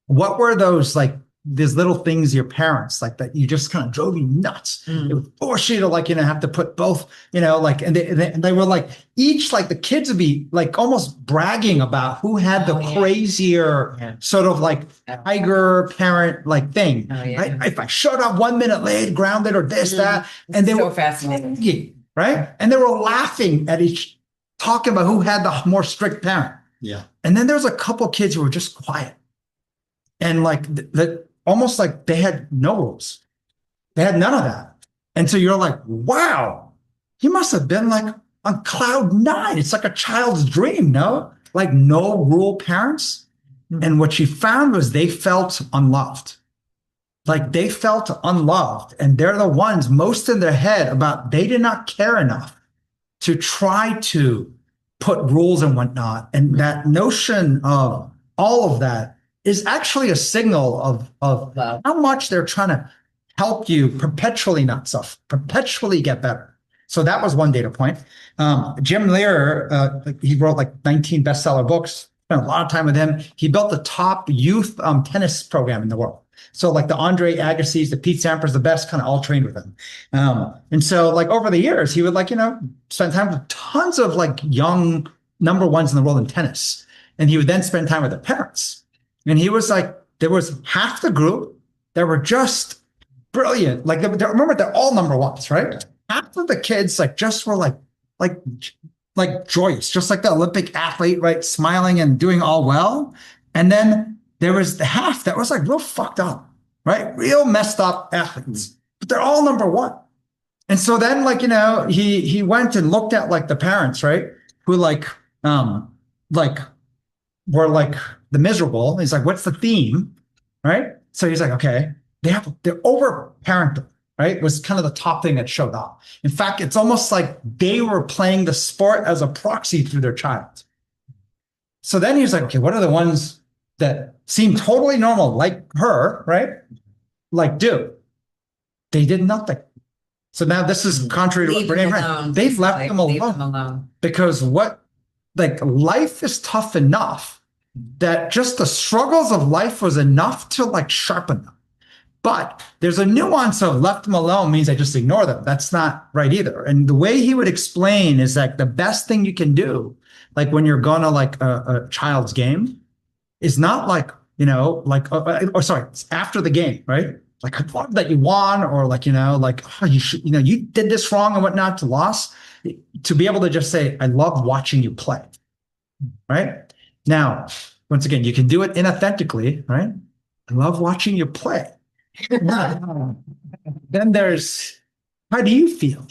what were those like these little things your parents like that you just kind of drove you nuts? It would force you to like, have to put both, like, and they were like, each, like the kids would be like almost bragging about who had the crazier sort of like tiger parent like thing. Right? If I showed up 1 minute late, grounded or this, that, and they so were fascinating. Right? And they were laughing at each, talking about who had the more strict parent. Yeah. And then there was a couple kids who were just quiet. And like that, almost like they had no rules. They had none of that. And so you're like, wow, he must have been like on cloud 9. It's like a child's dream, no? Like no rule parents. And what she found was they felt unloved. Like they felt unloved. And they're the ones most in their head about they did not care enough to try to put rules and whatnot. And that notion of all of that is actually a signal of how much they're trying to help you perpetually not suffer, perpetually get better. So that was one data point. Jim Lear, he wrote like 19 bestseller books, spent a lot of time with him. He built the top youth tennis program in the world. So like the Andre Agassi's, the Pete Sampras, the best, kind of all trained with him. And so like over the years, he would like, spend time with tons of like young number ones in the world in tennis. And he would then spend time with their parents. And he was like, there was half the group that were just brilliant. Like, remember, they're all number ones, right? Half of the kids like just were like joyous, just like the Olympic athlete, right? Smiling and doing all well. And then there was the half that was like real fucked up, right? Real messed up athletes, but they're all number one. And so then like, he went and looked at like the parents, right? Who were like the miserable. He's like, what's the theme? Right. So he's like, okay, they're over parental, right? Was kind of the top thing that showed up. In fact, it's almost like they were playing the sport as a proxy through their child. So then he's like, okay, what are the ones that seem totally normal, like her, right? Like, they did nothing. So now this is contrary to what Brene Brown. They've left them alone. Because life is tough enough that just the struggles of life was enough to like sharpen them. But there's a nuance of left them alone means I just ignore them. That's not right either. And the way he would explain is like the best thing you can do, like when you're gonna like a child's game, is not like, it's after the game, right? Like I love that you won, or like, oh, you should, you did this wrong and whatnot to loss. To be able to just say, I love watching you play, right? Now, once again, you can do it inauthentically, right? I love watching you play. Then there's, how do you feel,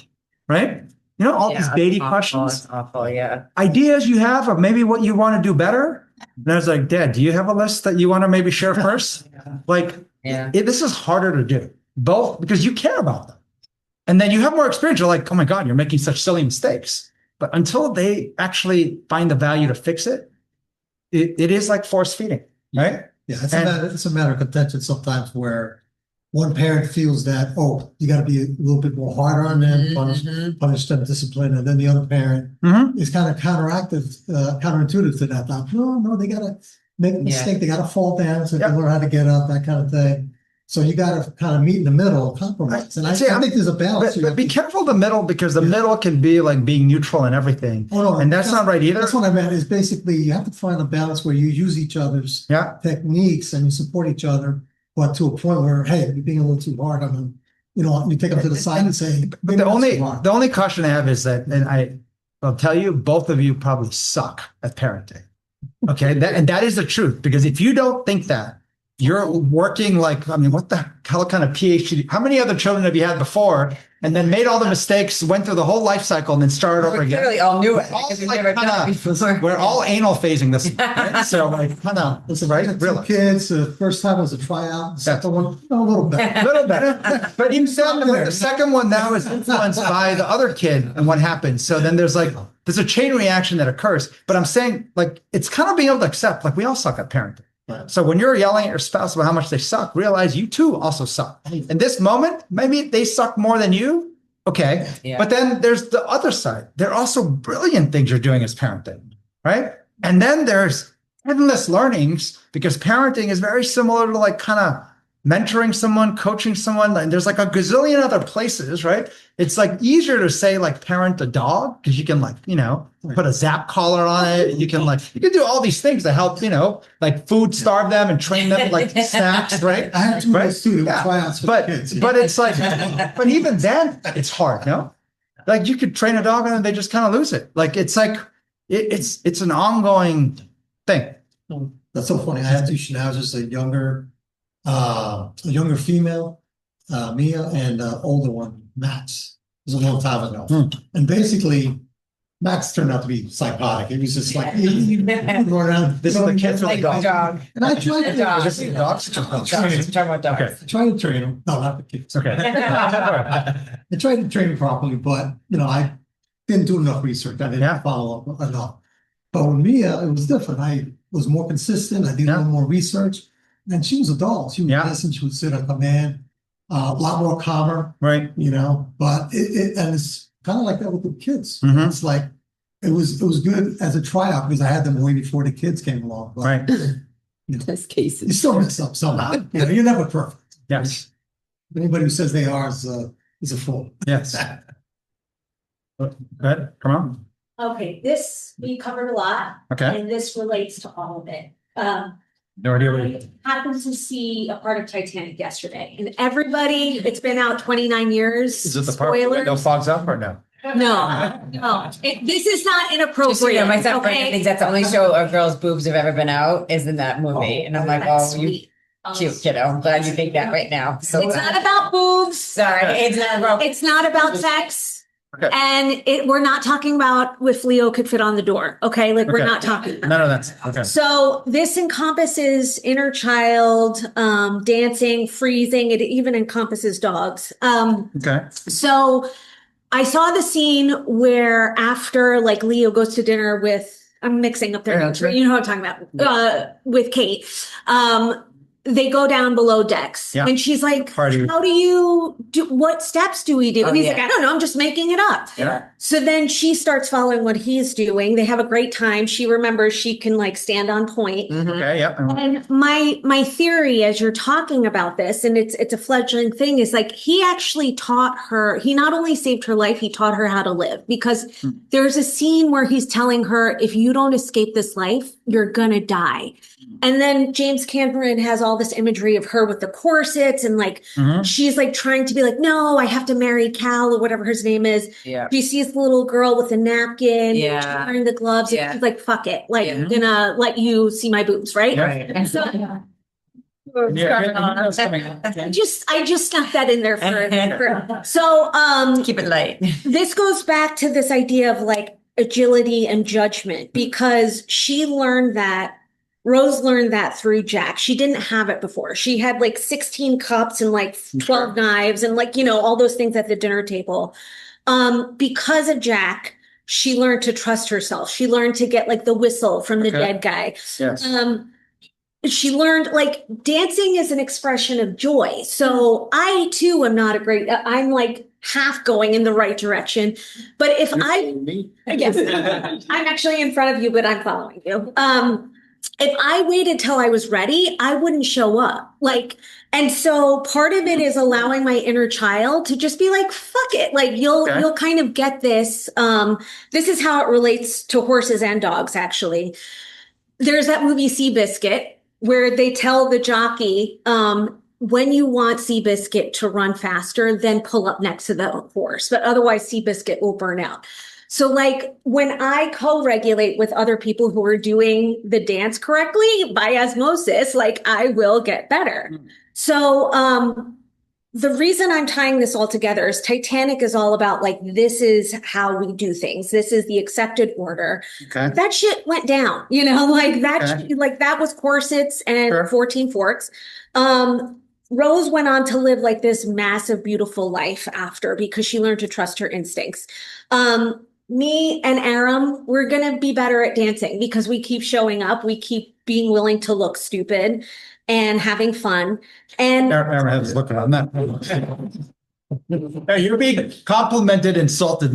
right? All these dating questions. Awful, yeah. Ideas you have of maybe what you want to do better. And I was like, Dad, do you have a list that you want to maybe share first? This is harder to do, both because you care about them. And then you have more experience. You're like, oh my God, you're making such silly mistakes. But until they actually find the value to fix it, it is like force feeding, right? Yeah, it's a matter of contention sometimes where one parent feels that, oh, you got to be a little bit more harder on them, punish them, discipline, and then the other parent is kind of counterintuitive to that. Like, no, they got to make a mistake, they got to fall down so they learn how to get up, that kind of thing. So you got to kind of meet in the middle, compromise. And I think there's a balance. But be careful the middle, because the middle can be like being neutral and everything. Oh, no, and that's not right either. That's what I meant, is basically you have to find a balance where you use each other's techniques and you support each other, but to a point where, hey, you're being a little too hard on them. You take them to the side and say, but the only caution I have is that, and I'll tell you, both of you probably suck at parenting. Okay. And that is the truth, because if you don't think that, you're working like, what the hell kind of PhD? How many other children have you had before? And then made all the mistakes, went through the whole life cycle, and then started over again. Clearly all knew it because we've never done it before. We're all anal phasing this. Right? So like, listen, right? Two kids, the first time was a tryout. The second one, a little better. A little better. But even the second one now is influenced by the other kid and what happens. So then there's a chain reaction that occurs. But I'm saying, like, it's kind of being able to accept, like, we all suck at parenting. Right. So when you're yelling at your spouse about how much they suck, realize you too also suck. In this moment, maybe they suck more than you. Okay. Yeah. But then there's the other side. There are also brilliant things you're doing as parenting, right? And then there's endless learnings because parenting is very similar to like kind of mentoring someone, coaching someone. And there's like a gazillion other places, right? It's like easier to say like parent a dog because you can like, put a zap collar on it. You can do all these things to help, like food starve them and train them like snacks, right? I have two Right? students Yeah. tryouts for But kids. but it's like, but even then it's hard, no? Like you could train a dog and then they just kind of lose it. Like it's like it's an ongoing thing. That's so funny. I have two schnauzers, a younger female, Mia, and older one, Max. It was a long time ago. And basically, Max turned out to be psychotic. It was just like he would run around. This is the kids Like with the dog. And I tried to This is dogs. Talking about dogs. Okay. I tried to train him. No, not the kids. Okay. I tried to train him properly, but I didn't do enough research. I didn't follow up enough. But with Mia, it was different. I was more consistent. I did a little more research. And she was a doll. She would listen. She would sit on command. A lot more calmer. Right. But and it's kind of like that with the kids. Mhm. It's like it was good as a tryout because I had them way before the kids came along. But Right. Test you cases. still mess up somehow. You're never perfect. Yes. Anybody who says they are is a fool. Yes. Go ahead. Come on. Okay, this we covered a lot. Okay. And this relates to all of it. No idea what it I happened to see a part of Titanic yesterday, and everybody, it's been out 29 years. is. It the part where the window Spoilers. fogs up or no? No, this is not Just so you inappropriate. know, my son Frank okay? thinks that's the only show a girl's boobs have ever been out is in that movie. And I'm like, That's oh, you sweet. cute kiddo. I'm glad you think that right now. So It's not about boobs. sorry. It's not about It's not about sex. Okay. And we're not talking about if Leo could fit on the door. Okay, like we're Okay. not talking. None of that's okay. So this encompasses inner child, dancing, freezing. It even encompasses dogs. Okay. So I saw the scene where after like Leo goes to dinner with, I'm mixing up their Yeah, names, that's right. you know what I'm talking about, with Kate. They go down below decks Yeah. and she's like, Party. how do you do, what steps do we do? Oh, And he's yeah. like, I don't know, I'm just making it up. Yeah. So then she starts following what he's doing. They have a great time. She remembers she can like stand on point. Okay. Yep. And my theory as you're talking about this, and it's a fledgling thing, is like he actually taught her, he not only saved her life, he taught her how to live. Because there's a scene where he's telling her, if you don't escape this life, you're gonna die. And then James Cameron has all this imagery of her with the corsets and like Mhm. she's like trying to be like, no, I have to marry Cal or whatever his name is. Yeah. She sees the little girl with the napkin, Yeah. she's wearing the gloves, Yeah. and she's like, fuck it. Like, Yeah. I'm gonna let you see my boobs, right? Yeah. Right. So Yeah. It's coming up. I just snuck that in there so Keep it light. this goes back to this idea of like agility and judgment because Rose learned that through Jack. She didn't have it before. She had like 16 cups and like 12 knives and like, all those things at the dinner table. Because of Jack, she learned to trust herself. She learned to get like the whistle from the Okay. dead guy. Yes. She learned like dancing is an expression of joy. So I too am not I'm like half going in the right direction. But if yes, I'm actually in front of you, but I'm following you. If I waited till I was ready, I wouldn't show up. And so part of it is allowing my inner child to just be like, fuck it. Like you'll kind of get this. This is how it relates to horses and dogs, actually. There's that movie Seabiscuit where they tell the jockey, when you want Seabiscuit to run faster, then pull up next to the horse. But otherwise Seabiscuit will burn out. So like when I co-regulate with other people who are doing the dance correctly by osmosis, like I will get better. So the reason I'm tying this all together is Titanic is all about like, this is how we do things. This is the accepted order. Okay. That shit went down, like that, Okay. like that was corsets and Sure. 14 forks. Rose went on to live like this massive, beautiful life after because she learned to trust her instincts. Me and Aram, we're going to be better at dancing because we keep showing up. We keep being willing to look stupid and having fun. And Aaron has looking on that. Hey, you're being complimented, insulted.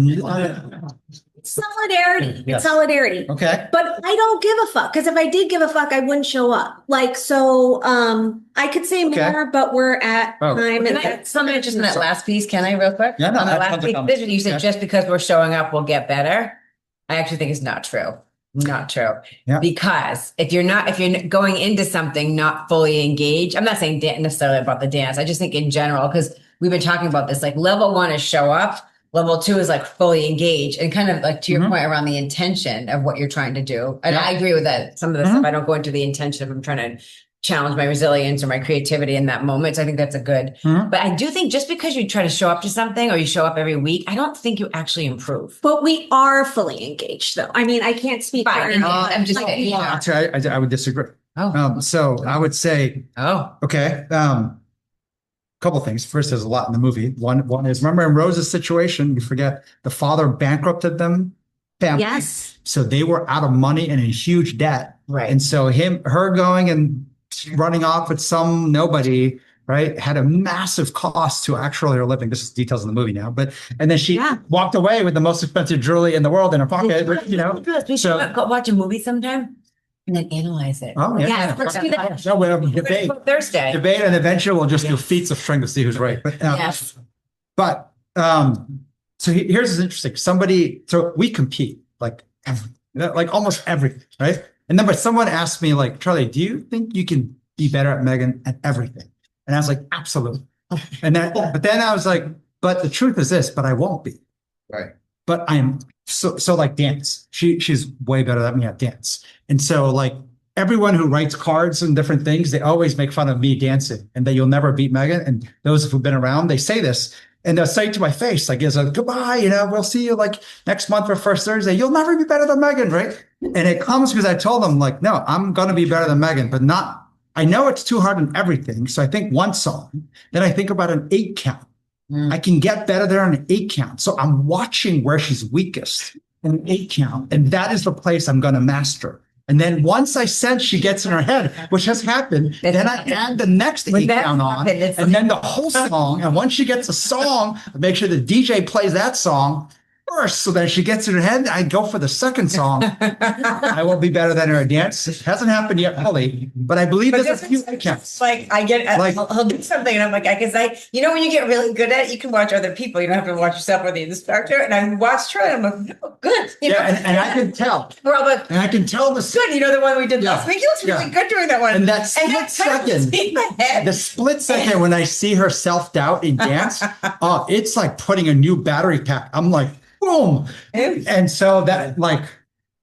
Solidarity. Yes. It's solidarity. Okay. But I don't give a fuck, because if I did give a fuck, I wouldn't show up. Like, so I could say Okay. more, but we're at Oh. time. Can And I, something just in that last piece, can I real quick? Yeah, no, On the that's last tons of piece, comments. you said Yeah. just because we're showing up, we'll get better. I actually think it's not true. Not true. Yeah. Because if you're going into something not fully engaged, I'm not saying necessarily about the dance. I just think in general, because we've been talking about this, like level 1 is show up. Level 2 is like fully engaged, and kind of like to your point around the intention of what you're trying to do. And Yeah. I agree with that. Some of the stuff, I don't go into the intention of I'm trying to challenge my resilience or my creativity in that moment. So I think that's a good, but I do think just because you try to show up to something or you show up every week, I don't think you actually improve. But we are fully engaged, though. I mean, I can't speak for Fine. I'm just saying. Well, actually, I would disagree. Oh. So I would say, okay, couple things. First, there's a lot in the movie. One is, remember in Rose's situation, you forget the father bankrupted them. Family. Yes. So they were out of money and in huge debt. Right. And so her going and running off with some nobody, right, had a massive cost to actually her living. This is details in the movie now, and then she walked away with the most expensive jewelry in the world in her pocket. You know, we should go watch a movie sometime and then analyze it. Oh yeah, Yeah, let's do that. No, we'll debate, Thursday. and eventually we'll just do feats of strength to see who's right. But Yes. but so here's what's interesting. So we compete like almost everything, right? And then, but someone asked me like, Charlie, do you think you can be better at Megan at everything? And I was like, absolutely. And then, but then I was like, but the truth is this, but I won't be. Right. But I'm so like dance. She's way better than me at dance. And so like everyone who writes cards and different things, they always make fun of me dancing and that you'll never beat Megan. And those who've been around, they say this. And they'll say it to my face, like, goodbye, we'll see you like next month or first Thursday. You'll never be better than Megan, right? And it comes because I told them like, no, I'm going to be better than Megan, but not, I know it's too hard in everything. So I think one song, then I think about an 8 count. I can get better there on an 8 count. So I'm watching where she's weakest in an 8 count. And that is the place I'm going to master. And then once I sense she gets in her head, which has happened, then I add the next 8 count on, and then the whole song. And once she gets a song, I make sure the DJ plays that song first. So that she gets in her head, I go for the second song. I will be better than her at dance. It hasn't happened yet, fully, but I believe there's a few counts. Like I get, I'll do something, and I'm like, when you get really good at it, you can watch other people. You don't have to watch yourself or the instructor. And I watched her, and I'm like, oh, good. And I can tell. We're all like, And I can tell the good. The one we did last week. He looks really good doing that one. And that split second, the split second when I see her self-doubt in dance, it's like putting a new battery pack. I'm like, boom. And so that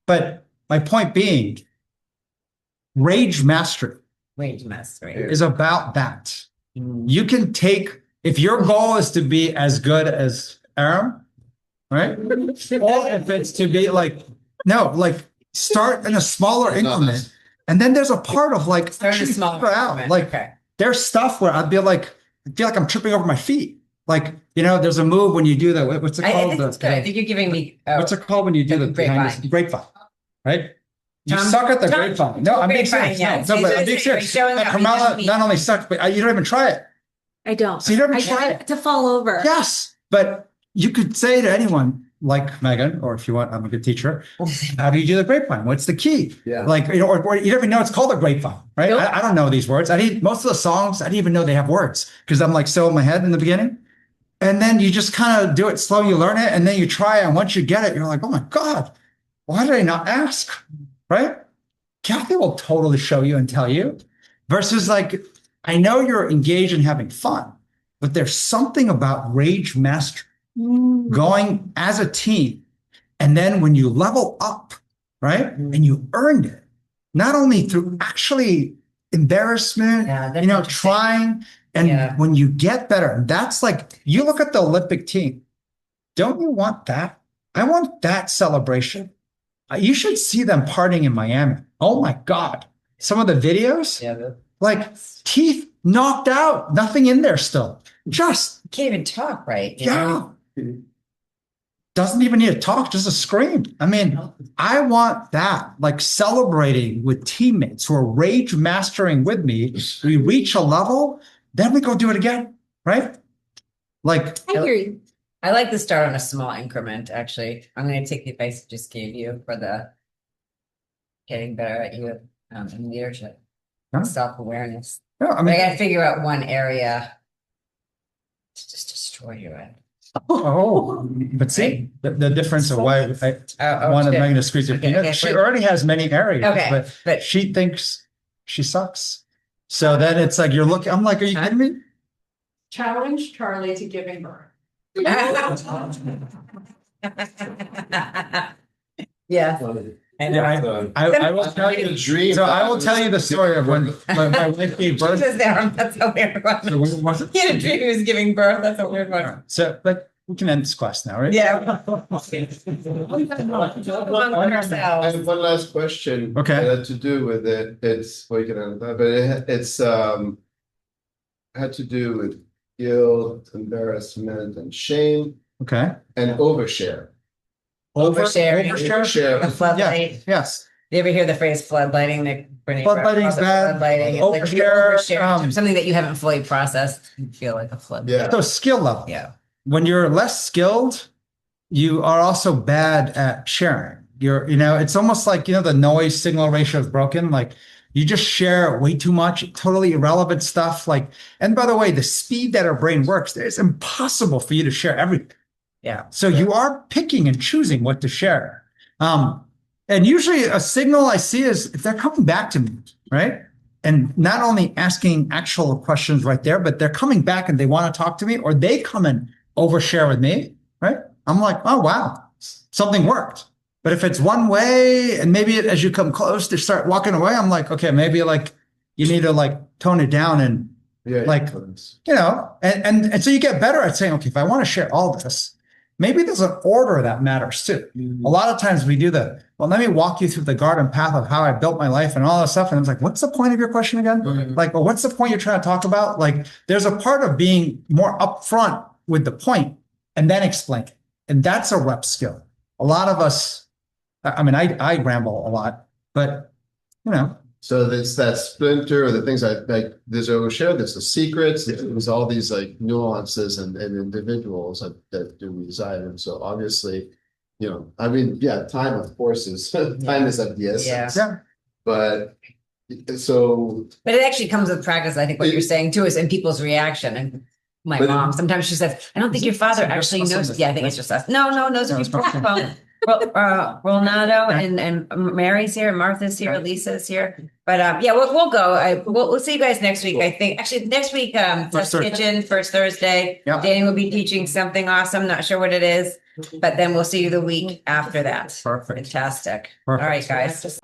but my point being, rage mastery is about that. You can take, if your goal is to be as good as Aram, right? Or if it's to be start in a smaller increment. And then there's a part of like, start in a smaller increment. Like there's stuff where I feel like I'm tripping over my feet. Like, there's a move when you do that. What's it called? I think it's good. I think you're giving me. What's it called when you do the grapevine? Right? You suck at the grapevine. No, I'm being serious. No, but I'm being serious. Carmela not only sucks, but you don't even try it. I don't. So you don't even try it. To fall over. Yes. But you could say to anyone like Megan, or if you want, I'm a good teacher. How do you do the grapevine? What's the key? Yeah. Like, or you don't even know it's called a grapevine, right? Nope. I don't know these words. Most of the songs, I didn't even know they have words because I'm like so in my head in the beginning. And then you just kind of do it slow, you learn it, and then you try it. And once you get it, you're like, oh my God, why did I not ask? Right? Kathy will totally show you and tell you. Versus like, I know you're engaged in having fun, but there's something about rage mastery going as a team. And then when you level up, right? And you earned it, not only through actually embarrassment, trying. And when you get better, and that's like, you look at the Olympic team, don't you want that? I want that celebration. You should see them partying in Miami. Oh my God. Some of the videos, teeth knocked out, nothing in there still. Just can't even talk, right? Doesn't even need to talk, just a scream. I mean, I want that, like celebrating with teammates who are rage mastering with me. We reach a level, then we go do it again, right? Like, I hear you. I like to start on a small increment, actually. I'm going to take the advice I just gave you for the getting better at you in leadership, Huh? self-awareness. Yeah, I But I mean, got to figure out one area to just destroy you in. but see, the difference of why I Oh, wanted shit. Megan to squeeze your Okay, peanut. okay, She wait. already has many areas, Okay, but she thinks she sucks. So then it's like, you're looking, I'm like, are you Huh? kidding me? Challenge Charlie to giving birth. yeah. Yeah, I will tell you. Dream. So I will tell you the story of when my wife gave birth. Jesus, there. That's a weird one. So when was it? He had a dream he was giving birth. That's a weird one. So like we can end this class now, right? Yeah. I have one last question. Okay. That had to do with it. It's well, you can end that, but it's had to do with guilt, embarrassment, and shame, Okay. and overshare. Oversharing. Overshare. A floodlight. Yes. You ever hear the phrase floodlighting? Floodlighting's bad. Floodlighting. It's like you Overshare, overshare something that you haven't fully processed. You feel like a flood. Yeah. So skill level. Yeah. When you're less skilled, you are also bad at sharing. It's almost like, the noise signal ratio is broken. Like you just share way too much, totally irrelevant stuff. Like, and by the way, the speed that our brain works, it's impossible for you to share everything. Yeah. So you are picking and choosing what to share. And usually a signal I see is if they're coming back to me, right? And not only asking actual questions right there, but they're coming back and they want to talk to me, or they come and overshare with me, right? I'm like, oh, wow, something worked. But if it's one way and maybe as you come close to start walking away, I'm like, okay, maybe like you need to like tone it down and and so you get better at saying, okay, if I want to share all this, maybe there's an order that matters too. A lot of times we do let me walk you through the garden path of how I built my life and all that stuff. And it's like, what's the point of your question again? Like, well, what's the point you're trying to talk about? Like, there's a part of being more upfront with the point and then explain it. And that's a rep skill. A lot of us, I ramble a lot, but So there's that splinter or the things like there's overshare, there's the secrets, there's all these like nuances and individuals that do reside. And so obviously, time of course is time is of the essence. Yeah. But But it actually comes with practice. I think what you're saying too is in people's reaction. And my mom, sometimes she says, I don't think your father actually knows. Yeah, I think it's just us. No, knows people. Ronaldo and Mary's here, Martha's here, Lisa's here. But we'll go. We'll see you guys next week. I think actually next week, Test Kitchen, first Thursday. Yep. Danny will be teaching something awesome. Not sure what it is, but then we'll see you the week after that. Perfect. Fantastic. Perfect. All right, guys.